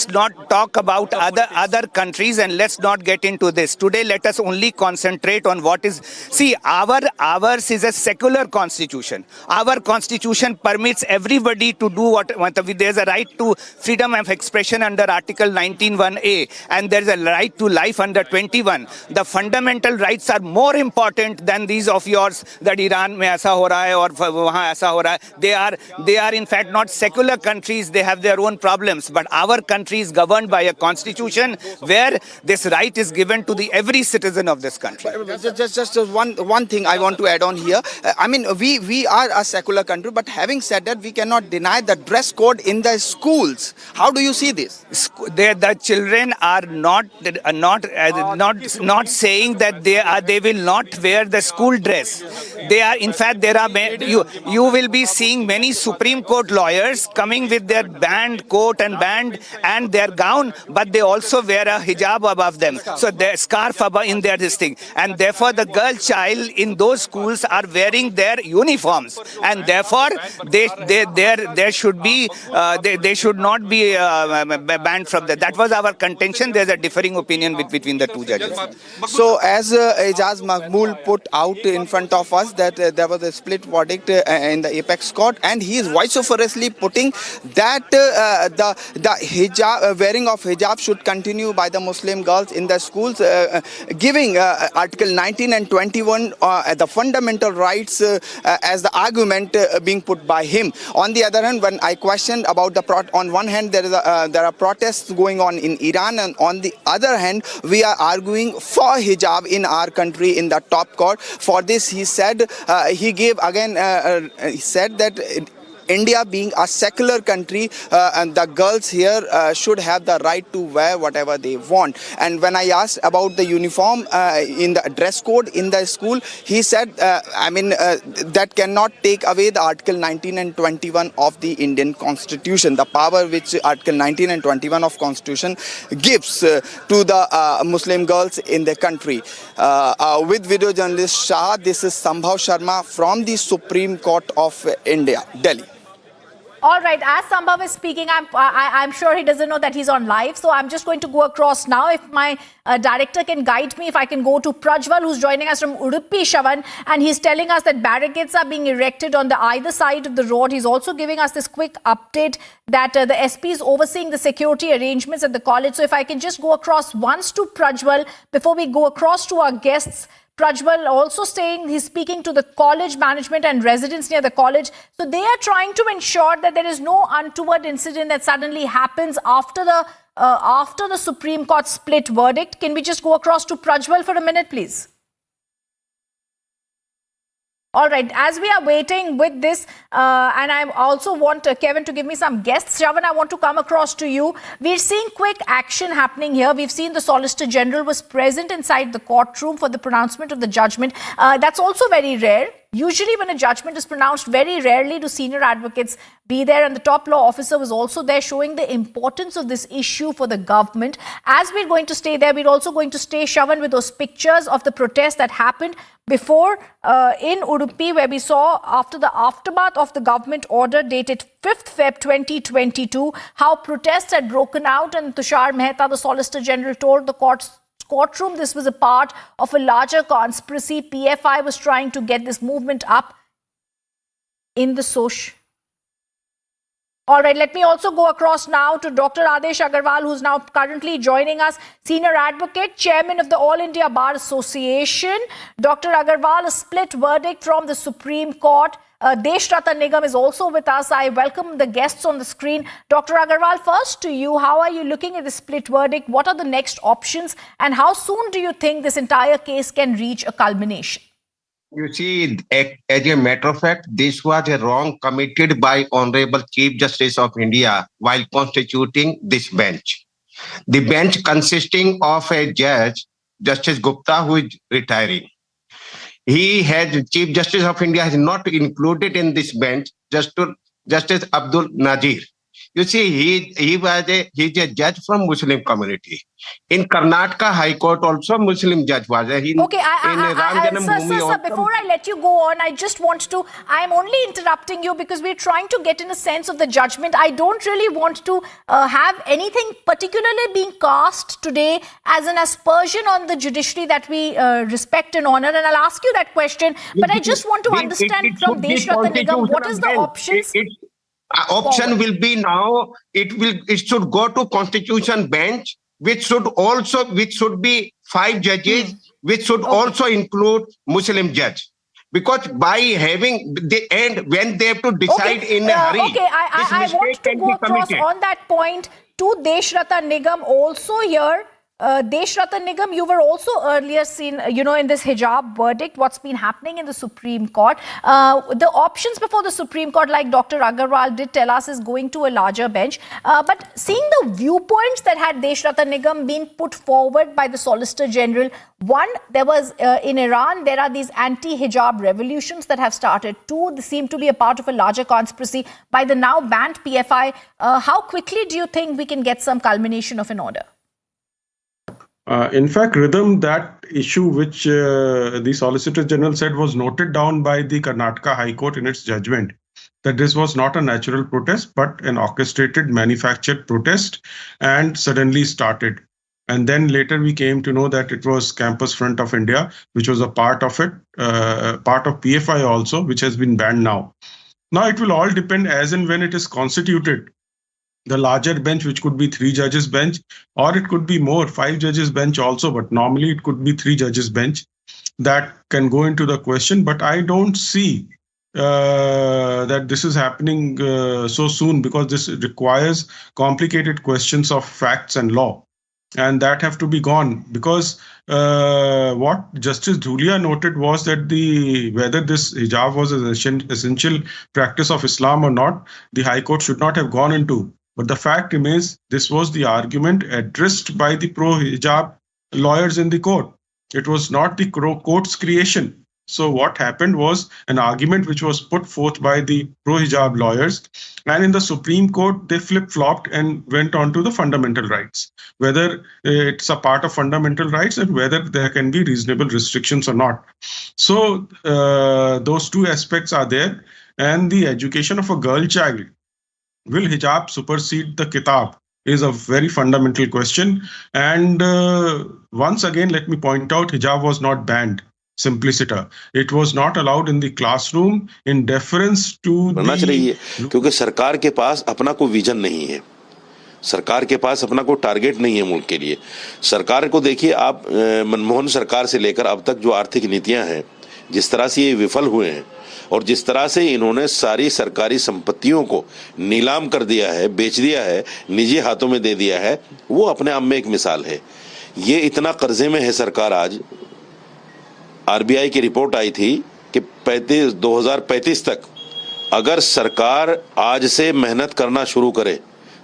not talk about other countries, and let's not get into this today. Let us only concentrate on what is. See, ours is a secular constitution. Our constitution permits everybody to do what there's a right to freedom of expression under Article 19(1)(a), and there's a right to life under 21. The fundamental rights are more important than these of yours, that Iran mein aisa ho raha hai or wahan aisa ho raha hai. They are in fact not secular countries. They have their own problems, but our country is governed by a constitution where this right is given to every citizen of this country. Just one thing I want to add on here. I mean, we are a secular country, but having said that, we cannot deny the dress code in the schools. How do you see this? The children are not saying that they will not wear the school dress. They are, in fact, you will be seeing many Supreme Court lawyers coming with their band coat and band and their gown, but they also wear a hijab above them, so their scarf above in their this thing, and therefore the girl child in those schools are wearing their uniforms, and therefore they should not be banned from that. That was our contention. There's a differing opinion between the two judges. So as Ijaz Maqbool put out in front of us that there was a split verdict in the apex court, and he is vociferously putting that the hijab, wearing of hijab should continue by the Muslim girls in the schools, giving Article 19 and 21 the fundamental rights as the argument being put by him. On the other hand, when I questioned about on one hand there are protests going on in Iran, and on the other hand we are arguing for hijab in our country in the top court. For this he said, he gave again, he said that India being a secular country, and the girls here should have the right to wear whatever they want. And when I asked about the uniform in the dress code in the school, he said, that cannot take away the Article 19 and 21 of the Indian Constitution, the power which Article 19 and 21 of Constitution gives to the Muslim girls in the country. With video journalist Shah, this is Sambhav Sharma from the Supreme Court of India, Delhi. All right, as Sambhav is speaking, I'm sure he doesn't know that he's on live. So I'm just going to go across now. If my director can guide me, if I can go to Prajwal, who's joining us from Udupi, Shavan, and he's telling us that barricades are being erected on the either side of the road. He's also giving us this quick update that the SP is overseeing the security arrangements at the college. So if I can just go across once to Prajwal before we go across to our guests. Prajwal also saying he's speaking to the college management and residents near the college. So they are trying to ensure that there is no untoward incident that suddenly happens after the Supreme Court split verdict. Can we just go across to Prajwal for a minute, please? All right, as we are waiting with this, and I also want Kevin to give me some guests. Shavan, I want to come across to you. We're seeing quick action happening here. We've seen the Solicitor General was present inside the courtroom for the pronouncement of the judgment. That's also very rare. Usually when a judgment is pronounced, very rarely do senior advocates be there, and the top law officer was also there, showing the importance of this issue for the government. As we're going to stay there, we're also going to stay, Shavan, with those pictures of the protest that happened before in Udupi, where we saw after the aftermath of the government order dated 5th Feb 2022, how protests had broken out, and Tushar Mehta, the Solicitor General, told the courtroom this was a part of a larger conspiracy. PFI was trying to get this movement up in the social. All right, let me also go across now to Dr. Adesh Agarwal, who's now currently joining us, senior advocate, chairman of the All India Bar Association. Dr. Agarwal, a split verdict from the Supreme Court. Deshrata Nigam is also with us. I welcome the guests on the screen. Dr. Agarwal, first to you, how are you looking at the split verdict? What are the next options? And how soon do you think this entire case can reach a culmination? You see, as a matter of fact, this was a wrong committed by Honorable Chief Justice of India while constituting this bench. The bench consisting of a judge, Justice Gupta, who is retiring. Chief Justice of India has not included in this bench Justice Abdul Nazir. You see, he's a judge from Muslim community. In Karnataka High Court also Muslim judge was. Sir, before I let you go on, I just want to, I'm only interrupting you because we're trying to get in a sense of the judgment. I don't really want to have anything particularly being cast today as an aspersion on the judiciary that we respect and honor. And I'll ask you that question, but I just want to understand from Deshrata Nigam, what is the options? Option will be now, it should go to Constitution bench, which should be 5 judges, which should also include Muslim judge. Because by having the end, when they have to decide in a hurry. I want to go across on that point to Deshrata Nigam also here. Deshrata Nigam, you were also earlier seen, in this hijab verdict, what's been happening in the Supreme Court. The options before the Supreme Court, like Dr. Agarwal did tell us, is going to a larger bench. But seeing the viewpoints that had Deshrata Nigam been put forward by the Solicitor General, one, there was in Iran, there are these anti-hijab revolutions that have started. 2, they seem to be a part of a larger conspiracy by the now banned PFI. How quickly do you think we can get some culmination of an order? In fact, Rhythm, that issue which the Solicitor General said was noted down by the Karnataka High Court in its judgment, that this was not a natural protest, but an orchestrated, manufactured protest and suddenly started. And then later we came to know that it was Campus Front of India, which was a part of it, part of PFI also, which has been banned now. Now it will all depend as and when it is constituted. The larger bench, which could be 3 judges bench, or it could be more, 5 judges bench also, but normally it could be 3 judges bench, that can go into the question. But I don't see that this is happening so soon, because this requires complicated questions of facts and law, and that have to be gone. Because what Justice Dhulia noted was that whether this hijab was an essential practice of Islam or not, the High Court should not have gone into. But the fact remains, this was the argument addressed by the pro-hijab lawyers in the court. It was not the court's creation. So what happened was an argument which was put forth by the pro-hijab lawyers, and in the Supreme Court they flip-flopped and went on to the fundamental rights, whether it's a part of fundamental rights and whether there can be reasonable restrictions or not. So those two aspects are there. And the education of a girl child, will hijab supersede the kitab, is a very fundamental question. And once again, let me point out, hijab was not banned. Simpliciter. It was not allowed in the classroom in deference to बनना चाहिए, क्योंकि सरकार के पास अपना कोई vision नहीं है, सरकार के पास अपना कोई टारगेट नहीं है मुल्क के लिए। सरकार को देखिए आप, मनमोहन सरकार से लेकर अब तक जो आर्थिक नीतियां हैं, जिस तरह से ये विफल हुए हैं और जिस तरह से इन्होंने सारी सरकारी संपत्तियों को नीलाम कर दिया है, बेच दिया है, निजी हाथों में दे दिया है, वो अपने आप में एक मिसाल है। ये इतना कर्जे में है सरकार। आज आरबीआई की रिपोर्ट आई थी कि 2035 तक अगर सरकार आज से मेहनत करना शुरू करे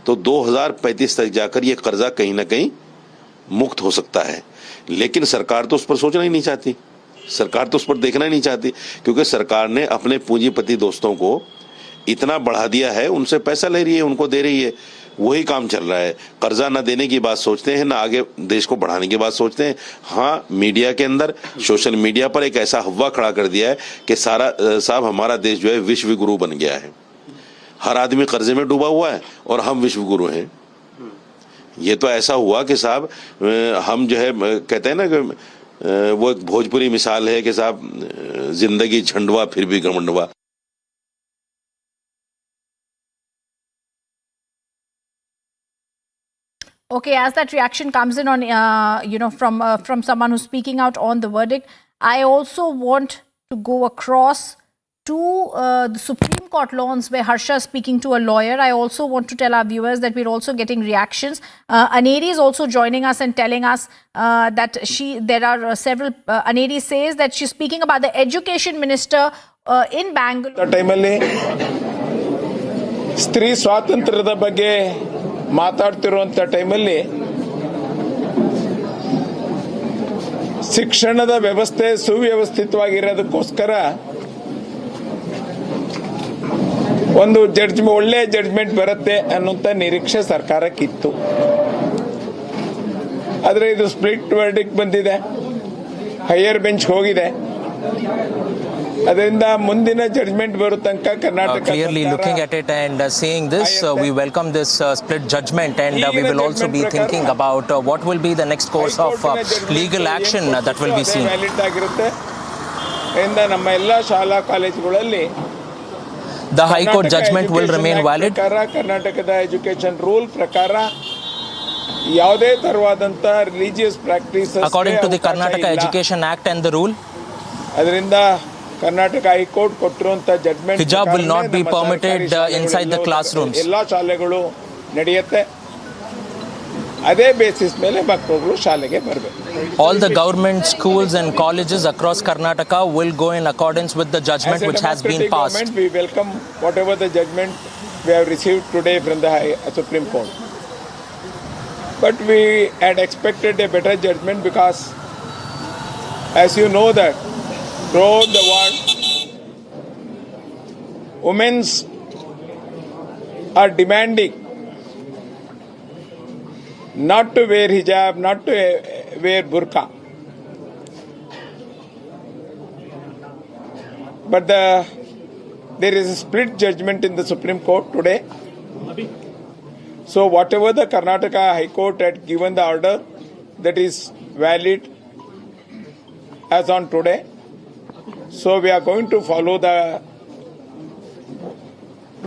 तो 2035 तक जाकर ये कर्जा कहीं ना कहीं मुक्त हो सकता है। लेकिन सरकार तो उस पर सोचना ही नहीं चाहती, सरकार तो उस पर देखना ही नहीं चाहती, क्योंकि सरकार ने अपने पूंजीपति दोस्तों को इतना बढ़ा दिया है, उनसे पैसा ले रही है, उनको दे रही है, वही काम चल रहा है। कर्जा ना देने की बात सोचते हैं, ना आगे देश को बढ़ाने की बात सोचते हैं। हाँ, मीडिया के अंदर, सोशल मीडिया पर एक ऐसा हवा खड़ा कर दिया है कि साहब हमारा देश जो है विश्व गुरु बन गया है, हर आदमी कर्जे में डूबा हुआ है और हम विश्व गुरु हैं। ये तो ऐसा हुआ कि साहब हम जो है, कहते हैं ना कि वो एक भोजपुरी मिसाल है कि साहब जिंदगी झंडवा फिर भी घमंडवा। Okay, as that reaction comes in on, from someone who's speaking out on the verdict, I also want to go across to the Supreme Court lawns where Harsha is speaking to a lawyer. I also want to tell our viewers that we're also getting reactions. Aneri is also joining us and telling us that there are several, Aneri says that she's speaking about the education minister in Bangalore. ಸ್ತ್ರೀ ಸ್ವಾತಂತ್ರ್ಯದ ಬಗ್ಗೆ ಮಾತಾಡ್ತಿರುವಂತ ಟೈಮಲ್ಲಿ ಶಿಕ್ಷಣದ ವ್ಯವಸ್ಥೆ ಸುವ್ಯವಸ್ಥಿತವಾಗಿರೋದಕ್ಕೋಸ್ಕರ ಒಂದು ಒಳ್ಳೆ judgment ಬರುತ್ತೆ ಅನ್ನುವಂತ ನಿರೀಕ್ಷೆ ಸರ್ಕಾರಕ್ಕಿತ್ತು. ಆದರೆ ಇದು ಸ್ಪ್ಲಿಟ್ ವರ್ಡಿಕ್ಟ್ ಬಂದಿದೆ, ಹೈಯರ್ ಬೆಂಚ್ ಹೋಗಿದೆ. ಅದರಿಂದ ಮುಂದಿನ ಜಡ್ಜ್ಮೆಂಟ್ ಬರೋ ತನಕ Karnataka clearly looking at it and seeing this, we welcome this split judgment, and we will also be thinking about what will be the next course of legal action that will be seen. ನಮ್ಮ ಎಲ್ಲಾ ಶಾಲಾ ಕಾಲೇಜುಗಳಲ್ಲಿ the High Court judgment will remain valid. ಕರ್ನಾಟಕದ education rule ಪ್ರಕಾರ ಯಾವುದೇ ತರವಾದಂತ religious practice according to the Karnataka Education Act and the rule, ಅದರಿಂದ Karnataka high court ಕೊಟ್ಟಿರುವಂತ judgment hijab will not be permitted inside the classrooms. ಎಲ್ಲಾ ಶಾಲೆಗಳು ನಡೆಯುತ್ತೆ. ಅದೇ ಬೇಸಿಸ್ ಮೇಲೆ ಮಕ್ಕಳು ಶಾಲೆಗೆ ಬರಬೇಕು. All the government schools and colleges across Karnataka will go in accordance with the judgment which has been passed. We welcome whatever the judgment we have received today from the Supreme Court. But we had expected a better judgment because, as you know, that throughout the world, women are demanding not to wear hijab, not to wear burqa. But there is a split judgment in the Supreme Court today. So whatever the Karnataka High Court had given the order, that is valid as on today. So we are going to follow the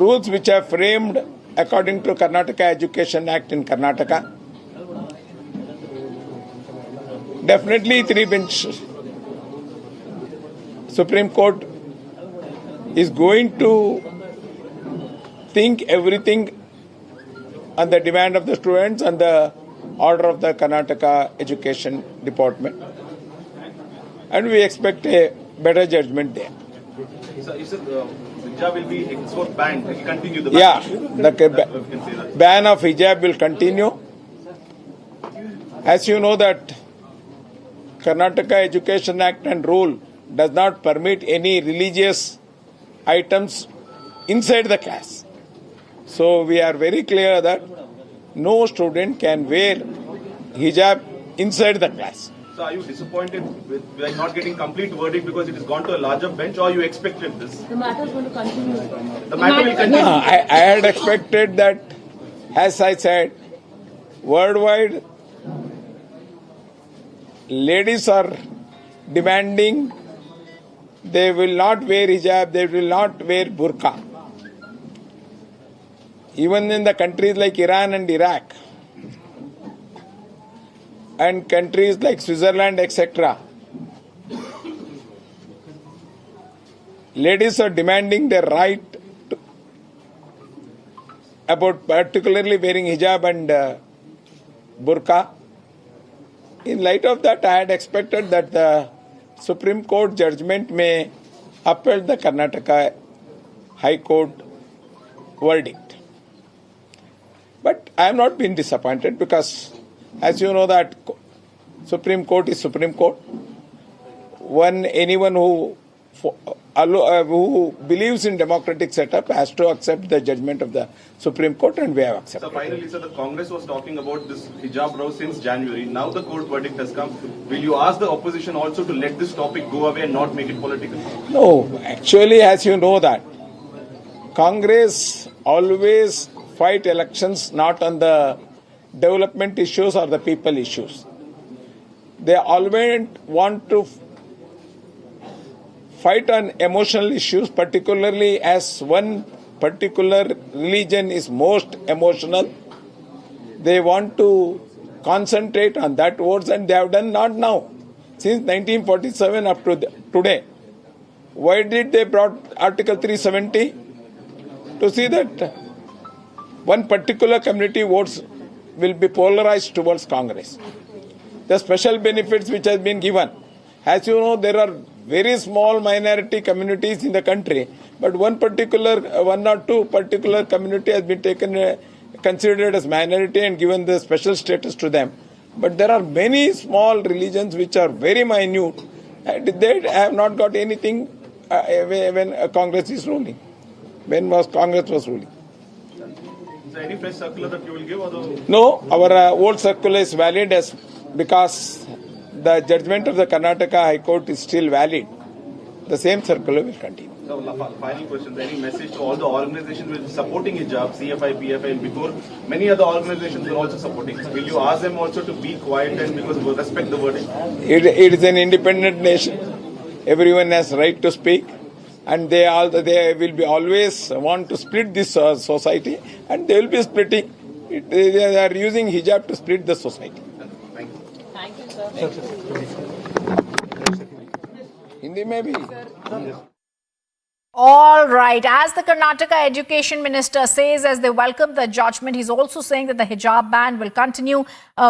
rules which are framed according to Karnataka Education Act in Karnataka. Definitely 3-bench Supreme Court is going to think everything on the demand of the students and the order of the Karnataka Education Department. And we expect a better judgment there. So you said hijab will be henceforth banned. Will continue the ban? Yeah, the ban of hijab will continue. As you know that Karnataka Education Act and rule does not permit any religious items inside the class. So we are very clear that no student can wear hijab inside the class. So are you disappointed with not getting complete verdict because it has gone to a larger bench, or you expected this? The matter is going to continue. The matter will continue. I had expected that, as I said, worldwide ladies are demanding they will not wear hijab, they will not wear burqa. Even in the countries like Iran and Iraq and countries like Switzerland, etc., ladies are demanding their right to, about particularly wearing hijab and burqa. In light of that, I had expected that the Supreme Court judgment may uphold the Karnataka High Court verdict. But I have not been disappointed because, as you know, that Supreme Court is Supreme Court. Anyone who believes in democratic setup has to accept the judgment of the Supreme Court, and we have accepted. So finally, sir, the Congress was talking about this hijab row since January. Now the court verdict has come. Will you ask the opposition also to let this topic go away and not make it political? No, actually, as you know that Congress always fight elections not on the development issues or the people issues. They always want to fight on emotional issues, particularly as one particular religion is most emotional. They want to concentrate on that votes, and they have done not now. Since 1947 up to today. Why did they brought Article 370? To see that one particular community votes will be polarized towards Congress. The special benefits which has been given. As you know, there are very small minority communities in the country, but one or two particular community has been taken, considered as minority and given the special status to them. But there are many small religions which are very minute, and they have not got anything when Congress is ruling. When Congress was ruling. Is there any fresh circular that you will give? Or no, our old circular is valid because the judgment of the Karnataka High Court is still valid. The same circular will continue. So, final question. Any message to all the organizations which are supporting hijab, CFI, PFI, and before many other organizations are also supporting? Will you ask them also to be quiet and because we respect the verdict? It is an independent nation. Everyone has right to speak, and they will be always want to split this society, and they will be splitting. They are using hijab to split the society. Thank you, sir. Hindi mein bhi. All right. As the Karnataka Education Minister says, as they welcome the judgment, he's also saying that the hijab ban will continue.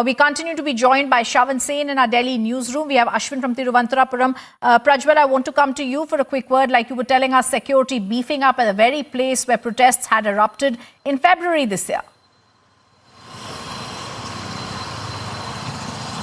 We continue to be joined by Shravan Sen in our Delhi newsroom. We have Ashwin from Thiruvananthapuram. Prajwal, I want to come to you for a quick word. Like you were telling us, security beefing up at the very place where protests had erupted in February this year.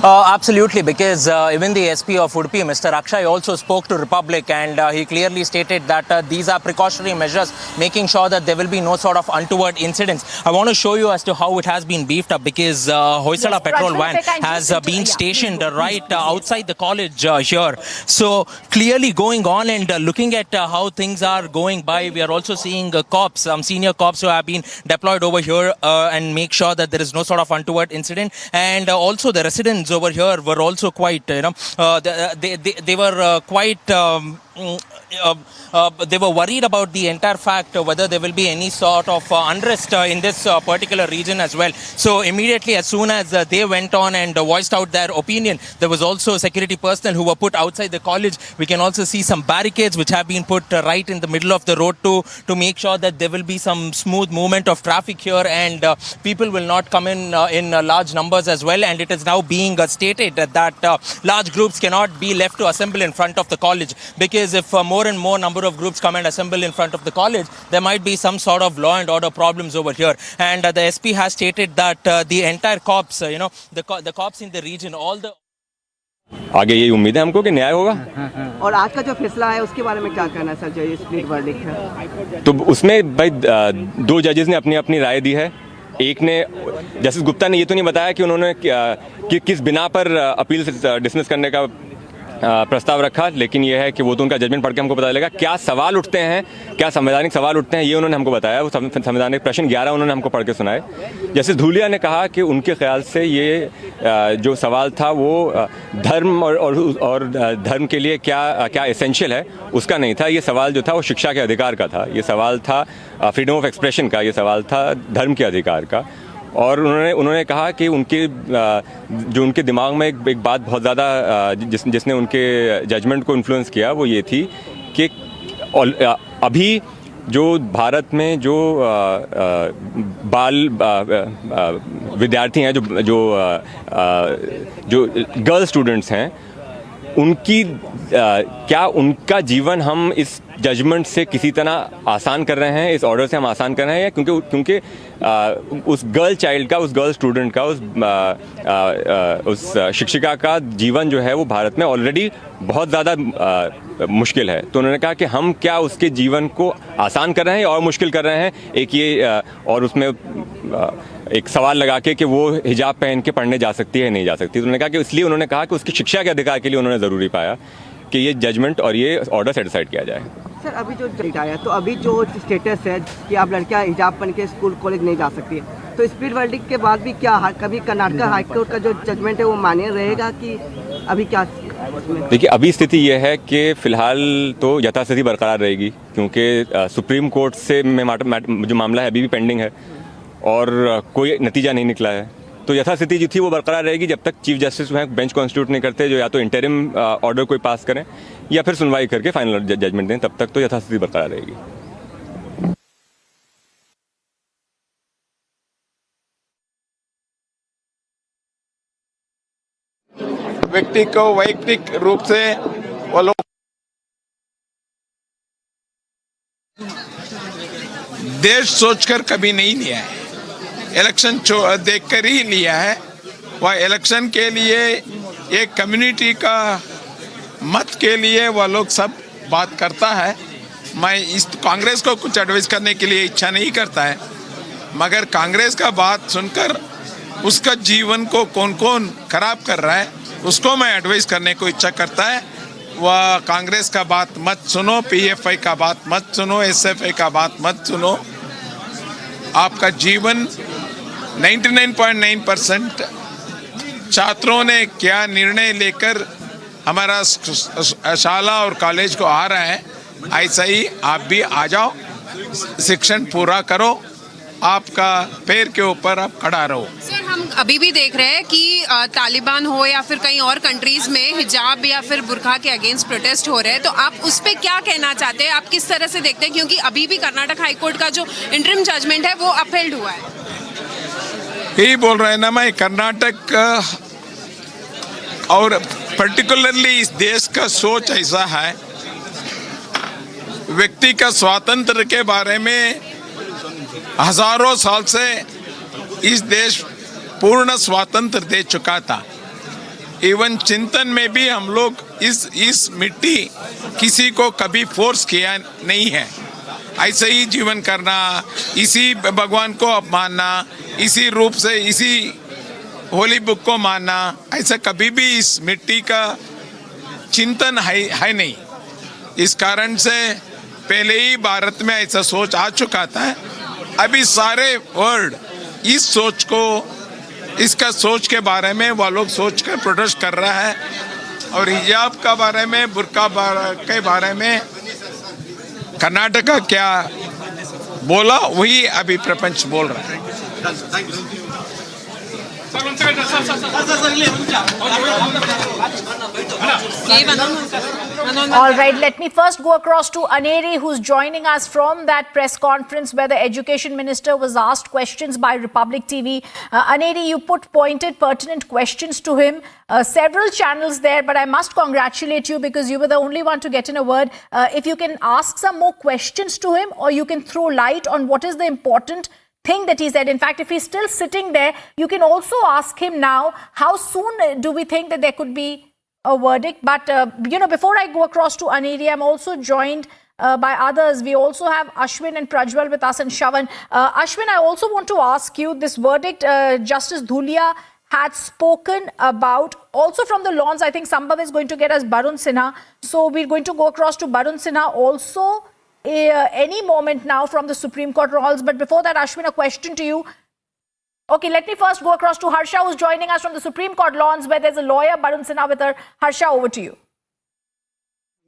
Absolutely, because even the SP of Udupi, Mr. Akshay, also spoke to Republic, and he clearly stated that these are precautionary measures, making sure that there will be no sort of untoward incidents. I want to show you as to how it has been beefed up, because Hoysala petrol van has been stationed right outside the college here. So clearly going on and looking at how things are going by, we are also seeing cops, senior cops who have been deployed over here and make sure that there is no sort of untoward incident. And also the residents over here were also quite, they were quite they were worried about the entire fact whether there will be any sort of unrest in this particular region as well. So immediately as soon as they went on and voiced out their opinion, there was also security personnel who were put outside the college. We can also see some barricades which have been put right in the middle of the road to make sure that there will be some smooth movement of traffic here, and people will not come in large numbers as well. And it is now being stated that large groups cannot be left to assemble in front of the college, because if more and more number of groups come and assemble in front of the college, there might be some sort of law and order problems over here. And the SP has stated that the entire cops, the cops in the region, all the आगे यही उम्मीद है हमको कि न्याय होगा। और आज का जो फैसला है उसके बारे में क्या कहना है सर, जो ये स्प्लिट वर्डिक्ट है? तो उसमें भाई दो जजेस ने अपनी अपनी राय दी है। एक ने, जस्टिस गुप्ता ने ये तो नहीं बताया कि उन्होंने किस बिना पर अपील से डिसमिस करने का प्रस्ताव रखा, लेकिन यह है कि वो तो उनका जजमेंट पढ़ के हमको पता चलेगा क्या सवाल उठते हैं, क्या संवैधानिक सवाल उठते हैं, ये उन्होंने हमको बताया। वो संवैधानिक प्रश्न 11 उन्होंने हमको पढ़ के सुनाए। जस्टिस धूलिया ने कहा कि उनके ख्याल से ये जो सवाल था वो धर्म और धर्म के लिए क्या एसेंशियल है उसका नहीं था। ये सवाल जो था वो शिक्षा के अधिकार का था, ये सवाल था फ्रीडम ऑफ एक्सप्रेशन का, ये सवाल था धर्म के अधिकार का। और उन्होंने कहा कि जो उनके दिमाग में एक बात बहुत ज़्यादा जिसने उनके जजमेंट को इन्फ्लुएंस किया वो ये थी कि अभी जो भारत में जो बाल विद्यार्थी हैं, जो गर्ल स्टूडेंट्स हैं, क्या उनका जीवन हम इस जजमेंट से किसी तरह आसान कर रहे हैं, इस ऑर्डर से हम आसान कर रहे हैं, या क्योंकि उस गर्ल चाइल्ड का, उस गर्ल स्टूडेंट का, उस शिक्षिका का जीवन जो है वो भारत में ऑलरेडी बहुत ज़्यादा मुश्किल है। तो उन्होंने कहा कि हम क्या उसके जीवन को आसान कर रहे हैं और मुश्किल कर रहे हैं, एक ये और उसमें एक सवाल लगा के वो हिजाब पहन के पढ़ने जा सकती है नहीं जा सकती। तो उन्होंने कहा कि इसलिए उन्होंने कहा कि उसकी शिक्षा के अधिकार के लिए उन्होंने ज़रूरी पाया कि ये जजमेंट और ये ऑर्डर सेटिस्फाइड किया जाए। सर अभी जो डेट आया, तो अभी जो स्टेटस है कि आप लड़कियां हिजाब पहन के स्कूल कॉलेज नहीं जा सकती है, तो स्प्लिट वर्डिक्ट के बाद भी क्या कभी कर्नाटका हाईकोर्ट का जो जजमेंट है वो मान्य रहेगा कि अभी क्या? देखिए, अभी स्थिति यह है कि फिलहाल तो यथास्थिति बरकरार रहेगी, क्योंकि सुप्रीम कोर्ट से जो मामला है अभी भी पेंडिंग है और कोई नतीजा नहीं निकला है। तो यथास्थिति जो थी वो बरकरार रहेगी जब तक चीफ जस्टिस वहाँ बेंच कॉन्स्टिट्यूट नहीं करते, जो या तो इंटरिम ऑर्डर कोई पास करें या फिर सुनवाई करके फाइनल जजमेंट दें, तब तक तो यथास्थिति बरकरार रहेगी। व्यक्ति को वैयक्तिक रूप से वो लोग देश सोचकर कभी नहीं लिया है, इलेक्शन देखकर ही लिया है। वह इलेक्शन के लिए एक कम्युनिटी का मत के लिए वह लोग सब बात करता है। मैं इस कांग्रेस को कुछ एडवाइस करने के लिए इच्छा नहीं करता है, मगर कांग्रेस का बात सुनकर उसका जीवन को कौन कौन खराब कर रहा है उसको मैं एडवाइस करने को इच्छा करता है। वह कांग्रेस का बात मत सुनो, पीएफआई का बात मत सुनो, एसएफआई का बात मत सुनो। आपका जीवन 99.9% छात्रों ने क्या निर्णय लेकर हमारा शाला और कॉलेज को आ रहा है, ऐसा ही आप भी आ जाओ, शिक्षण पूरा करो, आपका पैर के ऊपर आप खड़ा रहो। सर, हम अभी भी देख रहे हैं कि तालिबान हो या फिर कई और कंट्रीज में हिजाब या फिर बुर्का के अगेंस्ट प्रोटेस्ट हो रहे हैं, तो आप उस पे क्या कहना चाहते हैं? आप किस तरह से देखते हैं, क्योंकि अभी भी कर्नाटक हाईकोर्ट का जो इंटरिम जजमेंट है वो अपहेल्ड हुआ है? यही बोल रहे हैं ना मैं, कर्नाटक और पर्टिकुलरली इस देश का सोच ऐसा है, व्यक्ति का स्वातंत्र के बारे में हजारों साल से इस देश पूर्ण स्वातंत्र दे चुका था। इवन चिंतन में भी हम लोग इस मिट्टी किसी को कभी फोर्स किया नहीं है। ऐसे ही जीवन करना, इसी भगवान को अपमानना, इसी रूप से इसी होली बुक को मानना, ऐसा कभी भी इस मिट्टी का चिंतन है नहीं। इस कारण से पहले ही भारत में ऐसा सोच आ चुका था। अभी सारे वर्ल्ड इस सोच को, इसका सोच के बारे में वो लोग सोच कर प्रोटेस्ट कर रहा है। और हिजाब का बारे में, बुर्का के बारे में कर्नाटका क्या बोला वही अभी प्रपंच बोल रहा है। All right, let me first go across to Aneri, who's joining us from that press conference where the Education Minister was asked questions by Republic TV. Aneri, you put pointed, pertinent questions to him. Several channels there, but I must congratulate you because you were the only one to get in a word. If you can ask some more questions to him, or you can throw light on what is the important thing that he said. In fact, if he's still sitting there, you can also ask him now, how soon do we think that there could be a verdict? But, before I go across to Aneri, I'm also joined by others. We also have Ashwin and Prajwal with us and Shavan. Ashwin, I also want to ask you, this verdict, Justice Dhulia had spoken about, also from the lawns, I think Sambhav is going to get us Barun Sinha. So we're going to go across to Barun Sinha also any moment now from the Supreme Court rules. But before that, Ashwin, a question to you. Okay, let me first go across to Harsha, who's joining us from the Supreme Court lawns, where there's a lawyer, Barun Sinha, with her. Harsha, over to you.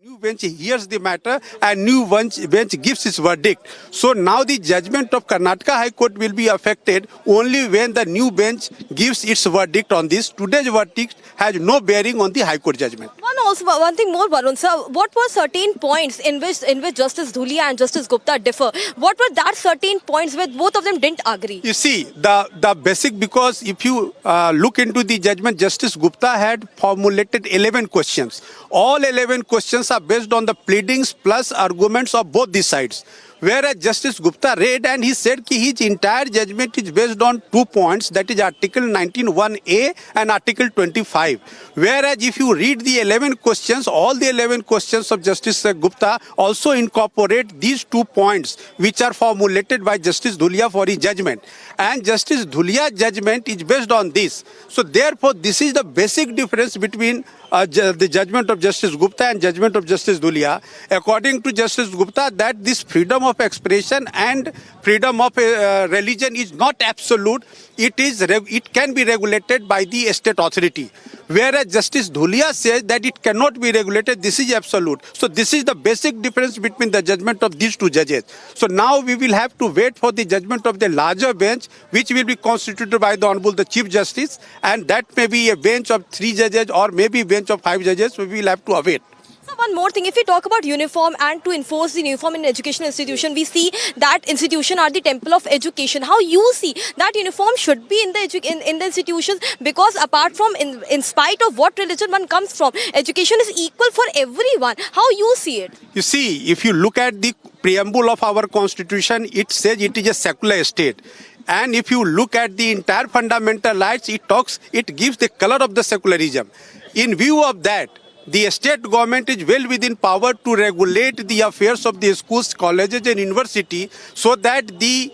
New bench hears the matter and new bench gives its verdict. So now the judgment of Karnataka High Court will be affected only when the new bench gives its verdict on this. Today's verdict has no bearing on the High Court judgment. One thing more, Varun sir, what were certain points in which Justice Dhulia and Justice Gupta differ? What were that certain points where both of them didn't agree? You see, the basic, because if you look into the judgment, Justice Gupta had formulated 11 questions. All 11 questions are based on the pleadings plus arguments of both the sides. Whereas Justice Gupta read and he said that his entire judgment is based on 2 points, that is Article 19(1)(a) and Article 25. Whereas if you read the 11 questions, all the 11 questions of Justice Gupta also incorporate these 2 points which are formulated by Justice Dhulia for his judgment. And Justice Dhulia's judgment is based on this. So therefore, this is the basic difference between the judgment of Justice Gupta and judgment of Justice Dhulia. According to Justice Gupta, that this freedom of expression and freedom of religion is not absolute. It can be regulated by the state authority. Whereas Justice Dhulia says that it cannot be regulated, this is absolute. So this is the basic difference between the judgment of these two judges. So now we will have to wait for the judgment of the larger bench, which will be constituted by the Honorable the Chief Justice, and that may be a bench of 3 judges or maybe a bench of 5 judges. So we will have to await. So one more thing, if we talk about uniform and to enforce the uniform in educational institution, we see that institution are the temple of education. How you see that uniform should be in the institutions, because apart from in spite of what religion one comes from, education is equal for everyone. How you see it? You see, if you look at the preamble of our constitution, it says it is a secular state. And if you look at the entire fundamental rights, it gives the color of the secularism. In view of that, the state government is well within power to regulate the affairs of the schools, colleges and university, so that the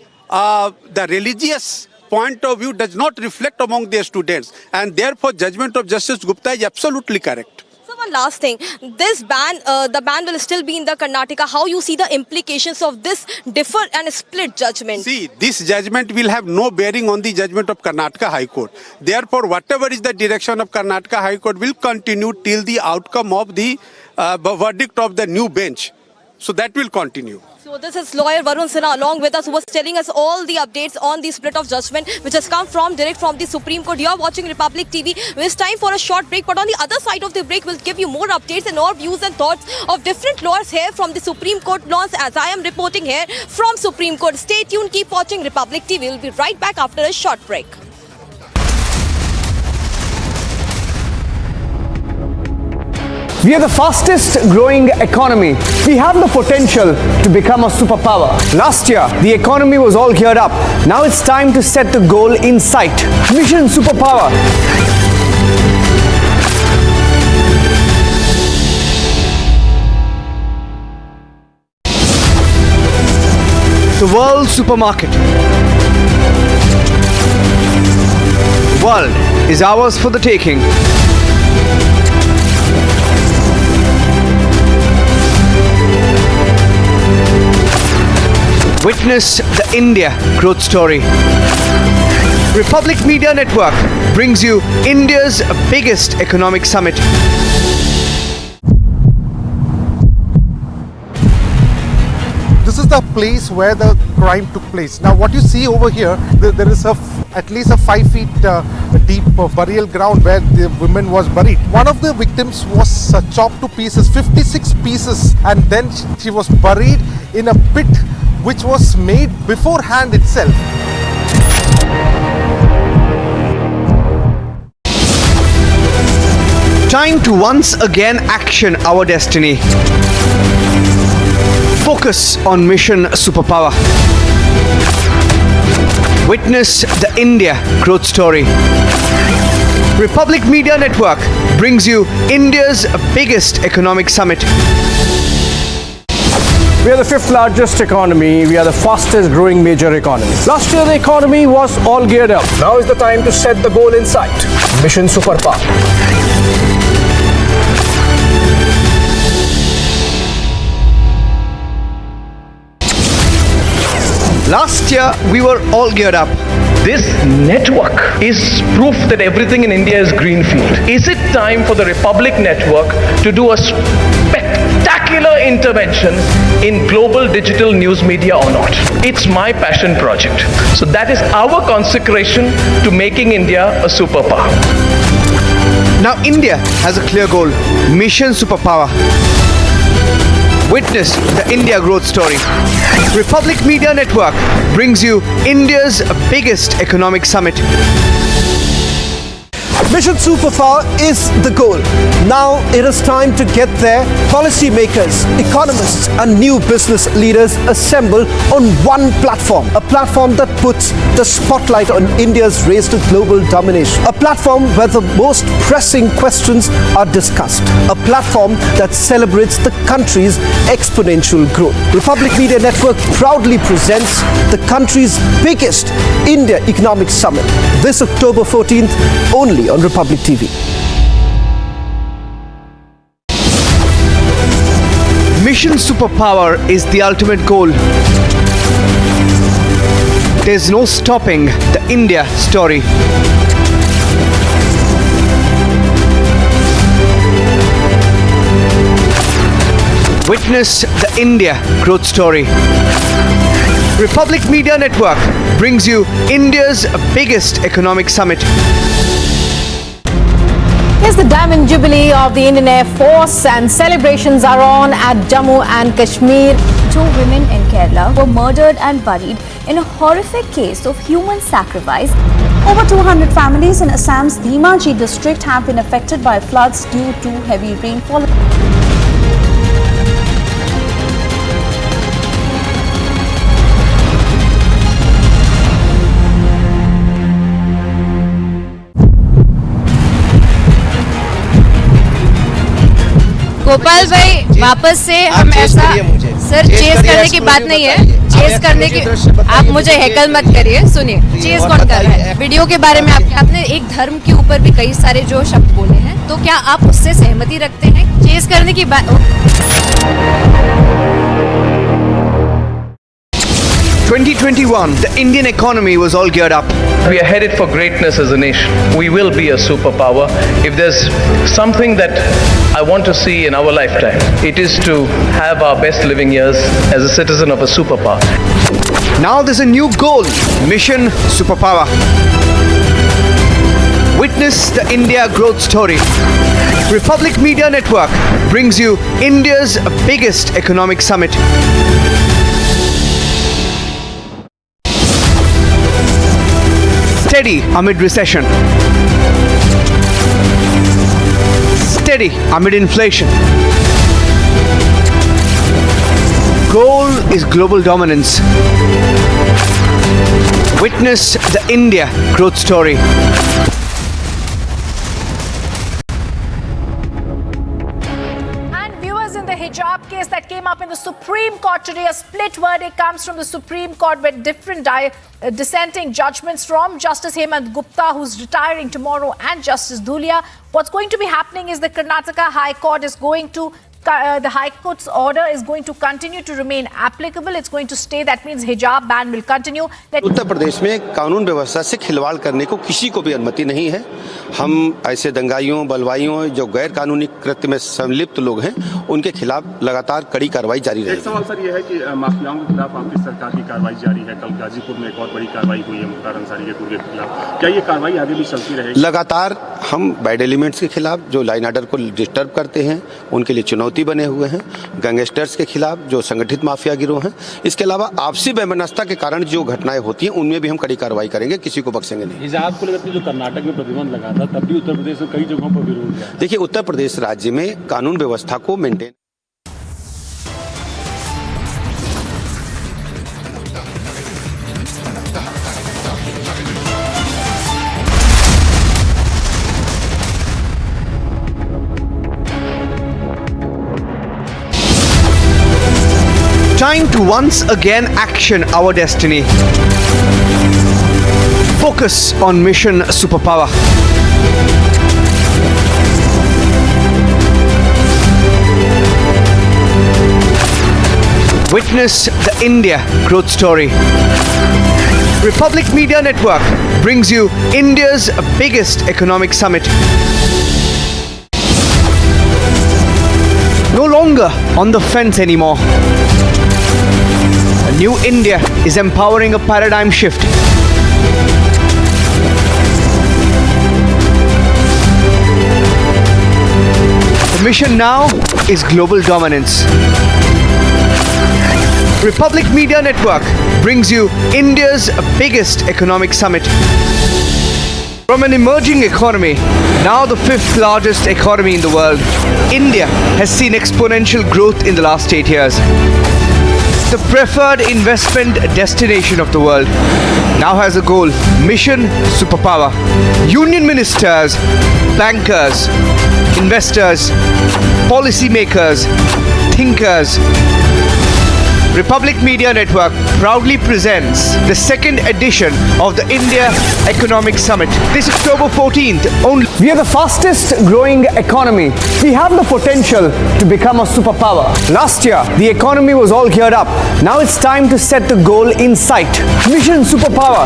religious point of view does not reflect among their students. And therefore, judgment of Justice Gupta is absolutely correct. So one last thing, this ban, the ban will still be in the Karnataka. How you see the implications of this differ and split judgment? See, this judgment will have no bearing on the judgment of Karnataka High Court. Therefore, whatever is the direction of Karnataka High Court will continue till the outcome of the verdict of the new bench. So that will continue. So this is lawyer Varun Sinha along with us, who was telling us all the updates on the split of judgment which has come direct from the Supreme Court. You are watching Republic TV. It's time for a short break, but on the other side of the break we'll give you more updates and more views and thoughts of different lawyers here from the Supreme Court laws, as I am reporting here from Supreme Court. Stay tuned, keep watching Republic TV. We'll be right back after a short break. We are the fastest growing economy. We have the potential to become a superpower. Last year, the economy was all geared up. Now it's time to set the goal in sight. Mission Superpower. The world supermarket. The world is ours for the taking. Witness the India growth story. Republic Media Network brings you India's biggest economic summit. the place where the crime took place. Now what you see over here, there is at least a 5 feet deep burial ground where the woman was buried. One of the victims was chopped to pieces, 56 pieces, and then she was buried in a pit which was made beforehand itself. Time to once again action our destiny. Focus on Mission Superpower. Witness the India growth story. Republic Media Network brings you India's biggest economic summit. We are the 5th largest economy. We are the fastest growing major economy. Last year the economy was all geared up. Now is the time to set the goal in sight. Mission Superpower. Last year we were all geared up. This network is proof that everything in India is greenfield. Is it time for the Republic Network to do a spectacular intervention in global digital news media or not? It's my passion project. So that is our consecration to making India a superpower. Now India has a clear goal, Mission Superpower. Witness the India growth story. Republic Media Network brings you India's biggest economic summit. Mission Superpower is the goal. Now it is time to get there. Policymakers, economists and new business leaders assemble on one platform. A platform that puts the spotlight on India's race to global domination. A platform where the most pressing questions are discussed. A platform that celebrates the country's exponential growth. Republic Media Network proudly presents the country's biggest India Economic Summit this October 14th only on Republic TV. Mission Superpower is the ultimate goal. There's no stopping the India story. Witness the India growth story. Republic Media Network brings you India's biggest economic summit. It's the Diamond Jubilee of the Indian Air Force and celebrations are on at Jammu and Kashmir. 2 women in Kerala were murdered and buried in a horrific case of human sacrifice. Over 200 families in Assam's Dhimaji district have been affected by floods due to heavy rainfall. Gopal भाई वापस से हम ऐसा sir chess करने की बात नहीं है, चेस करने की आप मुझे हैकल मत करिए। सुनिए चेस कौन कर रहा है? वीडियो के बारे में आपने एक धर्म के ऊपर भी कई सारे जो शब्द बोले हैं, तो क्या आप उससे सहमति रखते हैं? चेस करने की बात 2021, the Indian economy was all geared up. We are headed for greatness as a nation. We will be a superpower. If there's something that I want to see in our lifetime, it is to have our best living years as a citizen of a superpower. Now there's a new goal, Mission Superpower. Witness the India growth story. Republic Media Network brings you India's biggest economic summit. Steady amid recession. Steady amid inflation. Goal is global dominance. Witness the India growth story. Hijab case that came up in the Supreme Court today. A split verdict comes from the Supreme Court with different dissenting judgments from Justice Hemant Gupta, who's retiring tomorrow, and Justice Dhulia. What's going to be happening is the Karnataka High Court is going to the High Court's order is going to continue to remain applicable. It's going to stay. That means hijab ban will continue. Uttar Pradesh में कानून व्यवस्था से खिलवाड़ करने को किसी को भी अनुमति नहीं है हम ऐसे दंगाइयों बलवाइयों जो गैर कानूनी कृत्य में संलिप्त लोग हैं उनके खिलाफ लगातार कड़ी कार्रवाई जारी रहेगी। एक सवाल सर ये है कि माफियाओं के खिलाफ आपकी सरकार की कार्रवाई जारी है। कल गाजीपुर में एक और बड़ी कार्रवाई हुई है मुख्तार अंसारी के गुर्गे के खिलाफ। क्या ये कार्रवाई आगे भी चलती रहेगी? लगातार हम बैड एलिमेंट्स के खिलाफ जो लाइन ऑर्डर को डिस्टर्ब करते हैं उनके लिए चुनौती बने हुए हैं, गैंगस्टर्स के खिलाफ जो संगठित माफिया गिरोह हैं, इसके अलावा आपसी वैमनस्यता के कारण जो घटनाएं होती हैं उनमें भी हम कड़ी कार्रवाई करेंगे, किसी को बख्शेंगे नहीं। हिजाब को लेकर जो कर्नाटक में प्रतिबंध लगा था तब भी उत्तर प्रदेश में कई जगहों पर विरोध हुआ। देखिए, उत्तर प्रदेश राज्य में कानून व्यवस्था को maintain Time to once again action our destiny. Focus on mission superpower. Witness the India growth story. Republic Media Network brings you India's biggest economic summit. No longer on the fence anymore. A new India is empowering a paradigm shift. The mission now is global dominance. Republic Media Network brings you India's biggest economic summit. From an emerging economy, now the fifth largest economy in the world, India has seen exponential growth in the last 8 years. The preferred investment destination of the world now has a goal: mission superpower. Union ministers, bankers, investors, policymakers, thinkers. Republic Media Network proudly presents the second edition of the India Economic Summit. This October 14th only. We are the fastest growing economy. We have the potential to become a superpower. Last year, the economy was all geared up. Now it's time to set the goal in sight. Mission superpower.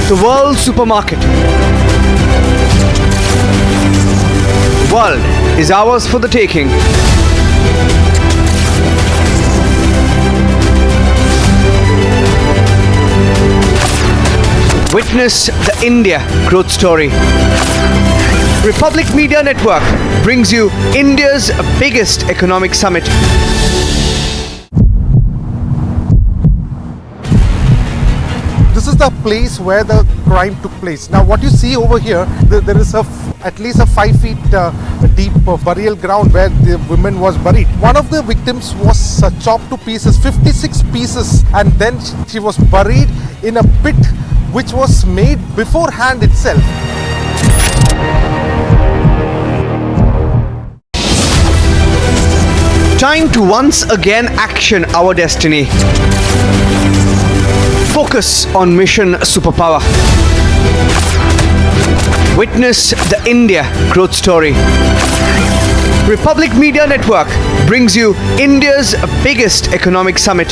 The world supermarket. The world is ours for the taking. Witness the India growth story. Republic Media Network brings you India's biggest economic summit. This is the place where the crime took place. Now what you see over here, there is at least a 5 feet deep burial ground where the woman was buried. One of the victims was chopped to pieces, 56 pieces, and then she was buried in a pit which was made beforehand itself. Time to once again action our destiny. Focus on mission superpower. Witness the India growth story. Republic Media Network brings you India's biggest economic summit.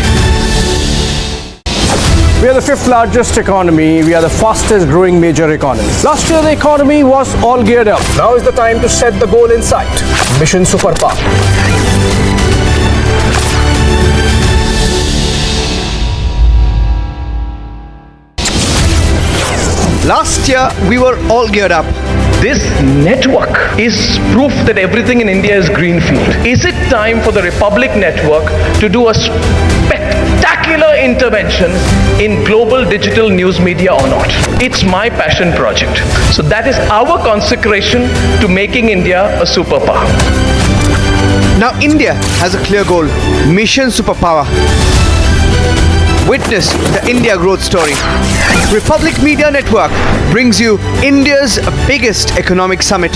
We are the fifth largest economy. We are the fastest growing major economy. Last year, the economy was all geared up. Now is the time to set the goal in sight. Mission superpower. Last year, we were all geared up. This network is proof that everything in India is greenfield. Is it time for the Republic Network to do a spectacular intervention in global digital news media or not? It's my passion project. So that is our consecration to making India a superpower. Now India has a clear goal: mission superpower. Witness the India growth story. Republic Media Network brings you India's biggest economic summit.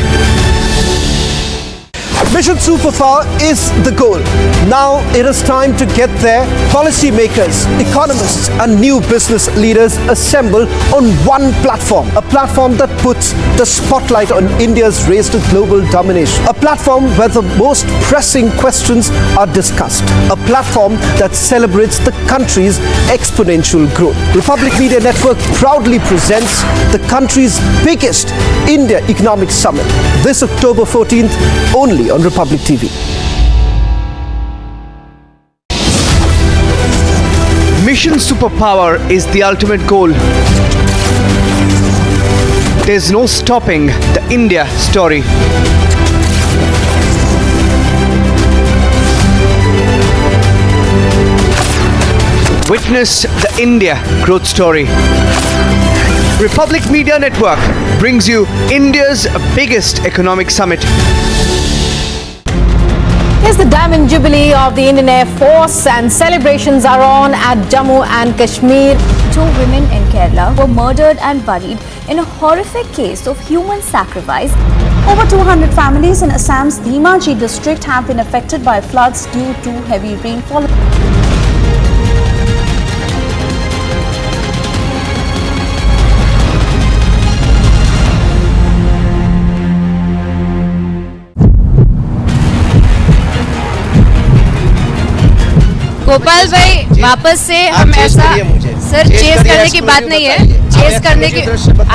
Mission Superpower is the goal. Now it is time to get there. Policymakers, economists and new business leaders assemble on one platform. A platform that puts the spotlight on India's race to global domination. A platform where the most pressing questions are discussed. A platform that celebrates the country's exponential growth. Republic Media Network proudly presents the country's biggest India Economic Summit this October 14th only on Republic TV. Mission Superpower is the ultimate goal. There's no stopping the India story. Witness the India growth story. Republic Media Network brings you India's biggest economic summit. It's the Diamond Jubilee of the Indian Air Force and celebrations are on at Jammu and Kashmir. 2 women in Kerala were murdered and buried in a horrific case of human sacrifice. Over 200 families in Assam's Dhimaji district have been affected by floods due to heavy rainfall. Gopal भाई वापस से हम ऐसा sir chess करने की बात नहीं है चेस करने की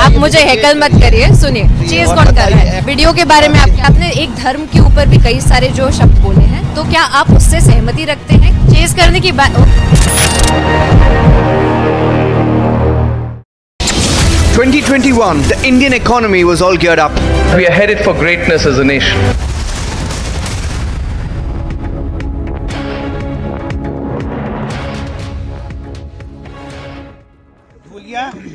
आप मुझे हैकल मत करिए सुनिए चेस कौन कर रहा है वीडियो के बारे में आपने एक धर्म के ऊपर भी कई सारे जो शब्द बोले हैं तो क्या आप उससे सहमति रखते हैं चेस करने की बात 2021, the Indian economy was all geared up. We are headed for greatness as a nation.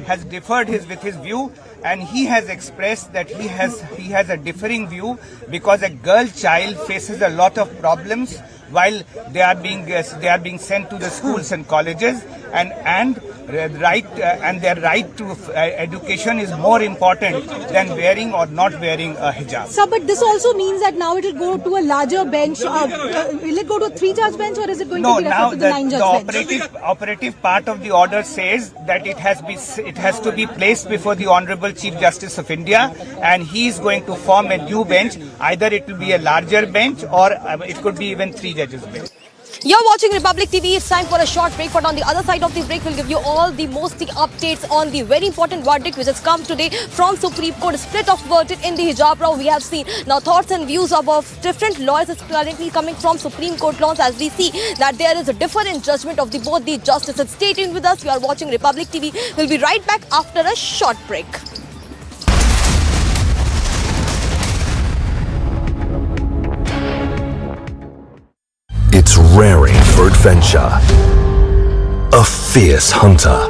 has differed with his view, and he has expressed that he has a differing view because a girl child faces a lot of problems while they are being sent to the schools and colleges, and their right to education is more important than wearing or not wearing a hijab. Sir, but this also means that now it will go to a larger bench. Will it go to a 3-judge bench or is it going to be referred to the 9-judge bench? The operative part of the order says that it has to be placed before the Honorable Chief Justice of India, and he is going to form a new bench. Either it will be a larger bench or it could be even 3 judges bench. You're watching Republic TV. It's time for a short break, but on the other side of the break, we'll give you all the most updates on the very important verdict which has come today from Supreme Court. Split of verdict in the hijab row we have seen. Now, thoughts and views of different lawyers is currently coming from Supreme Court laws as we see that there is a different judgment of both the justices. Stay tuned with us. You are watching Republic TV. We'll be right back after a short break. It's raring for adventure, a fierce hunter.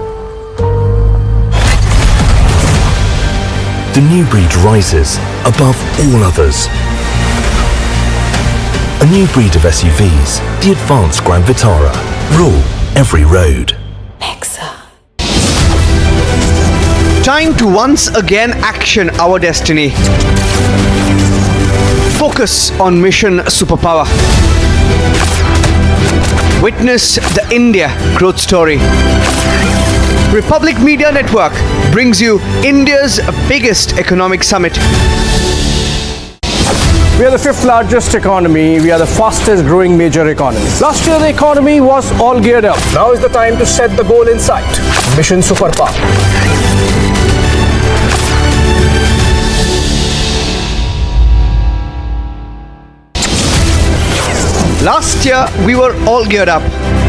The new breed rises above all others. A new breed of SUVs, the advanced Grand Vitara, rule every road. Time to once again action our destiny. Focus on Mission Superpower. Witness the India growth story. Republic Media Network brings you India's biggest economic summit. We are the 5th largest economy. We are the fastest growing major economy. Last year the economy was all geared up. Now is the time to set the goal in sight. Mission Superpower. Last year we were all geared up.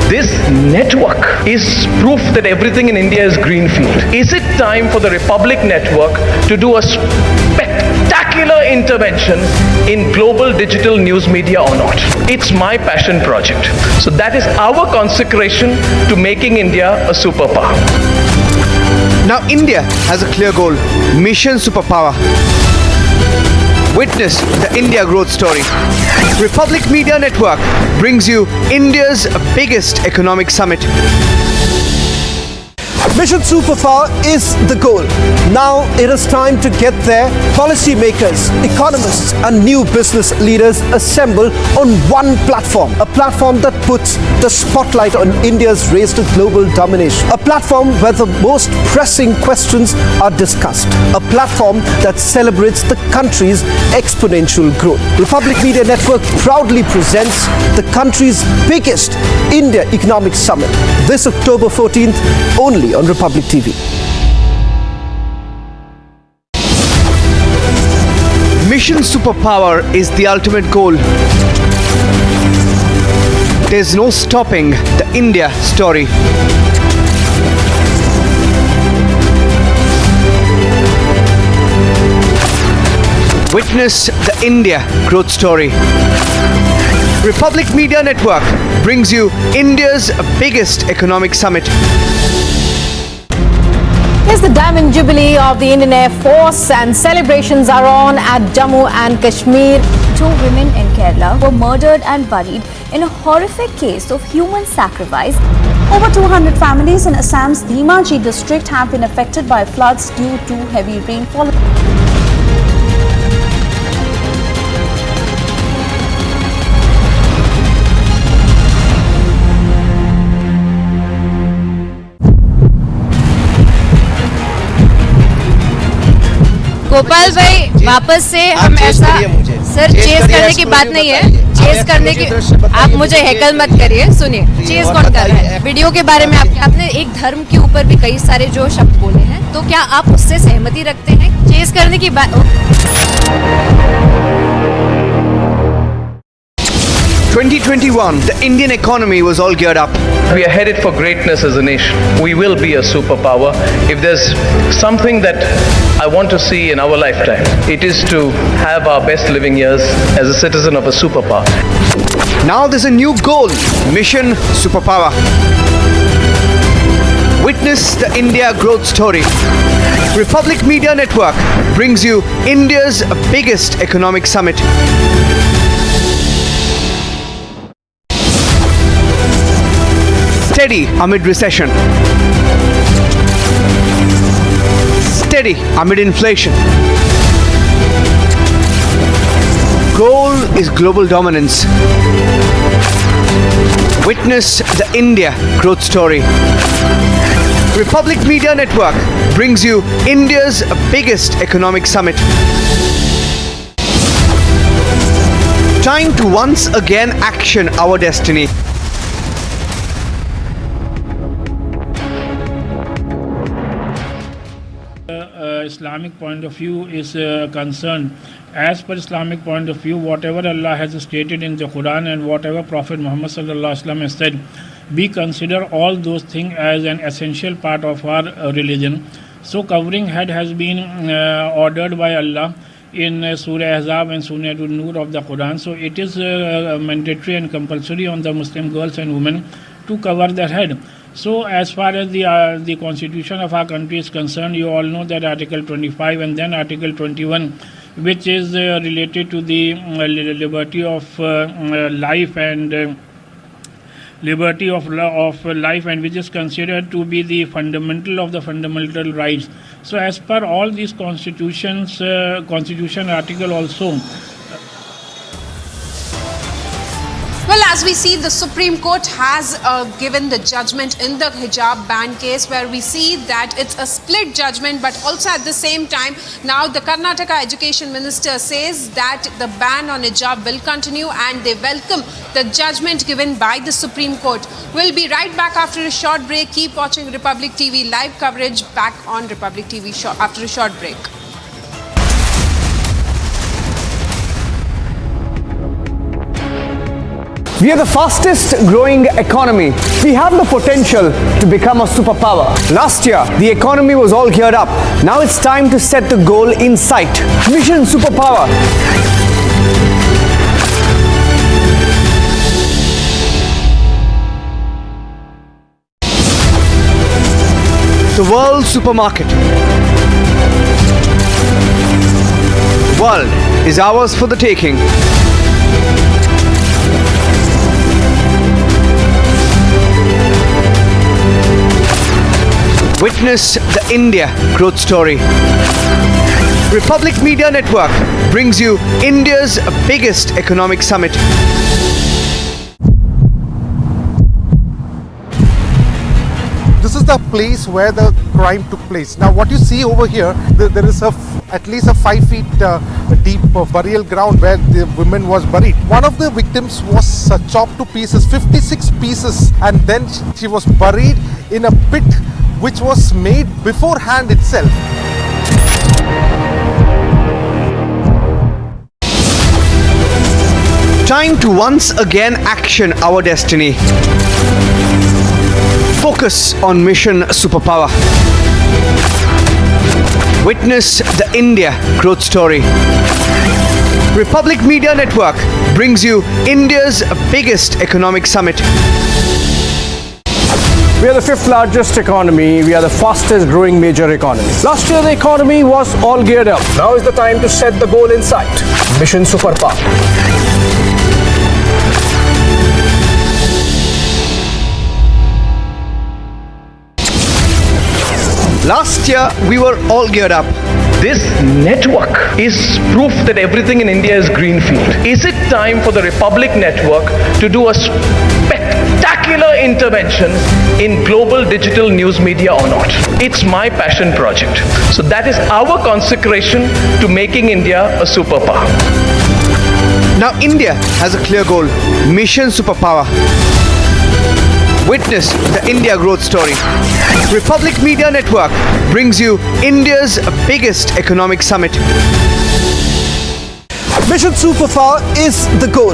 This network is proof that everything in India is greenfield. Is it time for the Republic Network to do a spectacular intervention in global digital news media or not? It's my passion project. So that is our consecration to making India a superpower. Now India has a clear goal. Mission Superpower. Witness the India growth story. Republic Media Network brings you India's biggest economic summit. Mission superpower is the goal. Now it is time to get there. Policymakers, economists and new business leaders assemble on one platform. A platform that puts the spotlight on India's race to global domination. A platform where the most pressing questions are discussed. A platform that celebrates the country's exponential growth. Republic Media Network proudly presents the country's biggest India Economic Summit this October 14th only on Republic TV. Mission superpower is the ultimate goal. There's no stopping the India story. Witness the India growth story. Republic Media Network brings you India's biggest economic summit. It's the Diamond Jubilee of the Indian Air Force and celebrations are on at Jammu and Kashmir. 2 women in Kerala were murdered and buried in a horrific case of human sacrifice. Over 200 families in Assam's Dhimaji district have been affected by floods due to heavy rainfall. Gopal भाई वापस से हम ऐसा sir chess करने की बात नहीं है, चेस करने की आप मुझे हेकल मत करिए। सुनिए चेस कौन कर रहा है? वीडियो के बारे में आपने एक धर्म के ऊपर भी कई सारे जो शब्द बोले हैं, तो क्या आप उससे सहमति रखते हैं? चेस करने की बात 2021, the Indian economy was all geared up. We are headed for greatness as a nation. We will be a superpower. If there's something that I want to see in our lifetime, it is to have our best living years as a citizen of a superpower. Now there's a new goal, Mission Superpower. Witness the India growth story. Republic Media Network brings you India's biggest economic summit. Steady amid recession. Steady amid inflation. Goal is global dominance. Witness the India growth story. Republic Media Network brings you India's biggest economic summit. Time to once again action our destiny. Islamic point of view is concerned. As per Islamic point of view, whatever Allah has stated in the Quran and whatever Prophet Muhammad sallallahu alaihi wasallam has said, we consider all those things as an essential part of our religion. So covering head has been ordered by Allah in Surah Hijab and Surah An-Nur of the Quran. So it is mandatory and compulsory on the Muslim girls and women to cover their head. So as far as the constitution of our country is concerned, you all know that Article 25 and then Article 21, which is related to the liberty of life and liberty of life, and which is considered to be the fundamental of the fundamental rights. So as per all these constitution article also. Well, as we see, the Supreme Court has given the judgment in the hijab ban case, where we see that it's a split judgment, but also at the same time, now the Karnataka Education Minister says that the ban on hijab will continue and they welcome the judgment given by the Supreme Court. We'll be right back after a short break. Keep watching Republic TV live coverage back on Republic TV after a short break. We are the fastest growing economy. We have the potential to become a superpower. Last year, the economy was all geared up. Now it's time to set the goal in sight. Mission Superpower. The world supermarket. World is ours for the taking. Witness the India growth story. Republic Media Network brings you India's biggest economic summit. This is the place where the crime took place. Now what you see over here, there is at least a 5 feet deep burial ground where the woman was buried. One of the victims was chopped to pieces, 56 pieces, and then she was buried in a pit which was made beforehand itself. Time to once again action our destiny. Focus on mission superpower. Witness the India growth story. Republic Media Network brings you India's biggest economic summit. We are the 5th largest economy. We are the fastest growing major economy. Last year the economy was all geared up. Now is the time to set the goal in sight. Mission Superpower. Last year we were all geared up. This network is proof that everything in India is greenfield. Is it time for the Republic Network to do a spectacular intervention in global digital news media or not? It's my passion project. So that is our consecration to making India a superpower. Now India has a clear goal, Mission Superpower. Witness the India growth story. Republic Media Network brings you India's biggest economic summit. Mission Superpower is the goal.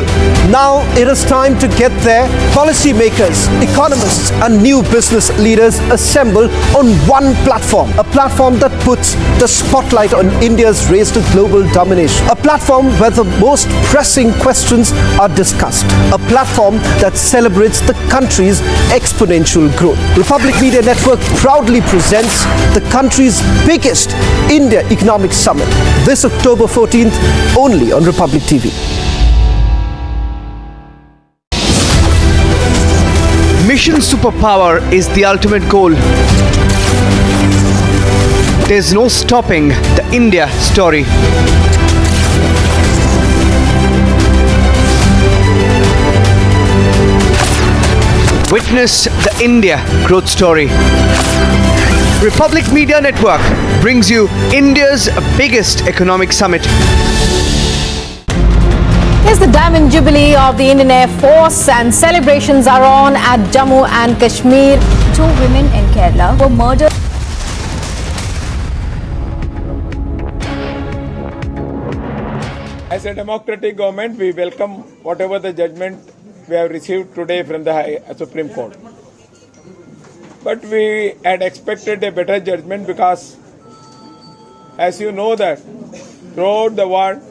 Now it is time to get there. Policymakers, economists and new business leaders assemble on one platform. A platform that puts the spotlight on India's race to global domination. A platform where the most pressing questions are discussed. A platform that celebrates the country's exponential growth. Republic Media Network proudly presents the country's biggest India Economic Summit this October 14th only on Republic TV. Mission Superpower is the ultimate goal. There's no stopping the India story. Witness the India growth story. Republic Media Network brings you India's biggest economic summit. It's the Diamond Jubilee of the Indian Air Force and celebrations are on at Jammu and Kashmir. 2 women in Kerala were murdered. As a democratic government, we welcome whatever the judgment we have received today from the Supreme Court. But we had expected a better judgment because, as you know that, throughout the world,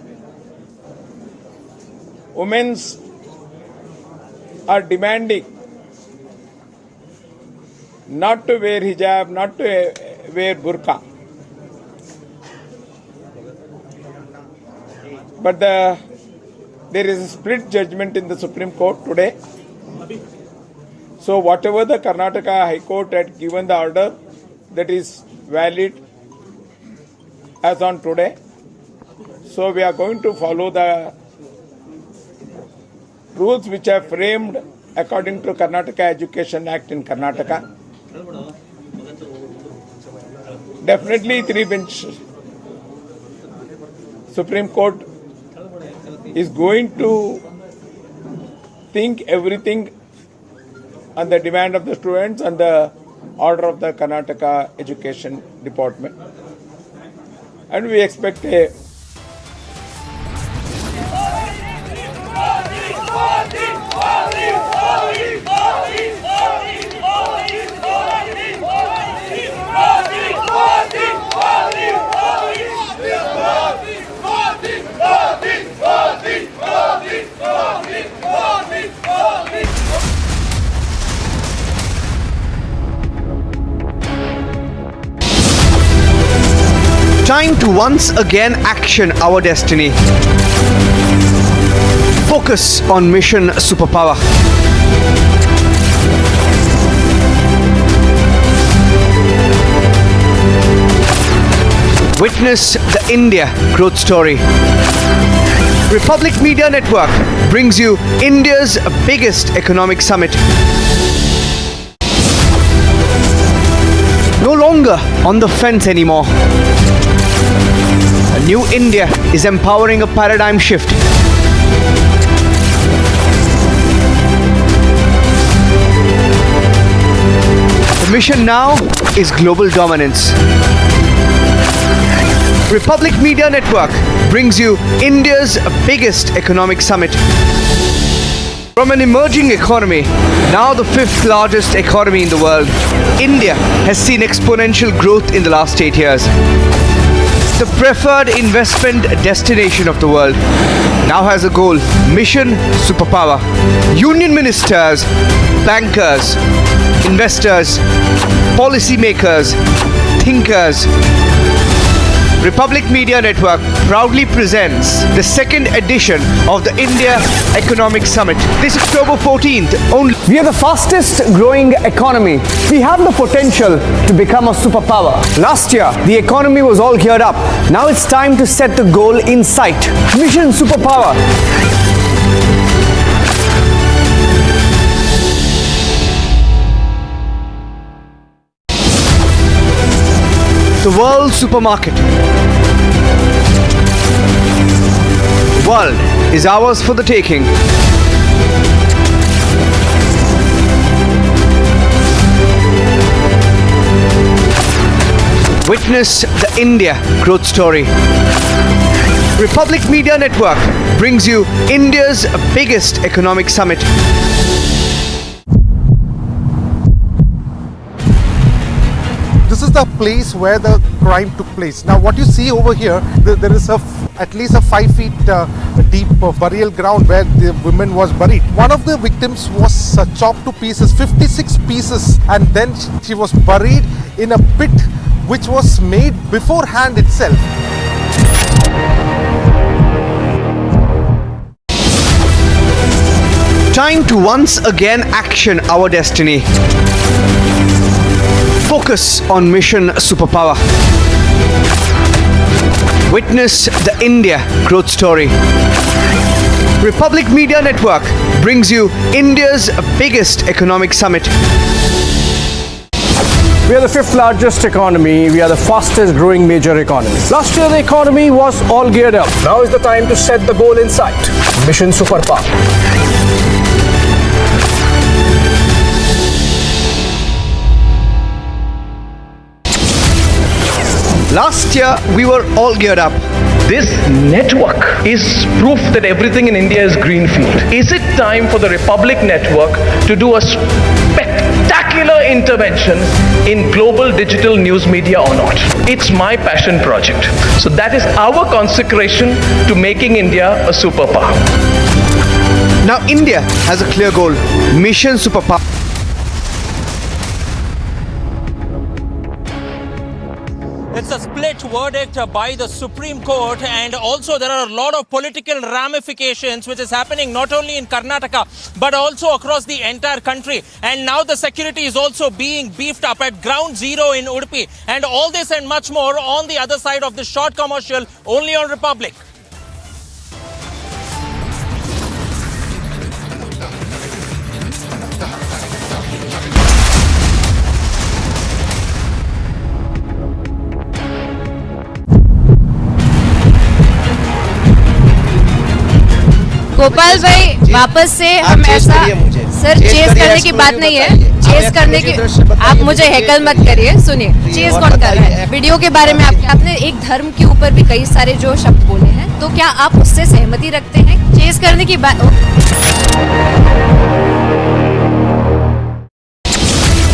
women are demanding not to wear hijab, not to wear burqa. But there is a split judgment in the Supreme Court today. So whatever the Karnataka High Court had given the order, that is valid as on today. So we are going to follow the rules which are framed according to Karnataka Education Act in Karnataka. Definitely 3-bench Supreme Court is going to think everything on the demand of the students and the order of the Karnataka Education Department. And we expect a Time to once again action our destiny. Focus on Mission Superpower. Witness the India growth story. Republic Media Network brings you India's biggest economic summit. No longer on the fence anymore. A new India is empowering a paradigm shift. The mission now is global dominance. Republic Media Network brings you India's biggest economic summit. From an emerging economy, now the fifth largest economy in the world, India has seen exponential growth in the last 8 years. The preferred investment destination of the world now has a goal: mission superpower. Union ministers, bankers, investors, policymakers, thinkers. Republic Media Network proudly presents the second edition of the India Economic Summit. This October 14th only. We are the fastest growing economy. We have the potential to become a superpower. Last year, the economy was all geared up. Now it's time to set the goal in sight. Mission Superpower. The world supermarket. The world is ours for the taking. Witness the India growth story. Republic Media Network brings you India's biggest economic summit. This is the place where the crime took place. Now what you see over here, there is at least a 5 feet deep burial ground where the woman was buried. One of the victims was chopped to pieces, 56 pieces, and then she was buried in a pit which was made beforehand itself. Time to once again action our destiny. Focus on mission superpower. Witness the India growth story. Republic Media Network brings you India's biggest economic summit. We are the fifth largest economy. We are the fastest growing major economy. Last year, the economy was all geared up. Now is the time to set the goal in sight. Mission Superpower. Last year, we were all geared up. This network is proof that everything in India is greenfield. Is it time for the Republic Network to do a spectacular intervention in global digital news media or not? It's my passion project. So that is our consecration to making India a superpower. Now India has a clear goal: mission superpower. It's a split verdict by the Supreme Court, and also there are a lot of political ramifications which is happening not only in Karnataka but also across the entire country. And now the security is also being beefed up at ground zero in Udupi. And all this and much more on the other side of this short commercial, only on Republic. Gopal भाई वापस से हम ऐसा sir chess करने की बात नहीं है, चेस करने की आप मुझे हैकल मत करिए। सुनिए, चेस कौन कर रहा है? वीडियो के बारे में आपने एक धर्म के ऊपर भी कई सारे जो शब्द बोले हैं, तो क्या आप उससे सहमति रखते हैं? चेस करने की बात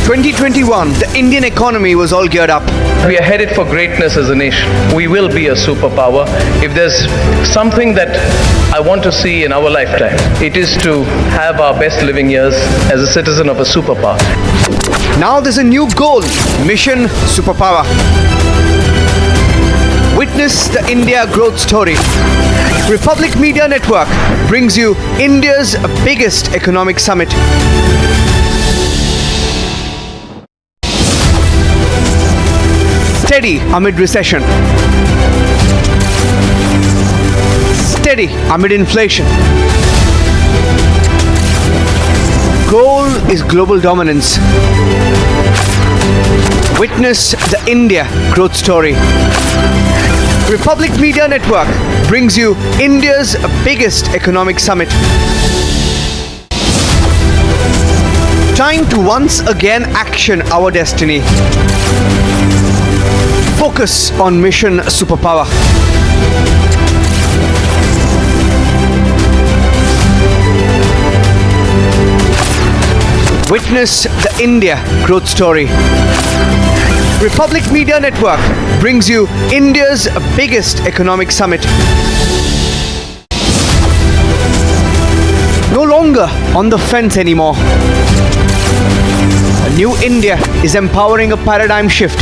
2021, the Indian economy was all geared up. We are headed for greatness as a nation. We will be a superpower. If there's something that I want to see in our lifetime, it is to have our best living years as a citizen of a superpower. Now there's a new goal: mission superpower. Witness the India growth story. Republic Media Network brings you India's biggest economic summit. Steady Steady amid recession. Steady amid inflation. Goal is global dominance. Witness the India growth story. Republic Media Network brings you India's biggest economic summit. Time to once again action our destiny. Focus on mission superpower. Witness the India growth story. Republic Media Network brings you India's biggest economic summit. No longer on the fence anymore. A new India is empowering a paradigm shift.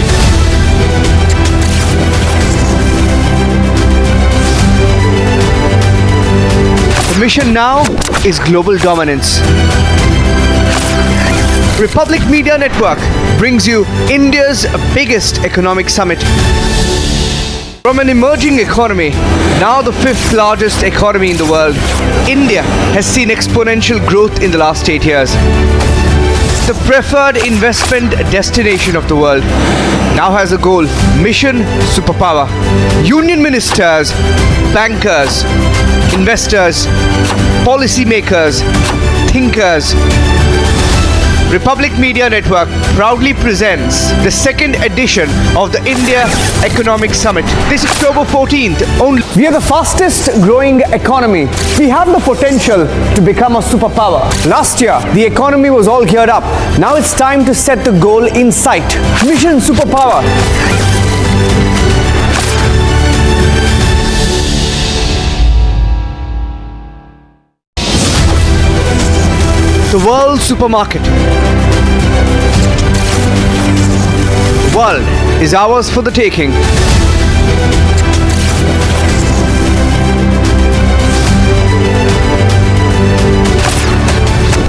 The mission now is global dominance. Republic Media Network brings you India's biggest economic summit. From an emerging economy, now the fifth largest economy in the world, India has seen exponential growth in the last 8 years. The preferred investment destination of the world now has a goal: mission superpower. Union ministers, bankers, investors, policymakers, thinkers. Republic Media Network proudly presents the second edition of the India Economic Summit. This October 14th only. We are the fastest growing economy. We have the potential to become a superpower. Last year, the economy was all geared up. Now it's time to set the goal in sight. Mission superpower. The world supermarket. The world is ours for the taking.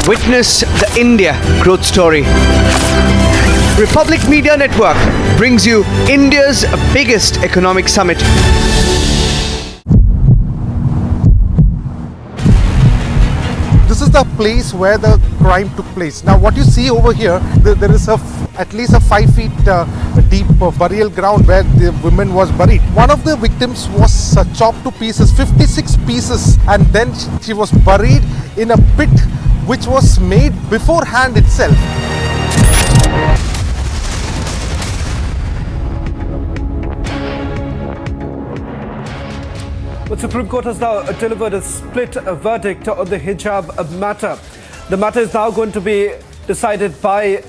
Witness the India growth story. Republic Media Network brings you India's biggest economic summit. This is the place where the crime took place. Now what you see over here, there is at least a 5 feet deep burial ground where the woman was buried. One of the victims was chopped to pieces, 56 pieces, and then she was buried in a pit which was made beforehand itself. The Supreme Court has now delivered a split verdict on the hijab matter. The matter is now going to be decided by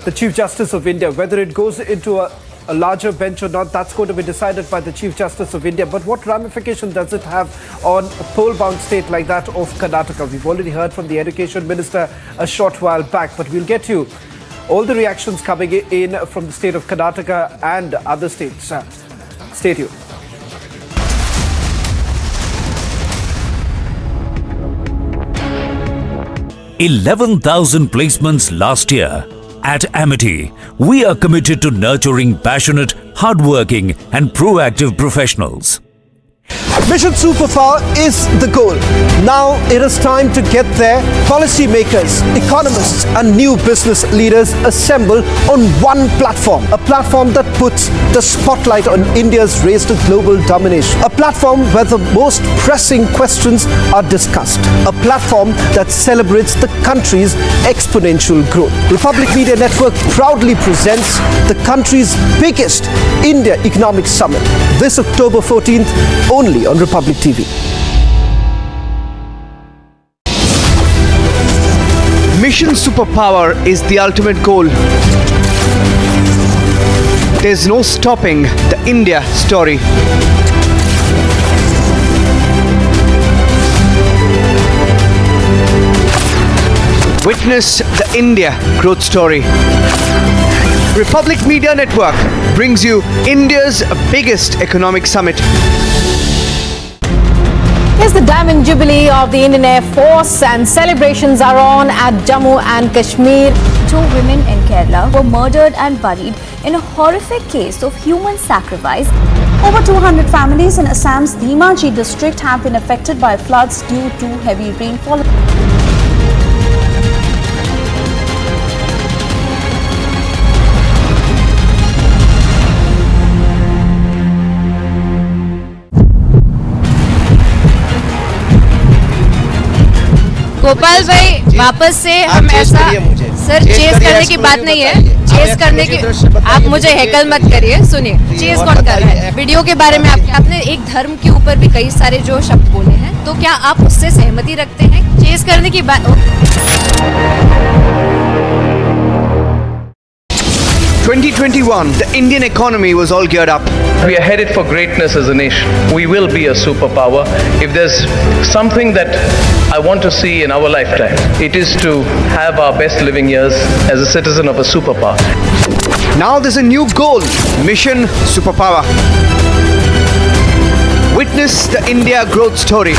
the Chief Justice of India. Whether it goes into a larger bench or not, that's going to be decided by the Chief Justice of India. But what ramification does it have on a pole-bound state like that of Karnataka? We've already heard from the Education Minister a short while back, but we'll get you all the reactions coming in from the state of Karnataka and other states. Stay tuned. 11,000 placements last year. At Amity, we are committed to nurturing passionate, hardworking and proactive professionals. Mission superpower is the goal. Now it is time to get there. Policymakers, economists and new business leaders assemble on one platform. A platform that puts the spotlight on India's race to global domination. A platform where the most pressing questions are discussed. A platform that celebrates the country's exponential growth. Republic Media Network proudly presents the country's biggest India Economic Summit this October 14th only on Republic TV. Mission superpower is the ultimate goal. There's no stopping the India story. Witness the India growth story. Republic Media Network brings you India's biggest economic summit. is the Diamond Jubilee of the Indian Air Force and celebrations are on at Jammu and Kashmir. 2 women in Kerala were murdered and buried in a horrific case of human sacrifice. Over 200 families in Assam's Dhimaji district have been affected by floods due to heavy rainfall. Gopal भाई वापस से हम ऐसा sir chess करने की बात नहीं है, चेस करने की आप मुझे हैकल मत करिए। सुनिए, चेस कौन कर रहा है? वीडियो के बारे में आपने एक धर्म के ऊपर भी कई सारे जो शब्द बोले हैं, तो क्या आप उससे सहमति रखते हैं? चेस करने की बात 2021, the Indian economy was all geared up. We are headed for greatness as a nation. We will be a superpower. If there's something that I want to see in our lifetime, it is to have our best living years as a citizen of a superpower. Now there's a new goal, Mission Superpower. Witness the India growth story.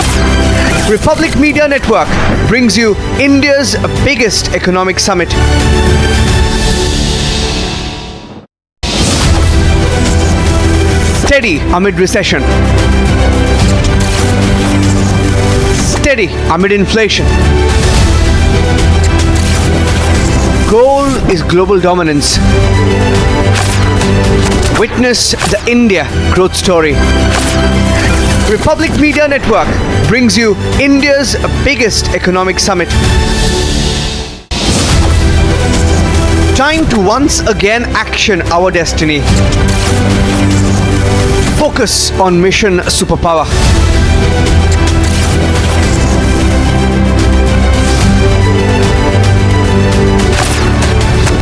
Republic Media Network brings you India's biggest economic summit. Steady amid recession. Steady amid inflation. Goal is global dominance. Witness the India growth story. Republic Media Network brings you India's biggest economic summit. Time to once again action our destiny. Focus on Mission Superpower.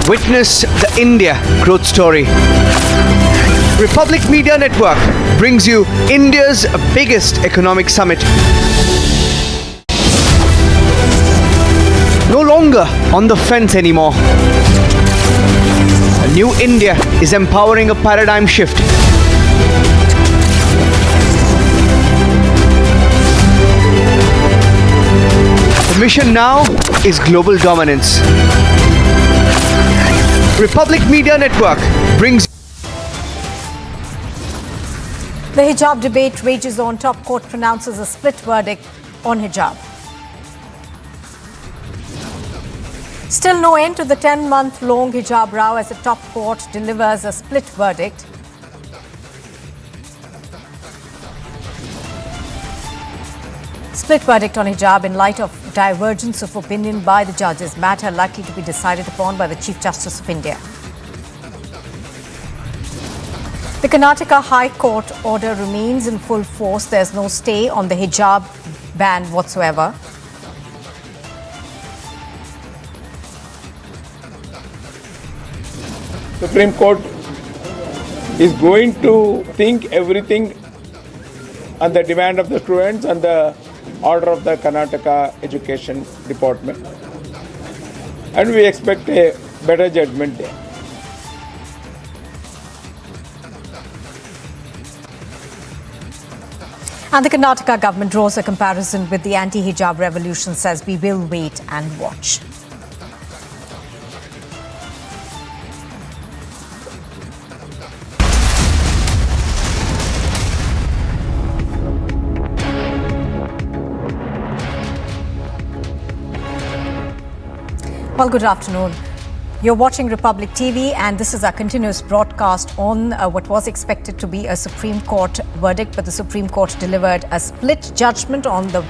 Witness the India growth story. Republic Media Network brings you India's biggest economic summit. No longer on the fence anymore. A new India is empowering a paradigm shift. The mission now is global dominance. Republic Media Network brings. The hijab debate rages on. Top court pronounces a split verdict on hijab. Still no end to the 10-month-long hijab row as the top court delivers a split verdict. Split verdict on hijab in light of divergence of opinion by the judges. Matter likely to be decided upon by the Chief Justice of India. The Karnataka High Court order remains in full force. There's no stay on the hijab ban whatsoever. Supreme Court is going to think everything on the demand of the students and the order of the Karnataka Education Department. And we expect a better judgment there. And the Karnataka government draws a comparison with the anti-hijab revolution, says we will wait and watch. Well, good afternoon. You're watching Republic TV, and this is our continuous broadcast on what was expected to be a Supreme Court verdict, but the Supreme Court delivered a split judgment on the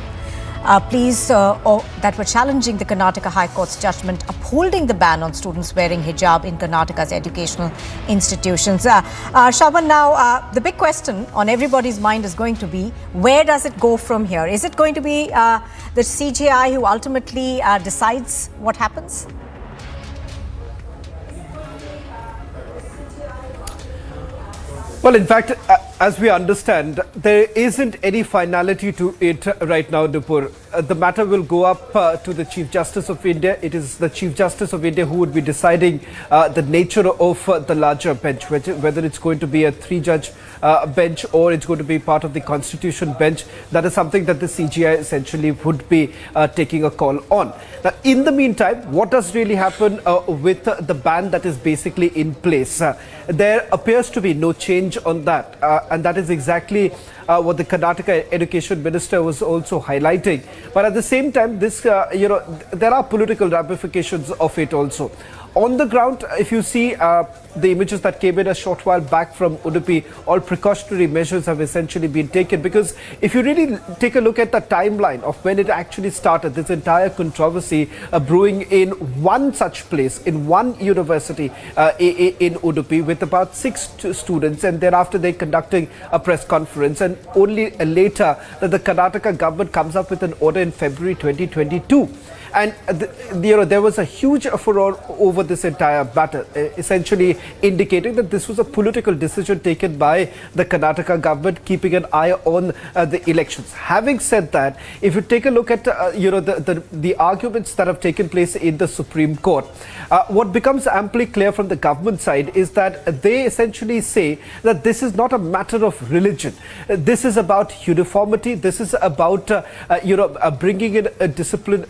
pleas that were challenging the Karnataka High Court's judgment upholding the ban on students wearing hijab in Karnataka's educational institutions. Shaban, now the big question on everybody's mind is going to be, where does it go from here? Is it going to be the CJI who ultimately decides what happens? Well, in fact, as we understand, there isn't any finality to it right now, Nupur. The matter will go up to the Chief Justice of India. It is the Chief Justice of India who would be deciding the nature of the larger bench, whether it's going to be a 3-judge bench or it's going to be part of the Constitution bench. That is something that the CJI essentially would be taking a call on. Now, in the meantime, what does really happen with the ban that is basically in place? There appears to be no change on that, and that is exactly what the Karnataka Education Minister was also highlighting. But at the same time, this, there are political ramifications of it also. On the ground, if you see the images that came in a short while back from Udupi, all precautionary measures have essentially been taken, because if you really take a look at the timeline of when it actually started, this entire controversy brewing in one such place, in one university in Udupi, with about 6 students, and thereafter they conducting a press conference, and only later that the Karnataka government comes up with an order in February 2022. And there was a huge furore over this entire matter, essentially indicating that this was a political decision taken by the Karnataka government, keeping an eye on the elections. Having said that, if you take a look at the arguments that have taken place in the Supreme Court, what becomes amply clear from the government side is that they essentially say that this is not a matter of religion. This is about uniformity. This is about bringing in a discipline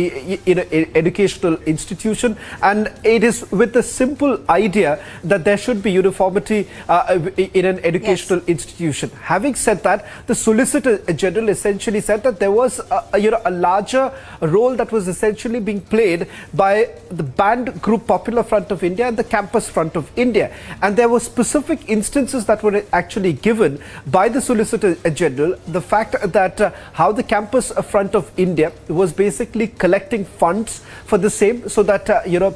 in an educational institution, and it is with the simple idea that there should be uniformity in an educational institution. Having said that, the Solicitor General essentially said that there was a larger role that was essentially being played by the banned group Popular Front of India and the Campus Front of India, and there were specific instances that were actually given by the Solicitor General. The fact that how the Campus Front of India was basically collecting funds for the same, so that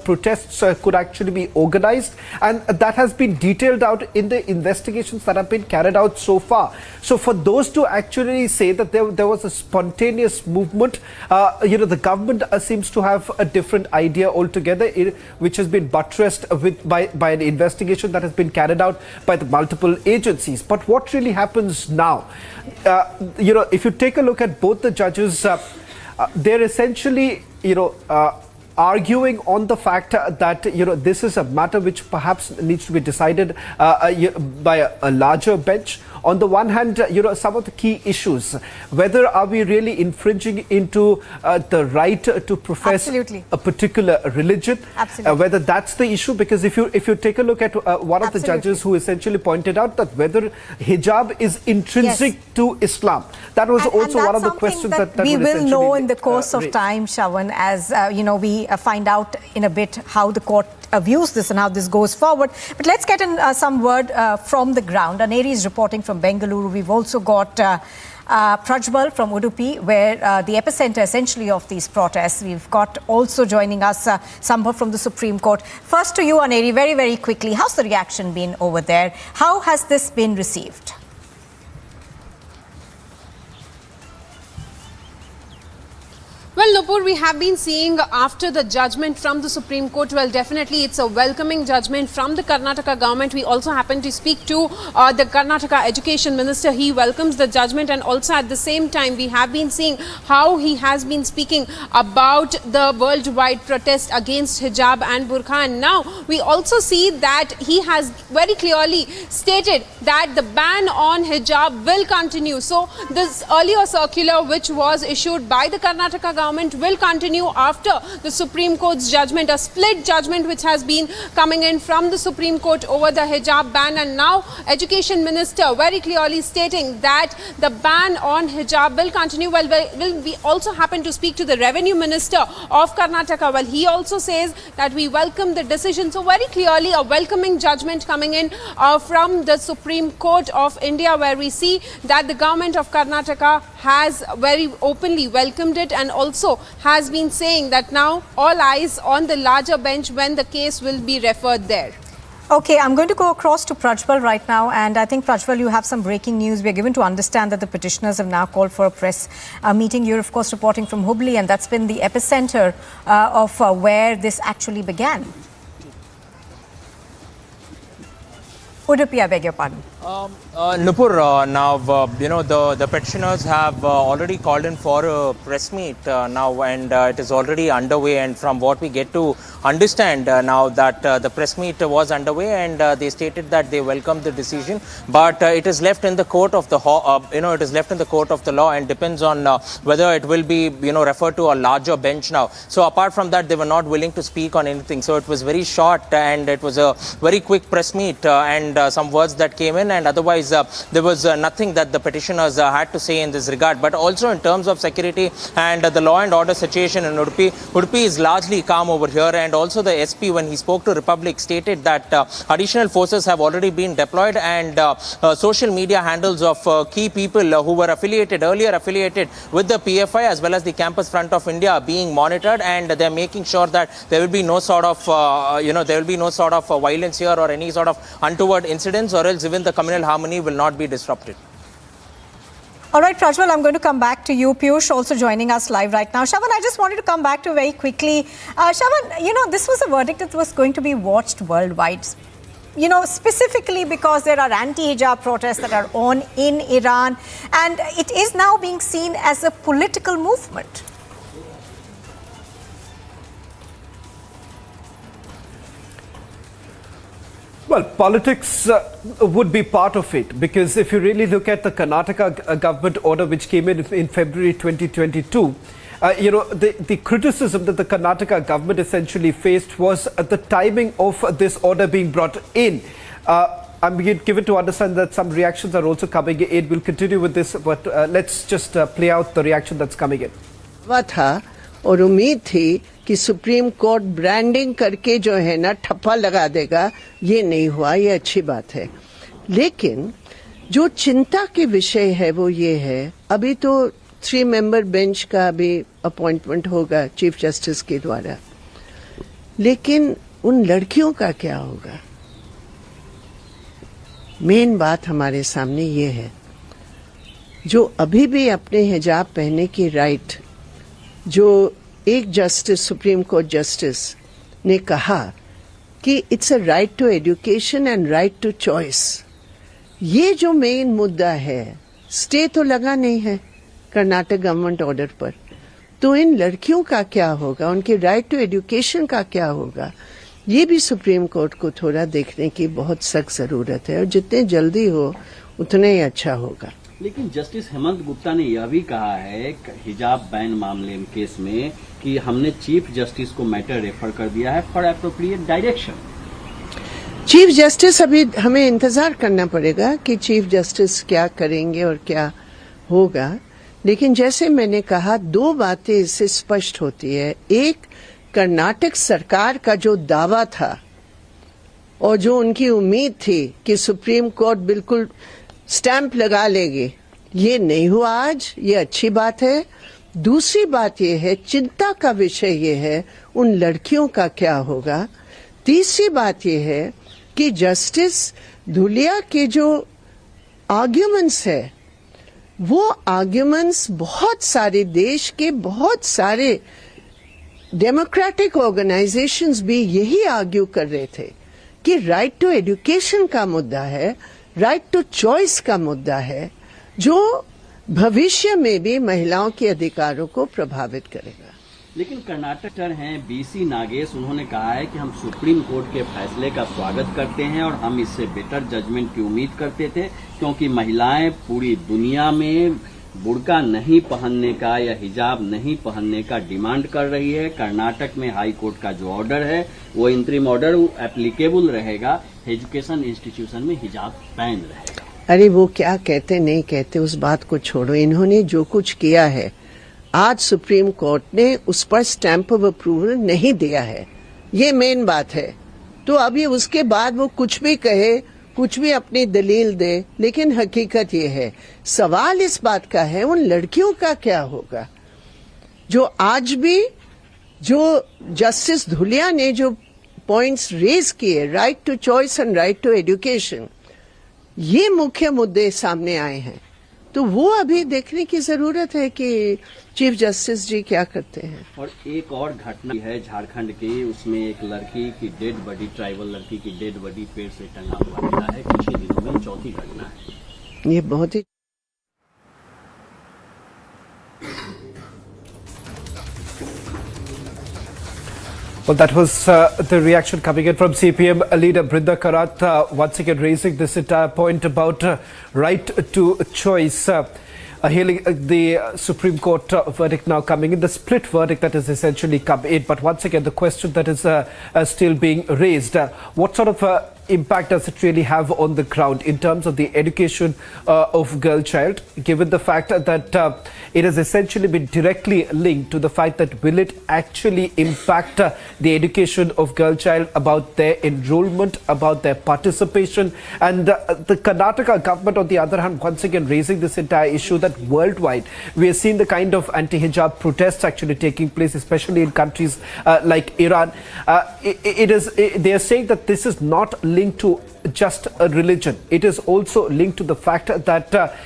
protests could actually be organized, and that has been detailed out in the investigations that have been carried out so far. So for those to actually say that there was a spontaneous movement, the government seems to have a different idea altogether, which has been buttressed by an investigation that has been carried out by the multiple agencies. But what really happens now? If you take a look at both the judges, they're essentially, arguing on the fact that this is a matter which perhaps needs to be decided by a larger bench. On the one hand, some of the key issues, whether are we really infringing into the right to profess a particular religion, whether that's the issue, because if you take a look at one of the judges who essentially pointed out that whether hijab is intrinsic to Islam, that was also one of the questions that we will know in the course of time, Shravan, as we find out in a bit how the court views this and how this goes forward. But let's get in some word from the ground. Aneri is reporting from Bengaluru. We've also got Prajwal from Udupi, where the epicenter essentially of these protests. We've got also joining us Sambhav from the Supreme Court. First to you, Aneri, very, very quickly. How's the reaction been over there? How has this been received? Well, Nupur, we have been seeing after the judgment from the Supreme Court, well, definitely it's a welcoming judgment from the Karnataka government. We also happen to speak to the Karnataka Education Minister. He welcomes the judgment, and also at the same time, we have been seeing how he has been speaking about the worldwide protest against hijab and burqa. And now we also see that he has very clearly stated that the ban on hijab will continue. So this earlier circular, which was issued by the Karnataka government, will continue after the Supreme Court's judgment, a split judgment which has been coming in from the Supreme Court over the hijab ban. And now Education Minister very clearly stating that the ban on hijab will continue. Well, we also happen to speak to the Revenue Minister of Karnataka. Well, he also says that we welcome the decision. So very clearly a welcoming judgment coming in from the Supreme Court of India, where we see that the government of Karnataka has very openly welcomed it, and also has been saying that now all eyes on the larger bench when the case will be referred there. Okay, I'm going to go across to Prajwal right now, and I think, Prajwal, you have some breaking news. We're given to understand that the petitioners have now called for a press meeting. You're, of course, reporting from Hubli, and that's been the epicenter of where this actually began. Udupi, I beg your pardon. Nupur, now, the petitioners have already called in for a press meet now, and it is already underway. And from what we get to understand now that the press meet was underway, and they stated that they welcome the decision, but it is left in the court of the it is left in the court of the law, and depends on whether it will be referred to a larger bench now. So apart from that, they were not willing to speak on anything. So it was very short, and it was a very quick press meet, and some words that came in, and otherwise there was nothing that the petitioners had to say in this regard. But also in terms of security and the law and order situation in Udupi is largely calm over here. And also the SP, when he spoke to Republic, stated that additional forces have already been deployed, and social media handles of key people who were earlier affiliated with the PFI as well as the Campus Front of India are being monitored, and they're making sure that there will be no sort of violence here or any sort of untoward incidents, or else even the communal harmony will not be disrupted. All right, Prajwal, I'm going to come back to you. Piyush also joining us live right now. Shravan, I just wanted to come back to very quickly. Shravan, this was a verdict that was going to be watched worldwide. Specifically because there are anti-hijab protests that are on in Iran, and it is now being seen as a political movement. Well, politics would be part of it, because if you really look at the Karnataka government order which came in February 2022, the criticism that the Karnataka government essentially faced was the timing of this order being brought in. I'm given to understand that some reactions are also coming in. We'll continue with this, but let's just play out the reaction that's coming in. और उम्मीद थी कि supreme court branding करके जो है ना ठप्पा लगा देगा, ये नहीं हुआ, ये अच्छी बात है। लेकिन जो चिंता के विषय है वो ये है, अभी तो 3 मेंबर बेंच का भी अपॉइंटमेंट होगा चीफ जस्टिस के द्वारा, लेकिन उन लड़कियों का क्या होगा? मेन बात हमारे सामने ये है, जो अभी भी अपने हिजाब पहनने की राइट, जो एक जस्टिस, सुप्रीम कोर्ट जस्टिस ने कहा कि it's a right to education and right to choice, ये जो मेन मुद्दा है, स्टे तो लगा नहीं है कर्नाटक गवर्नमेंट ऑर्डर पर, तो इन लड़कियों का क्या होगा, उनके राइट टू एजुकेशन का क्या होगा, ये भी सुप्रीम कोर्ट को थोड़ा देखने की बहुत सख्त जरूरत है, और जितने जल्दी हो उतना ही अच्छा होगा। लेकिन जस्टिस हेमंत गुप्ता ने यह भी कहा है हिजाब बैन मामले केस में कि हमने चीफ जस्टिस को मैटर रेफर कर दिया है for appropriate direction. Chief justice, अभी हमें इंतजार करना पड़ेगा कि चीफ जस्टिस क्या करेंगे और क्या होगा, लेकिन जैसे मैंने कहा, 2 बातें इससे स्पष्ट होती है। एक, कर्नाटक सरकार का जो दावा था और जो उनकी उम्मीद थी कि सुप्रीम कोर्ट बिल्कुल स्टैंप लगा लेगी, ये नहीं हुआ आज, ये अच्छी बात है। दूसरी बात ये है, चिंता का विषय ये है उन लड़कियों का क्या होगा। तीसरी बात ये है कि जस्टिस धुलिया के जो आर्ग्यूमेंट्स है, वो आर्ग्यूमेंट्स बहुत सारे देश के बहुत सारे डेमोक्रेटिक ऑर्गेनाइजेशंस भी यही आर्ग्यू कर रहे थे कि राइट टू एजुकेशन का मुद्दा है, राइट टू चॉइस का मुद्दा है, जो भविष्य में भी महिलाओं के अधिकारों को प्रभावित करेगा। लेकिन कर्नाटक हैं बीसी नागेश, उन्होंने कहा है कि हम सुप्रीम कोर्ट के फैसले का स्वागत करते हैं और हम इससे बेटर जजमेंट की उम्मीद करते थे, क्योंकि महिलाएं पूरी दुनिया में बुर्का नहीं पहनने का या हिजाब नहीं पहनने का डिमांड कर रही है। कर्नाटक में हाई कोर्ट का जो ऑर्डर है वो इंतरिम ऑर्डर एप्लीकेबल रहेगा, एजुकेशन इंस्टीट्यूशन में हिजाब बैन रहेगा। अरे वो क्या कहते नहीं कहते उस बात को छोड़ो, इन्होंने जो कुछ किया है, आज सुप्रीम कोर्ट ने उस पर स्टैंप ऑफ अप्रूवल नहीं दिया है, ये मेन बात है। तो अभी उसके बाद वो कुछ भी कहे, कुछ भी अपनी दलील दे, लेकिन हकीकत ये है, सवाल इस बात का है उन लड़कियों का क्या होगा जो आज भी, जो जस्टिस धुलिया ने जो पॉइंट्स रेज किए, right to choice and right to education, ये मुख्य मुद्दे सामने आए हैं तो वो अभी देखने की जरूरत है कि चीफ जस्टिस जी क्या करते हैं। और एक और घटना है झारखंड की, उसमें एक लड़की की डेड बॉडी, ट्राइबल लड़की की डेड बॉडी पेड़ से टंगा हुआ मिला है। कुछ ही दिनों में चौथी घटना है। ये बहुत ही Well, that was the reaction coming in from CPM leader Brinda Karat, once again raising this entire point about right to choice. Hailing the Supreme Court verdict now coming in, the split verdict that has essentially come in. But once again, the question that is still being raised, what sort of impact does it really have on the ground in terms of the education of girl child, given the fact that it has essentially been directly linked to the fact that will it actually impact the education of girl child, about their enrollment, about their participation, and the Karnataka government on the other hand once again raising this entire issue that worldwide we are seeing the kind of anti-hijab protests actually taking place, especially in countries like Iran. They are saying that this is not linked to just a religion. It is also linked to the fact that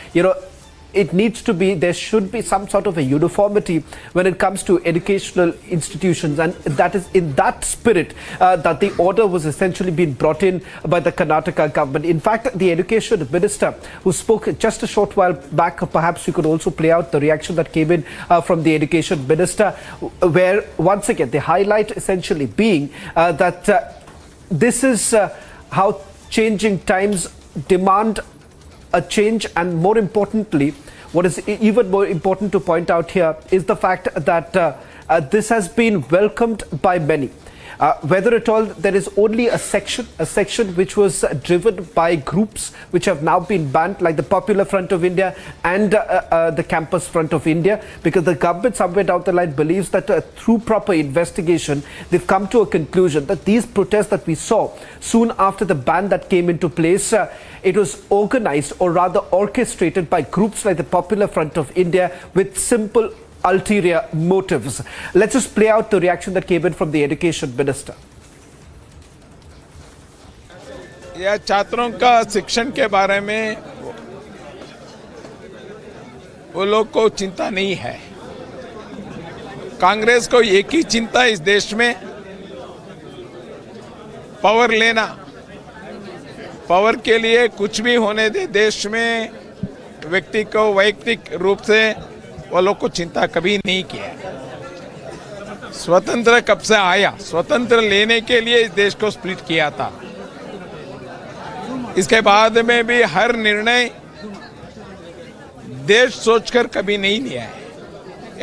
it needs to be, there should be some sort of a uniformity when it comes to educational institutions, and that is in that spirit that the order was essentially being brought in by the Karnataka government. In fact, the education minister who spoke just a short while back, perhaps you could also play out the reaction that came in from the education minister, where once again the highlight essentially being that this is how changing times demand a change, and more importantly, what is even more important to point out here is the fact that this has been welcomed by many. Whether at all there is only a section which was driven by groups which have now been banned, like the Popular Front of India and the Campus Front of India, because the government somewhere down the line believes that through proper investigation they've come to a conclusion that these protests that we saw soon after the ban that came into place, it was organized or rather orchestrated by groups like the Popular Front of India with simple ulterior motives. Let's just play out the reaction that came in from the education minister. यह छात्रों का शिक्षण के बारे में वो लोग को चिंता नहीं है। कांग्रेस को एक ही चिंता इस देश में पावर लेना, पावर के लिए कुछ भी होने दे। देश में व्यक्ति को वैयक्तिक रूप से वो लोग को चिंता कभी नहीं किया। स्वतंत्र कब से आया, स्वतंत्र लेने के लिए इस देश को स्प्लिट किया था। इसके बाद में भी हर निर्णय देश सोचकर कभी नहीं लिया है,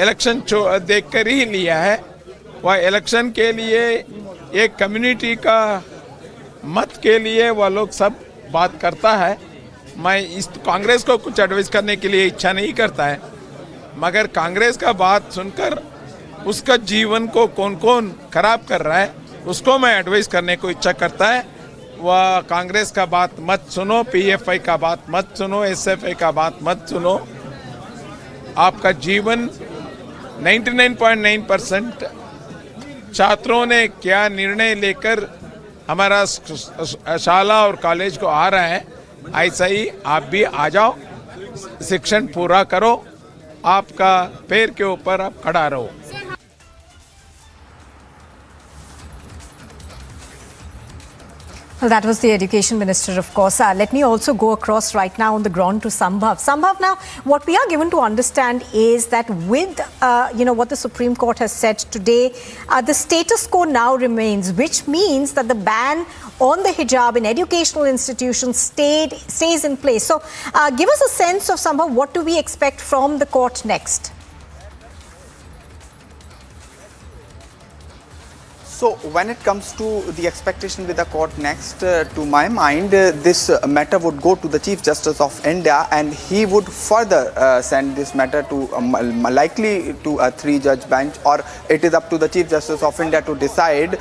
इलेक्शन देखकर ही लिया है। वह इलेक्शन के लिए एक कम्युनिटी का मत के लिए वह लोग सब बात करता है। मैं इस कांग्रेस को कुछ एडवाइस करने के लिए इच्छा नहीं करता है, मगर कांग्रेस का बात सुनकर उसका जीवन को कौन कौन खराब कर रहा है उसको मैं एडवाइस करने को इच्छा करता है। वह कांग्रेस का बात मत सुनो, पीएफआई का बात मत सुनो, एसएफआई का बात मत सुनो। आपका जीवन 99.9% छात्रों ने क्या निर्णय लेकर हमारा शाला और कॉलेज को आ रहा है, ऐसा ही आप भी आ जाओ, शिक्षण पूरा करो, आपका पैर के ऊपर आप खड़ा रहो। Well, that was the education minister, of course. Let me also go across right now on the ground to Sambhav. Sambhav, now, what we are given to understand is that with, what the Supreme Court has said today, the status quo now remains, which means that the ban on the hijab in educational institutions stays in place. So, give us a sense of, Sambhav, what do we expect from the court next? So when it comes to the expectation with the court next, to my mind, this matter would go to the Chief Justice of India, and he would further send this matter to likely to a 3-judge bench, or it is up to the Chief Justice of India to decide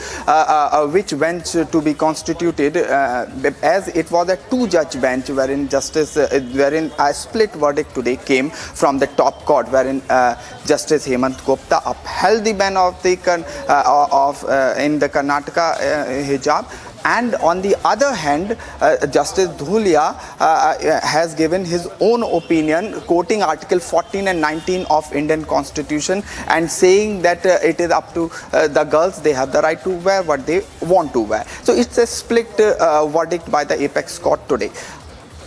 which bench to be constituted, as it was a 2-judge bench wherein wherein a split verdict today came from the top court, wherein Justice Hemant Gupta upheld the ban of the in the Karnataka hijab, And on the other hand, Justice Dhulia has given his own opinion, quoting Article 14 and 19 of Indian Constitution and saying that it is up to the girls, they have the right to wear what they want to wear. So it's a split verdict by the apex court today.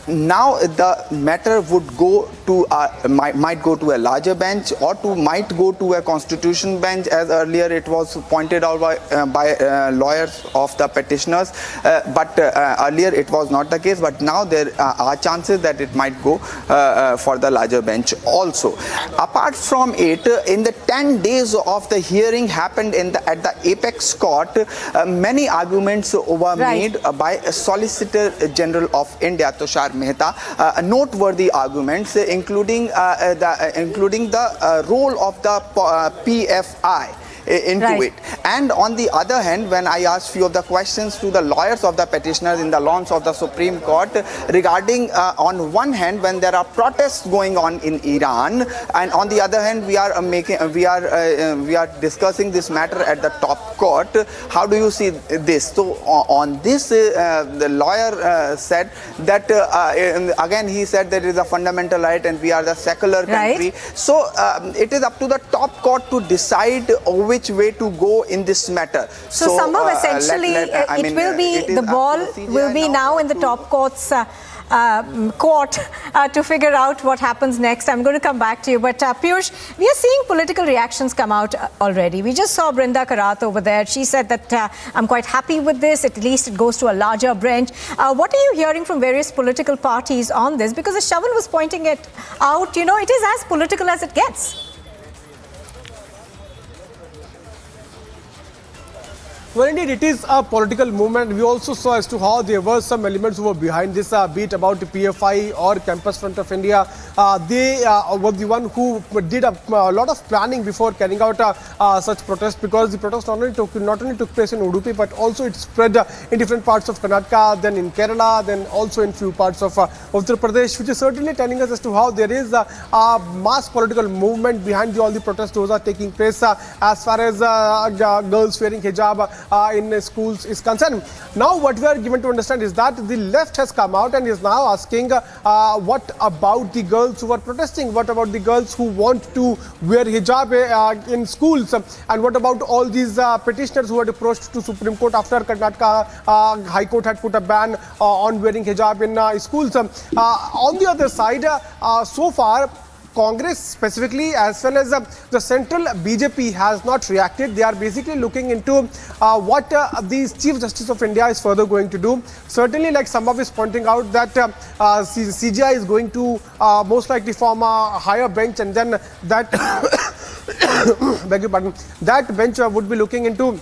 Now the matter would go to might go to a larger bench or might go to a constitution bench, as earlier it was pointed out by lawyers of the petitioners, but earlier it was not the case, but now there are chances that it might go for the larger bench also. Apart from it, in the 10 days of the hearing happened at the apex court, many arguments were made by Solicitor General of India, Tushar Mehta, noteworthy arguments, including the role of the PFI into it. And on the other hand, when I asked few of the questions to the lawyers of the petitioners in the lawns of the Supreme Court regarding on one hand when there are protests going on in Iran, and on the other hand we are discussing this matter at the top court, how do you see this? So on this the lawyer said that again he said that it is a fundamental right and we are the secular country, so it is up to the top court to decide which way to go in this matter. So Sambhav, essentially the ball will be now in the top court's court to figure out what happens next. I'm going to come back to you, but Piyush, we are seeing political reactions come out already. We just saw Brinda Karat over there. She said that I'm quite happy with this, at least it goes to a larger bench. What are you hearing from various political parties on this? Because as Shavan was pointing it out, you know, it is as political as it gets. Well, indeed, it is a political movement. We also saw as to how there were some elements who were behind this, be it about the PFI or Campus Front of India. They were the one who did a lot of planning before carrying out such protest, because the protest not only took place in Udupi, but also it spread in different parts of Karnataka, then in Kerala, then also in few parts of Uttar Pradesh, which is certainly telling us as to how there is a mass political movement behind all the protests those are taking place as far as girls wearing hijab in schools is concerned. Now what we are given to understand is that the left has come out and is now asking what about the girls who are protesting, what about the girls who want to wear hijab in schools, and what about all these petitioners who had approached to Supreme Court after Karnataka High Court had put a ban on wearing hijab in schools. On the other side, so far Congress specifically as well as the central BJP has not reacted. They are basically looking into what the Chief Justice of India is further going to do. Certainly, like Sambhav is pointing out, that CJI is going to most likely form a higher bench, and then that beg your pardon, that bench would be looking into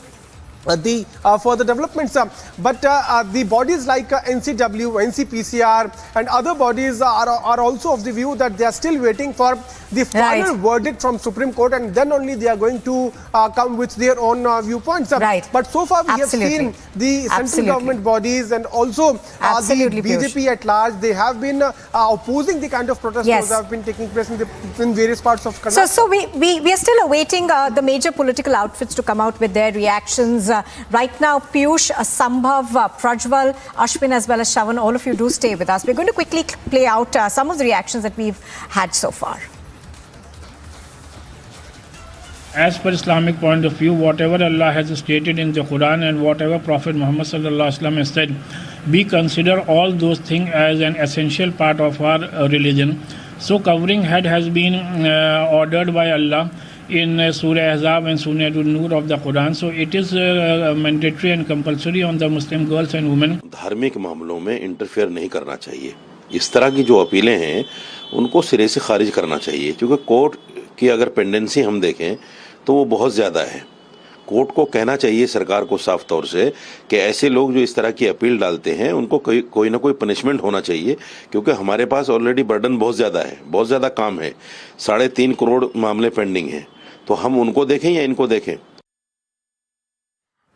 the further developments, but the bodies like NCW, NCPCR and other bodies are also of the view that they are still waiting for the final verdict from Supreme Court, and then only they are going to come with their own viewpoints. But so far we have seen the central government bodies and also the BJP at large, they have been opposing the kind of protests that have been taking place in various parts of Karnataka. So we are still awaiting the major political outfits to come out with their reactions. Right now, Piyush, Sambhav, Prajwal, Ashwin as well as Shavan, all of you do stay with us. We're going to quickly play out some of the reactions that we've had so far. As per Islamic point of view, whatever Allah has stated in the Quran and whatever Prophet Muhammad sallallahu alaihi wasallam has said, we consider all those things as an essential part of our religion. So covering head has been ordered by Allah in Surah Hijab and Surah An-Nur of the Quran. So it is mandatory and compulsory on the Muslim girls and women. धार्मिक मामलों में interfere नहीं करना चाहिए. इस तरह की जो अपीलें हैं उनको सिरे से खारिज करना चाहिए, क्योंकि कोर्ट की अगर पेंडेंसी हम देखें तो वो बहुत ज़्यादा है. कोर्ट को कहना चाहिए सरकार को साफ तौर से कि ऐसे लोग जो इस तरह की अपील डालते हैं उनको कोई ना कोई पनिशमेंट होना चाहिए, क्योंकि हमारे पास ऑलरेडी बर्डन बहुत ज़्यादा है, बहुत ज़्यादा काम है. 3.5 करोड़ मामले पेंडिंग हैं, तो हम उनको देखें या इनको देखें.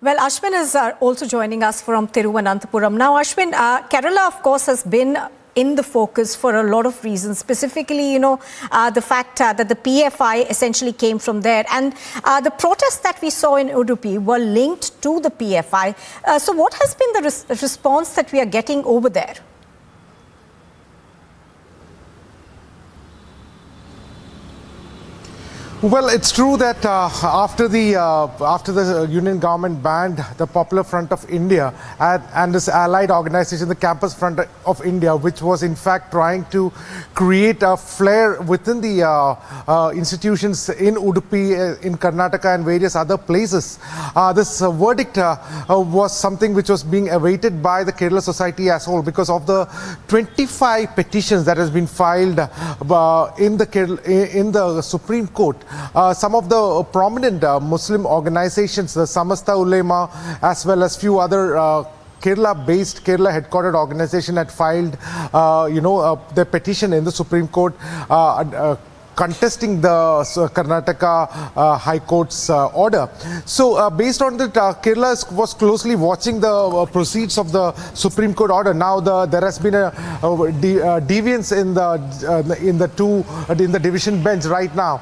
Well, Ashwin is also joining us from Thiruvananthapuram. Now, Ashwin, Kerala, of course, has been in the focus for a lot of reasons, specifically, the fact that the PFI essentially came from there. And the protests that we saw in Udupi were linked to the PFI. So what has been the response that we are getting over there? Well, it's true that after the Union government banned the Popular Front of India and this allied organization, the Campus Front of India, which was in fact trying to create a flare within the institutions in Udupi, in Karnataka and various other places. This verdict was something which was being awaited by the Kerala society as a whole because of the 25 petitions that has been filed in the Supreme Court. Some of the prominent Muslim organizations, the Samasta Ulema, as well as few other Kerala-based, Kerala-headquartered organization had filed, their petition in the Supreme Court contesting the Karnataka High Court's order. So based on that, Kerala was closely watching the proceeds of the Supreme Court order. Now there has been a deviance in the division bench right now.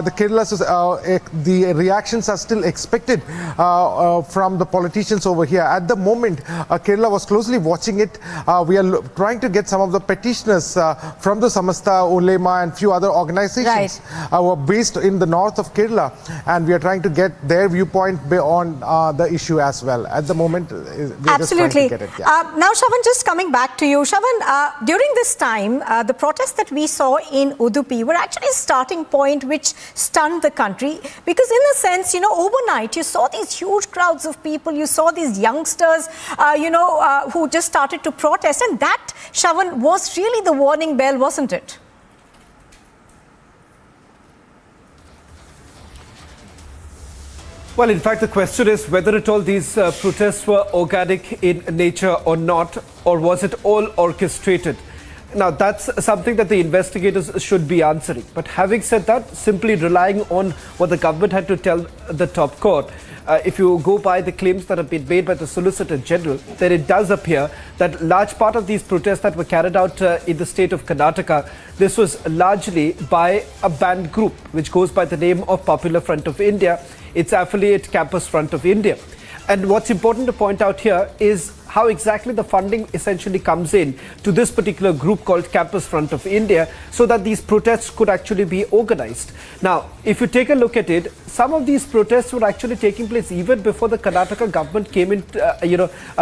The reactions are still expected from the politicians over here. At the moment, Kerala was closely watching it. We are trying to get some of the petitioners from the Samasta Ulema and few other organizations were based in the north of Kerala, and we are trying to get their viewpoint on the issue as well. At the moment, we are just trying to get it. Yeah. Now, Shravan, just coming back to you. Shravan, during this time, the protests that we saw in Udupi were actually a starting point which stunned the country because in a sense, overnight, you saw these huge crowds of people, you saw these youngsters, who just started to protest, and that, Shravan, was really the warning bell, wasn't it? Well, in fact, the question is whether at all these protests were organic in nature or not, or was it all orchestrated? Now, that's something that the investigators should be answering. But having said that, simply relying on what the government had to tell the top court, if you go by the claims that have been made by the Solicitor General, then it does appear that large part of these protests that were carried out in the state of Karnataka, this was largely by a banned group, which goes by the name of Popular Front of India. Its affiliate Campus Front of India. And what's important to point out here is how exactly the funding essentially comes in to this particular group called Campus Front of India so that these protests could actually be organized. Now, if you take a look at it, some of these protests were actually taking place even before the Karnataka government came in,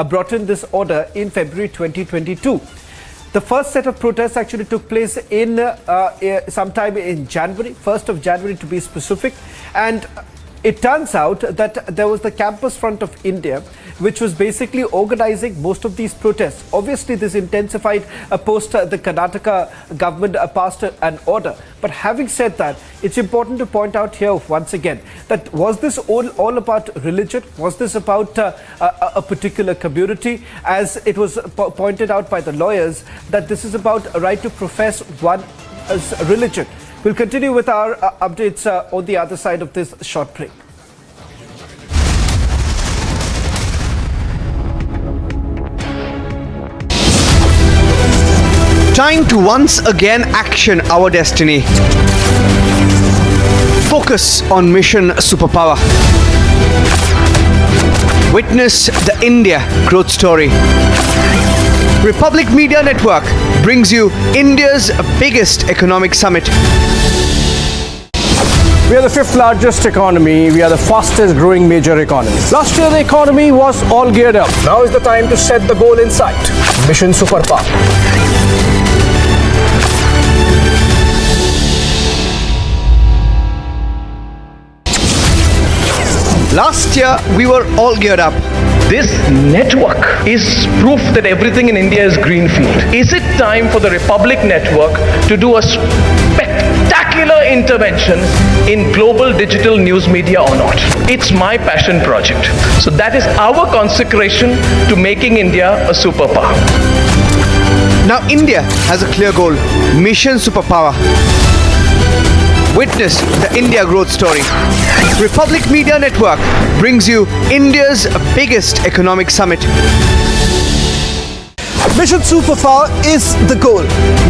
brought in this order in February 2022. The first set of protests actually took place in sometime in January, 1st of January to be specific. And it turns out that there was the Campus Front of India, which was basically organizing most of these protests. Obviously, this intensified post the Karnataka government passed an order. But having said that, it's important to point out here once again that was this all about religion? Was this about a particular community? As it was pointed out by the lawyers, that this is about a right to profess one's religion. We'll continue with our updates on the other side of this short break. Time to once again action our destiny. Focus on Mission Superpower. Witness the India growth story. Republic Media Network brings you India's biggest economic summit. We are the 5th largest economy. We are the fastest growing major economy. Last year, the economy was all geared up. Now is the time to set the goal in sight. Mission Superpower. Last year, we were all geared up. This network is proof that everything in India is greenfield. Is it time for the Republic Network to do a spectacular intervention in global digital news media or not? It's my passion project. So that is our consecration to making India a superpower. Now India has a clear goal, Mission Superpower. Witness the India growth story. Republic Media Network brings you India's biggest economic summit. Mission superpower is the goal.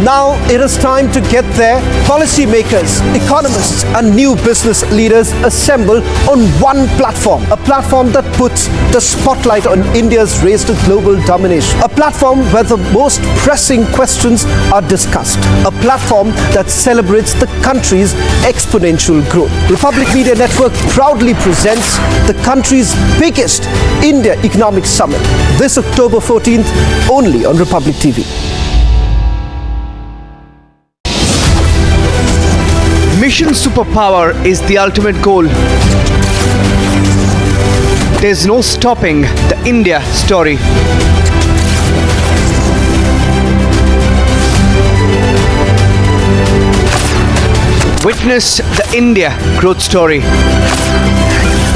Now it is time to get there. Policymakers, economists and new business leaders assemble on one platform. A platform that puts the spotlight on India's race to global domination. A platform where the most pressing questions are discussed. A platform that celebrates the country's exponential growth. Republic Media Network proudly presents the country's biggest India Economic Summit this October 14th only on Republic TV. Mission superpower is the ultimate goal. There's no stopping the India story. Witness the India growth story.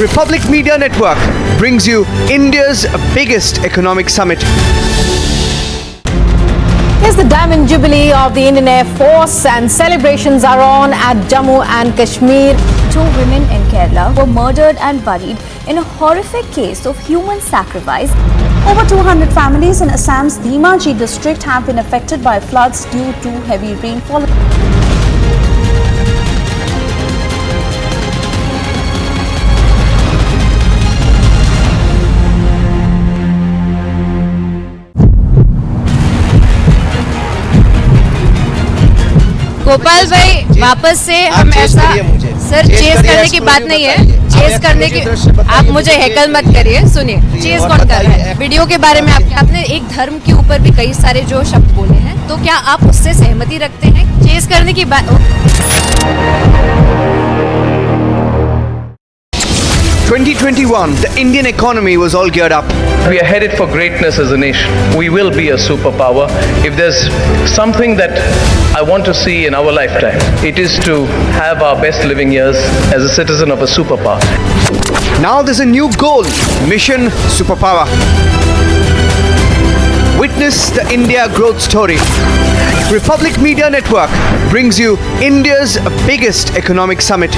Republic Media Network brings you India's biggest economic summit. It's the Diamond Jubilee of the Indian Air Force and celebrations are on at Jammu and Kashmir. 2 women in Kerala were murdered and buried in a horrific case of human sacrifice. Over 200 families in Assam's Dhimaji district have been affected by floods due to heavy rainfall. Gopal भाई वापस से हम ऐसा sir chess करने की बात नहीं है, चेस करने की आप मुझे हैकल मत करिए। सुनिए चेस कौन कर रहा है? वीडियो के बारे में आपने एक धर्म के ऊपर भी कई सारे जो शब्द बोले हैं, तो क्या आप उससे सहमति रखते हैं? चेस करने की बात 2021, the Indian economy was all geared up. We are headed for greatness as a nation. We will be a superpower. If there's something that I want to see in our lifetime, it is to have our best living years as a citizen of a superpower. Now there's a new goal, Mission Superpower. Witness the India growth story. Republic Media Network brings you India's biggest economic summit.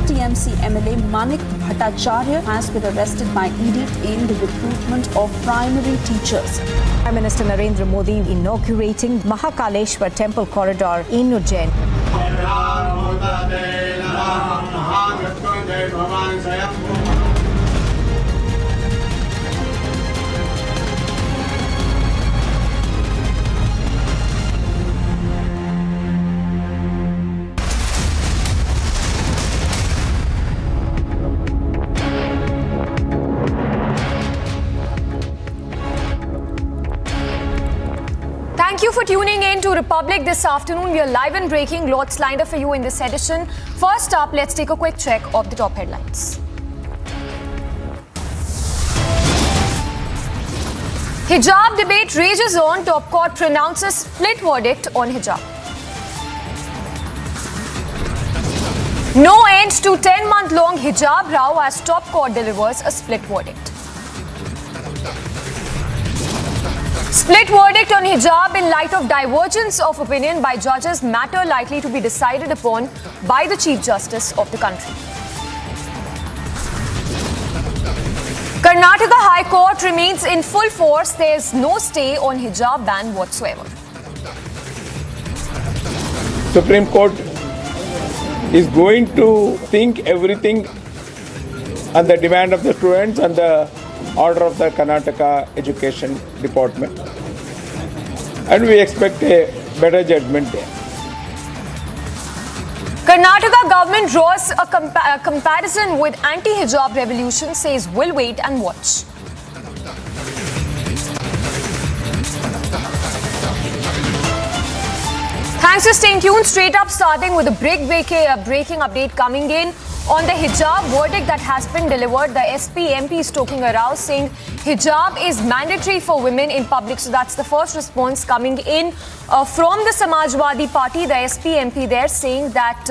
TMC MLA Manik Bhattacharya has been arrested by ED in the recruitment of primary teachers. Prime Minister Narendra Modi inaugurating Mahakaleshwar Temple Corridor in Ujjain. Thank you for tuning in to Republic this afternoon. We are live and breaking. Lots lined up for you in this edition. First up, let's take a quick check of the top headlines. Hijab debate rages on. Top court pronounces split verdict on hijab. No end to 10-month-long hijab row as top court delivers a split verdict. Split verdict on hijab in light of divergence of opinion by judges, matter likely to be decided upon by the Chief Justice of the country. Karnataka High Court remains in full force. There is no stay on hijab ban whatsoever. Supreme Court is going to think everything on the demand of the students and the order of the Karnataka Education Department. And we expect a better judgment there. Karnataka government draws a comparison with anti-hijab revolution, says will wait and watch. Thanks for staying tuned. Straight up starting with a breaking update coming in on the hijab verdict that has been delivered. The SP MP is talking around saying hijab is mandatory for women in public. So that's the first response coming in from the Samajwadi Party. The SP MP there saying that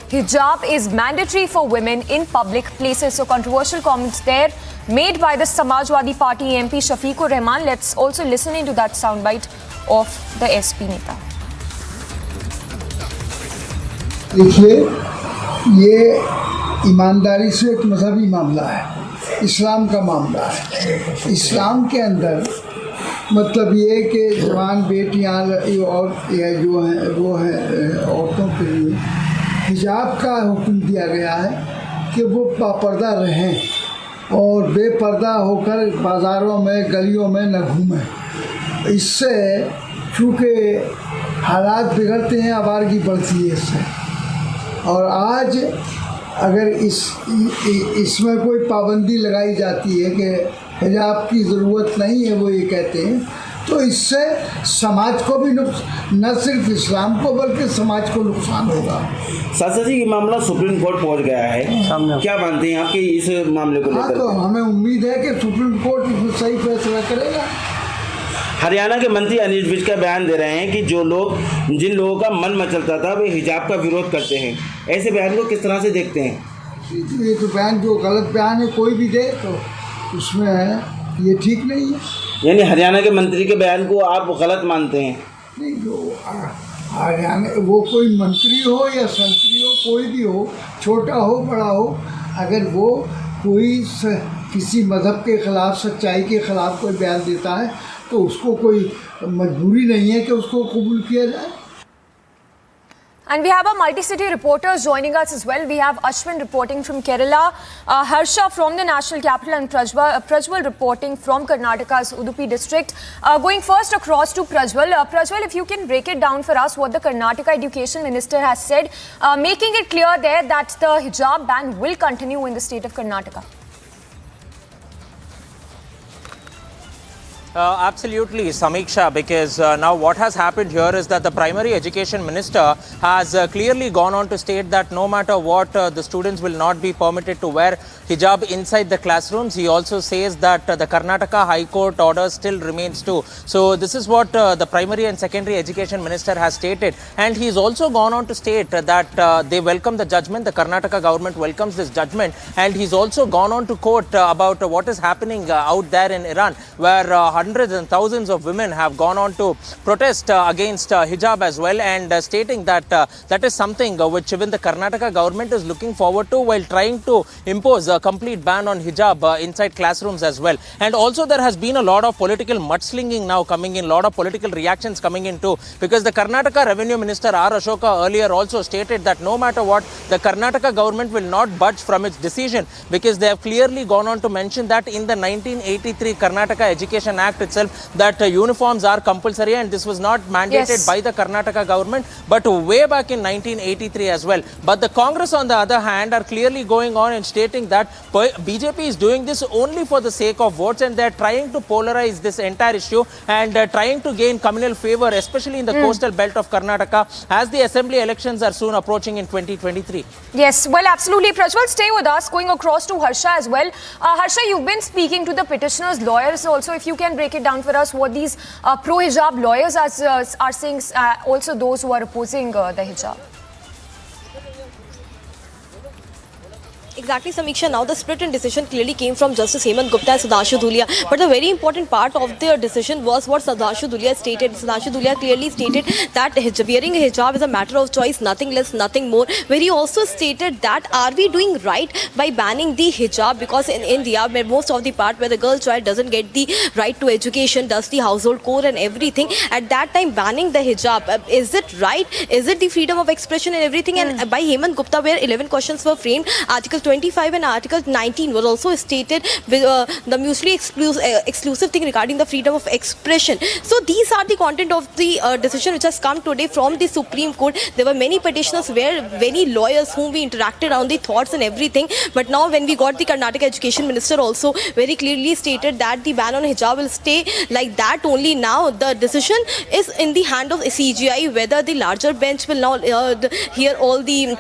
hijab is mandatory for women in public places. So controversial comments there made by the Samajwadi Party MP Shafiqur Rahman. Let's also listen into that soundbite of the SP Neta. देखिए ये ईमानदारी से एक मजहबी मामला है, इस्लाम का मामला है। इस्लाम के अंदर मतलब ये कि जवान बेटियां और जो हैं वो हैं औरतों के लिए हिजाब का हुक्म दिया गया है कि वो बापर्दा रहें और बेपर्दा होकर बाज़ारों में गलियों में न घूमें। इससे चूँकि हालात बिगड़ते हैं, आवारगी बढ़ती है इससे। और आज अगर इसमें कोई पाबंदी लगाई जाती है कि हिजाब की ज़रूरत नहीं है, वो ये कहते हैं, तो इससे समाज को भी न सिर्फ इस्लाम को बल्कि समाज को नुकसान होगा। साथ ही ये मामला सुप्रीम कोर्ट पहुंच गया है, क्या मानते हैं आपके इस मामले को लेकर? तो हमें उम्मीद है कि सुप्रीम कोर्ट इसमें सही फैसला करेगा। हरियाणा के मंत्री अनिल विज का बयान दे रहे हैं कि जिन लोगों का मन मचलता था वे हिजाब का विरोध करते हैं। ऐसे बयान को किस तरह से देखते हैं? ये तो बयान जो गलत बयान है कोई भी दे तो उसमें ये ठीक नहीं है। यानी हरियाणा के मंत्री के बयान को आप गलत मानते हैं? नहीं, जो हरियाणा वो कोई मंत्री हो या संतरी हो, कोई भी हो, छोटा हो बड़ा हो, अगर वो कोई किसी मज़हब के ख़िलाफ़, सच्चाई के ख़िलाफ़ कोई बयान देता है तो उसको कोई मजबूरी नहीं है कि उसको कबूल किया जाए। And we have our multi-city reporters joining us as well. We have Ashwin reporting from Kerala, Harsha from the national capital, and Prajwal reporting from Karnataka's Udupi district. Going first across to Prajwal. Prajwal, if you can break it down for us what the Karnataka education minister has said, making it clear there that the hijab ban will continue in the state of Karnataka. Absolutely, Samiksha, because now what has happened here is that the primary education minister has clearly gone on to state that no matter what, the students will not be permitted to wear hijab inside the classrooms. He also says that the Karnataka High Court order still remains too. So this is what the primary and secondary education minister has stated, and he's also gone on to state that they welcome the judgment. The Karnataka government welcomes this judgment, and he's also gone on to quote about what is happening out there in Iran, where hundreds and thousands of women have gone on to protest against hijab as well, and stating that that is something which even the Karnataka government is looking forward to while trying to impose a complete ban on hijab inside classrooms as well. And also there has been a lot of political mudslinging now coming in, a lot of political reactions coming in too, because the Karnataka Revenue Minister R. Ashoka earlier also stated that no matter what, the Karnataka government will not budge from its decision, because they have clearly gone on to mention that in the 1983 Karnataka Education Act itself that uniforms are compulsory, and this was not mandated by the Karnataka government but way back in 1983 as well. But the Congress on the other hand are clearly going on and stating that BJP is doing this only for the sake of votes, and they are trying to polarize this entire issue and trying to gain communal favor, especially in the coastal belt of Karnataka, as the assembly elections are soon approaching in 2023. Yes, well, absolutely. Prajwal, stay with us. Going across to Harsha as well. Harsha, you've been speaking to the petitioners' lawyers also. If you can break it down for us what these pro-hijab lawyers are saying, also those who are opposing the hijab. Exactly, Samiksha. Now the split in decision clearly came from Justice Hemant Gupta and Sudhanshu Dhulia. But the very important part of their decision was what Sudhanshu Dhulia stated. Sudhanshu Dhulia clearly stated that wearing a hijab is a matter of choice, nothing less, nothing more. Where he also stated that are we doing right by banning the hijab, because in India, where most of the part where the girl child doesn't get the right to education, does the household core and everything, at that time banning the hijab, is it right? Is it the freedom of expression and everything? And by Hemant Gupta, where 11 questions were framed, Article 25 and Article 19 was also stated with the mutually exclusive thing regarding the freedom of expression. So these are the content of the decision which has come today from the Supreme Court. There were many petitioners, many lawyers whom we interacted on the thoughts and everything. But now when we got the Karnataka Education Minister also very clearly stated that the ban on hijab will stay like that only. Now the decision is in the hand of CGI, whether the larger bench will now hear all the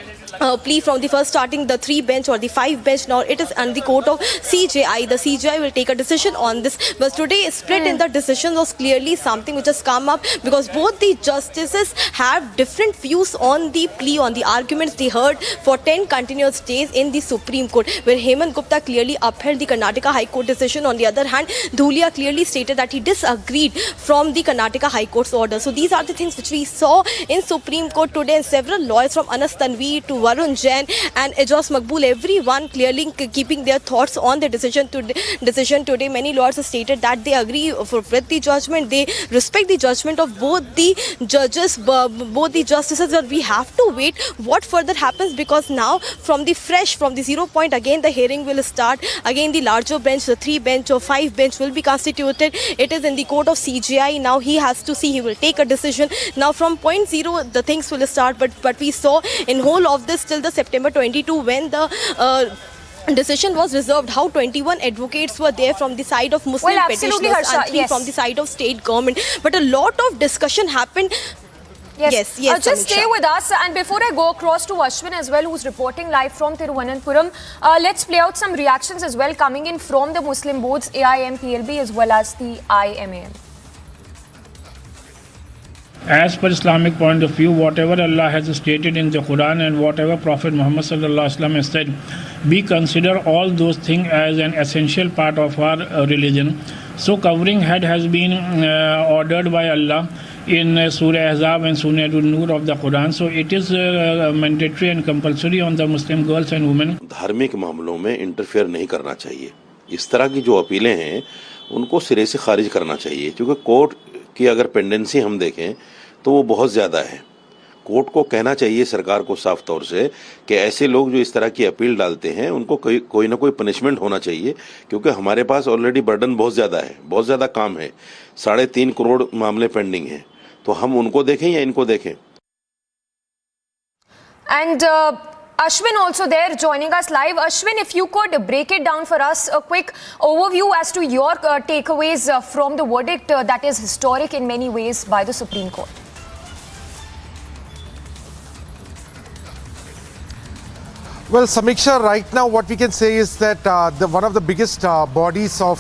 plea from the first starting the 3 bench or the 5 bench. Now it is under the court of CJI. The CJI will take a decision on this. But today split in the decision was clearly something which has come up, because both the justices have different views on the plea, on the arguments they heard for 10 continuous days in the Supreme Court, where Hemant Gupta clearly upheld the Karnataka High Court decision. On the other hand, Dhulia clearly stated that he disagreed from the Karnataka High Court's order. So these are the things which we saw in Supreme Court today, and several lawyers from Anas Tanvi to Varun Jain and Ejaz Maqbool, everyone clearly keeping their thoughts on the decision today. Many lawyers have stated that they agree with the judgment, they respect the judgment of both the judges, both the justices, but we have to wait what further happens, because now from the 0 point, again the hearing will start. Again the larger bench, the 3 bench or 5 bench will be constituted. It is in the court of CJI. Now he has to see, he will take a decision. Now from point 0 the things will start, but we saw in whole of this till the September 22 when the decision was reserved, how 21 advocates were there from the side of Muslim petitioners Harsha, and 3 from the side of state government. But a lot of discussion happened. Yes, just stay Samiksha. with us. And before I go across to Ashwin as well, who's reporting live from Thiruvananthapuram, let's play out some reactions as well coming in from the Muslim boards, AIM, PLB as well as the IMAM. As per Islamic point of view, whatever Allah has stated in the Quran and whatever Prophet Muhammad sallallahu alaihi wasallam has said, we consider all those things as an essential part of our religion. So covering head has been ordered by Allah in Surah Hijab and Surah An-Nur of the Quran. So it is mandatory and compulsory on the Muslim girls and women. धार्मिक मामलों में interfere नहीं करना चाहिए. इस तरह की जो अपीलें हैं उनको सिरे से खारिज करना चाहिए, क्योंकि कोर्ट की अगर पेंडेंसी हम देखें तो वो बहुत ज़्यादा है. कोर्ट को कहना चाहिए सरकार को साफ तौर से कि ऐसे लोग जो इस तरह की अपील डालते हैं उनको कोई ना कोई पनिशमेंट होना चाहिए, क्योंकि हमारे पास ऑलरेडी बर्डन बहुत ज़्यादा है, बहुत ज़्यादा काम है. 3.5 करोड़ मामले पेंडिंग हैं, तो हम उनको देखें या इनको देखें. And Ashwin also there joining us live. Ashwin, if you could break it down for us, a quick overview as to your takeaways from the verdict that is historic in many ways by the Supreme Court. Well, Samiksha, right now what we can say is that one of the biggest bodies of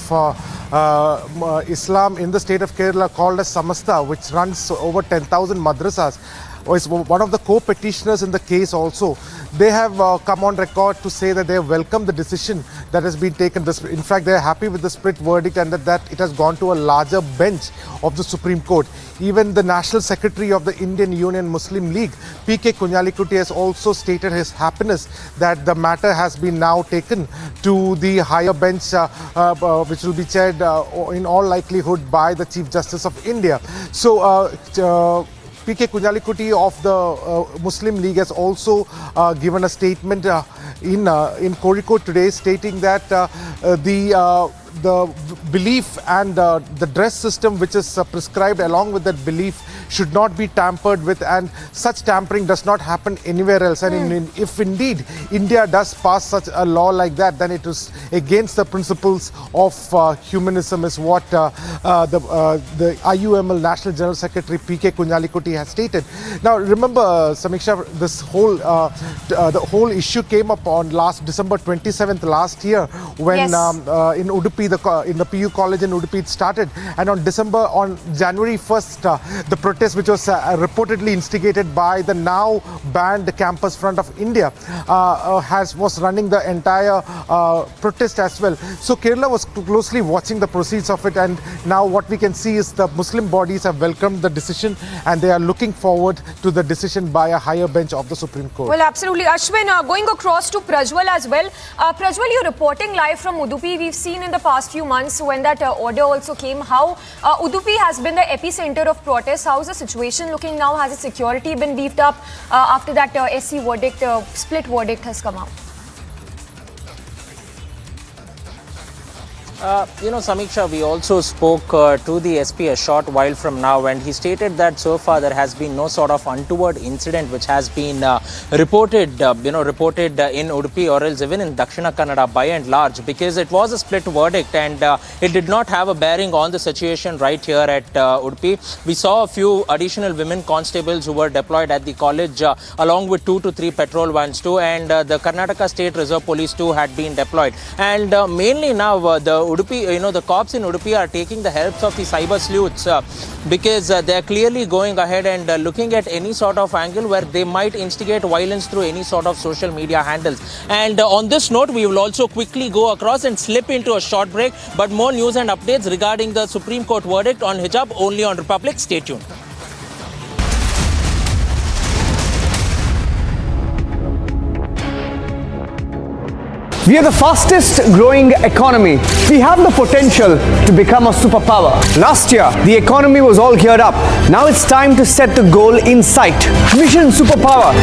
Islam in the state of Kerala, called as Samasta, which runs over 10,000 madrasas, is one of the co-petitioners in the case also. They have come on record to say that they welcome the decision that has been taken. In fact, they are happy with the split verdict and that it has gone to a larger bench of the Supreme Court. Even the National Secretary of the Indian Union Muslim League, P.K. Kunyalikutty, has also stated his happiness that the matter has been now taken to the higher bench, which will be chaired in all likelihood by the Chief Justice of India. So, P.K. Kunyalikutty of the Muslim League has also given a statement in Kozhikode today, stating that the belief and the dress system which is prescribed along with that belief should not be tampered with, and such tampering does not happen anywhere else. And if indeed India does pass such a law like that, then it is against the principles of humanism, is what the IUML National General Secretary P.K. Kunyalikutty has stated. Now remember, Samiksha, this whole the whole issue came up on December 27th last year when in Udupi, in the PU college in Udupi it started, and on January 1st the protest, which was reportedly instigated by the now banned Campus Front of India, was running the entire protest as well. So Kerala was closely watching the proceeds of it, and now what we can see is the Muslim bodies have welcomed the decision and they are looking forward to the decision by a higher bench of the Supreme Court. Well, absolutely. Ashwin, going across to Prajwal as well. Prajwal, you're reporting live from Udupi. We've seen in the past few months when that order also came, how Udupi has been the epicenter of protests. How is the situation looking now? Has the security been beefed up after that SC verdict, split verdict has come out? Samiksha, we also spoke to the SP a short while from now, and he stated that so far there has been no sort of untoward incident which has been reported in Udupi or else even in Dakshina Kannada by and large, because it was a split verdict and it did not have a bearing on the situation right here at Udupi. We saw a few additional women constables who were deployed at the college along with 2 to 3 patrol vans too, and the Karnataka State Reserve Police too had been deployed. And mainly now the Udupi, the cops in Udupi are taking the helps of the cyber sleuths because they are clearly going ahead and looking at any sort of angle where they might instigate violence through any sort of social media handles. And on this note, we will also quickly go across and slip into a short break, but more news and updates regarding the Supreme Court verdict on hijab only on Republic. Stay tuned. We are the fastest growing economy. We have the potential to become a superpower. Last year, the economy was all geared up. Now it's time to set the goal in sight. Mission Superpower.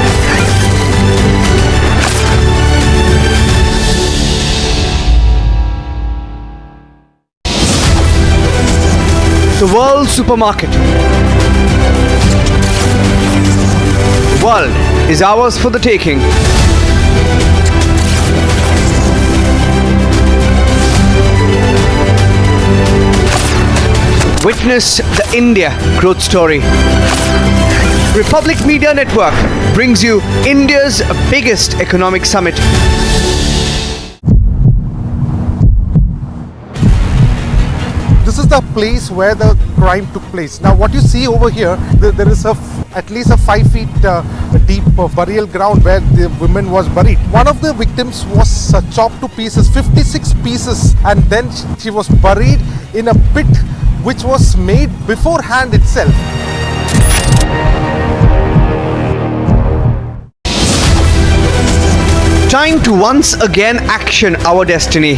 The world supermarket. The world is ours for the taking. Witness the India growth story. Republic Media Network brings you India's biggest economic summit. This is the place where the crime took place. Now what you see over here, there is at least a 5 feet deep burial ground where the woman was buried. One of the victims was chopped to pieces, 56 pieces, and then she was buried in a pit which was made beforehand itself. Time to once again action our destiny.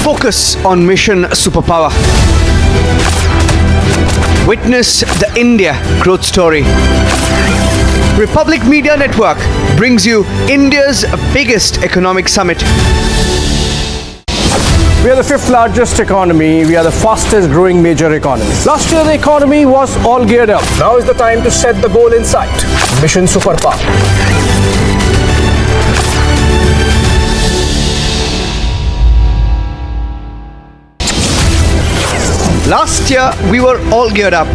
Focus on Mission Superpower. Witness the India growth story. Republic Media Network brings you India's biggest economic summit. We are the 5th largest economy. We are the fastest growing major economy. Last year the economy was all geared up. Now is the time to set the goal in sight. Mission Superpower. Last year we were all geared up.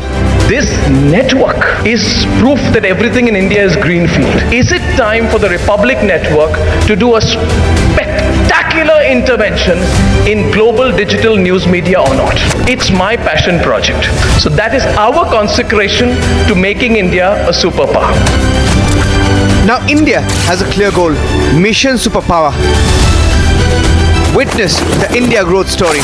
This network is proof that everything in India is greenfield. Is it time for the Republic Network to do a spectacular intervention in global digital news media or not? It's my passion project. So that is our consecration to making India a superpower. Now India has a clear goal. Mission Superpower. Witness the India growth story.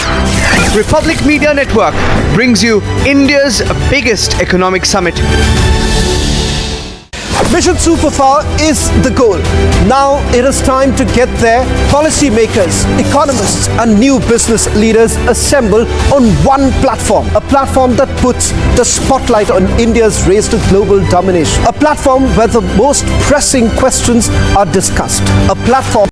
Republic Media Network brings you India's biggest economic summit. Mission Superpower is the goal. Now it is time to get there. Policymakers, economists and new business leaders assemble on one platform. A platform that puts the spotlight on India's race to global domination. A platform where the most pressing questions are discussed. A platform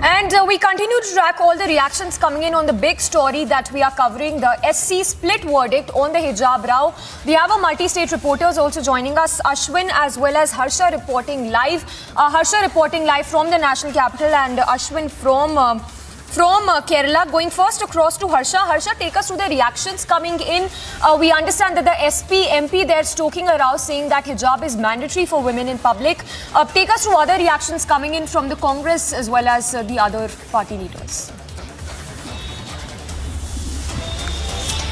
And we continue to track all the reactions coming in on the big story that we are covering, the SC split verdict on the Hijab row. We have our multi-state reporters also joining us, Ashwin as well as Harsha reporting live. Harsha reporting live from the national capital and Ashwin from Kerala. Going first across to Harsha. Harsha, take us through the reactions coming in. We understand that the MP there stoking a row saying that hijab is mandatory for women in public. Take us through other reactions coming in from the Congress as well as the other party leaders.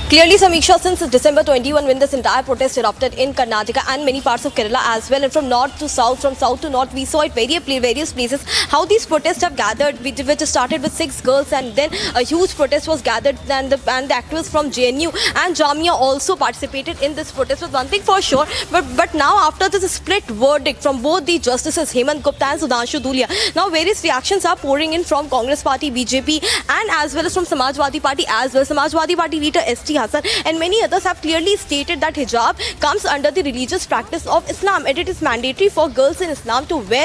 Clearly, Samiksha, since December 21, when this entire protest erupted in Karnataka and many parts of Kerala as well, and from north to south, from south to north, we saw at various places how these protests have gathered, which started with 6 girls, and then a huge protest was gathered, and the activists from JNU and Jamia also participated in this protest. But one thing for sure, but now after this split verdict from both the justices, Hemant Gupta and Sudhanshu Dhulia, now various reactions are pouring in from Congress Party, BJP, and as well as from Samajwadi Party as well. Samajwadi Party leader ST Hassan and many others have clearly stated that hijab comes under the religious practice of Islam and it is mandatory for girls in Islam to wear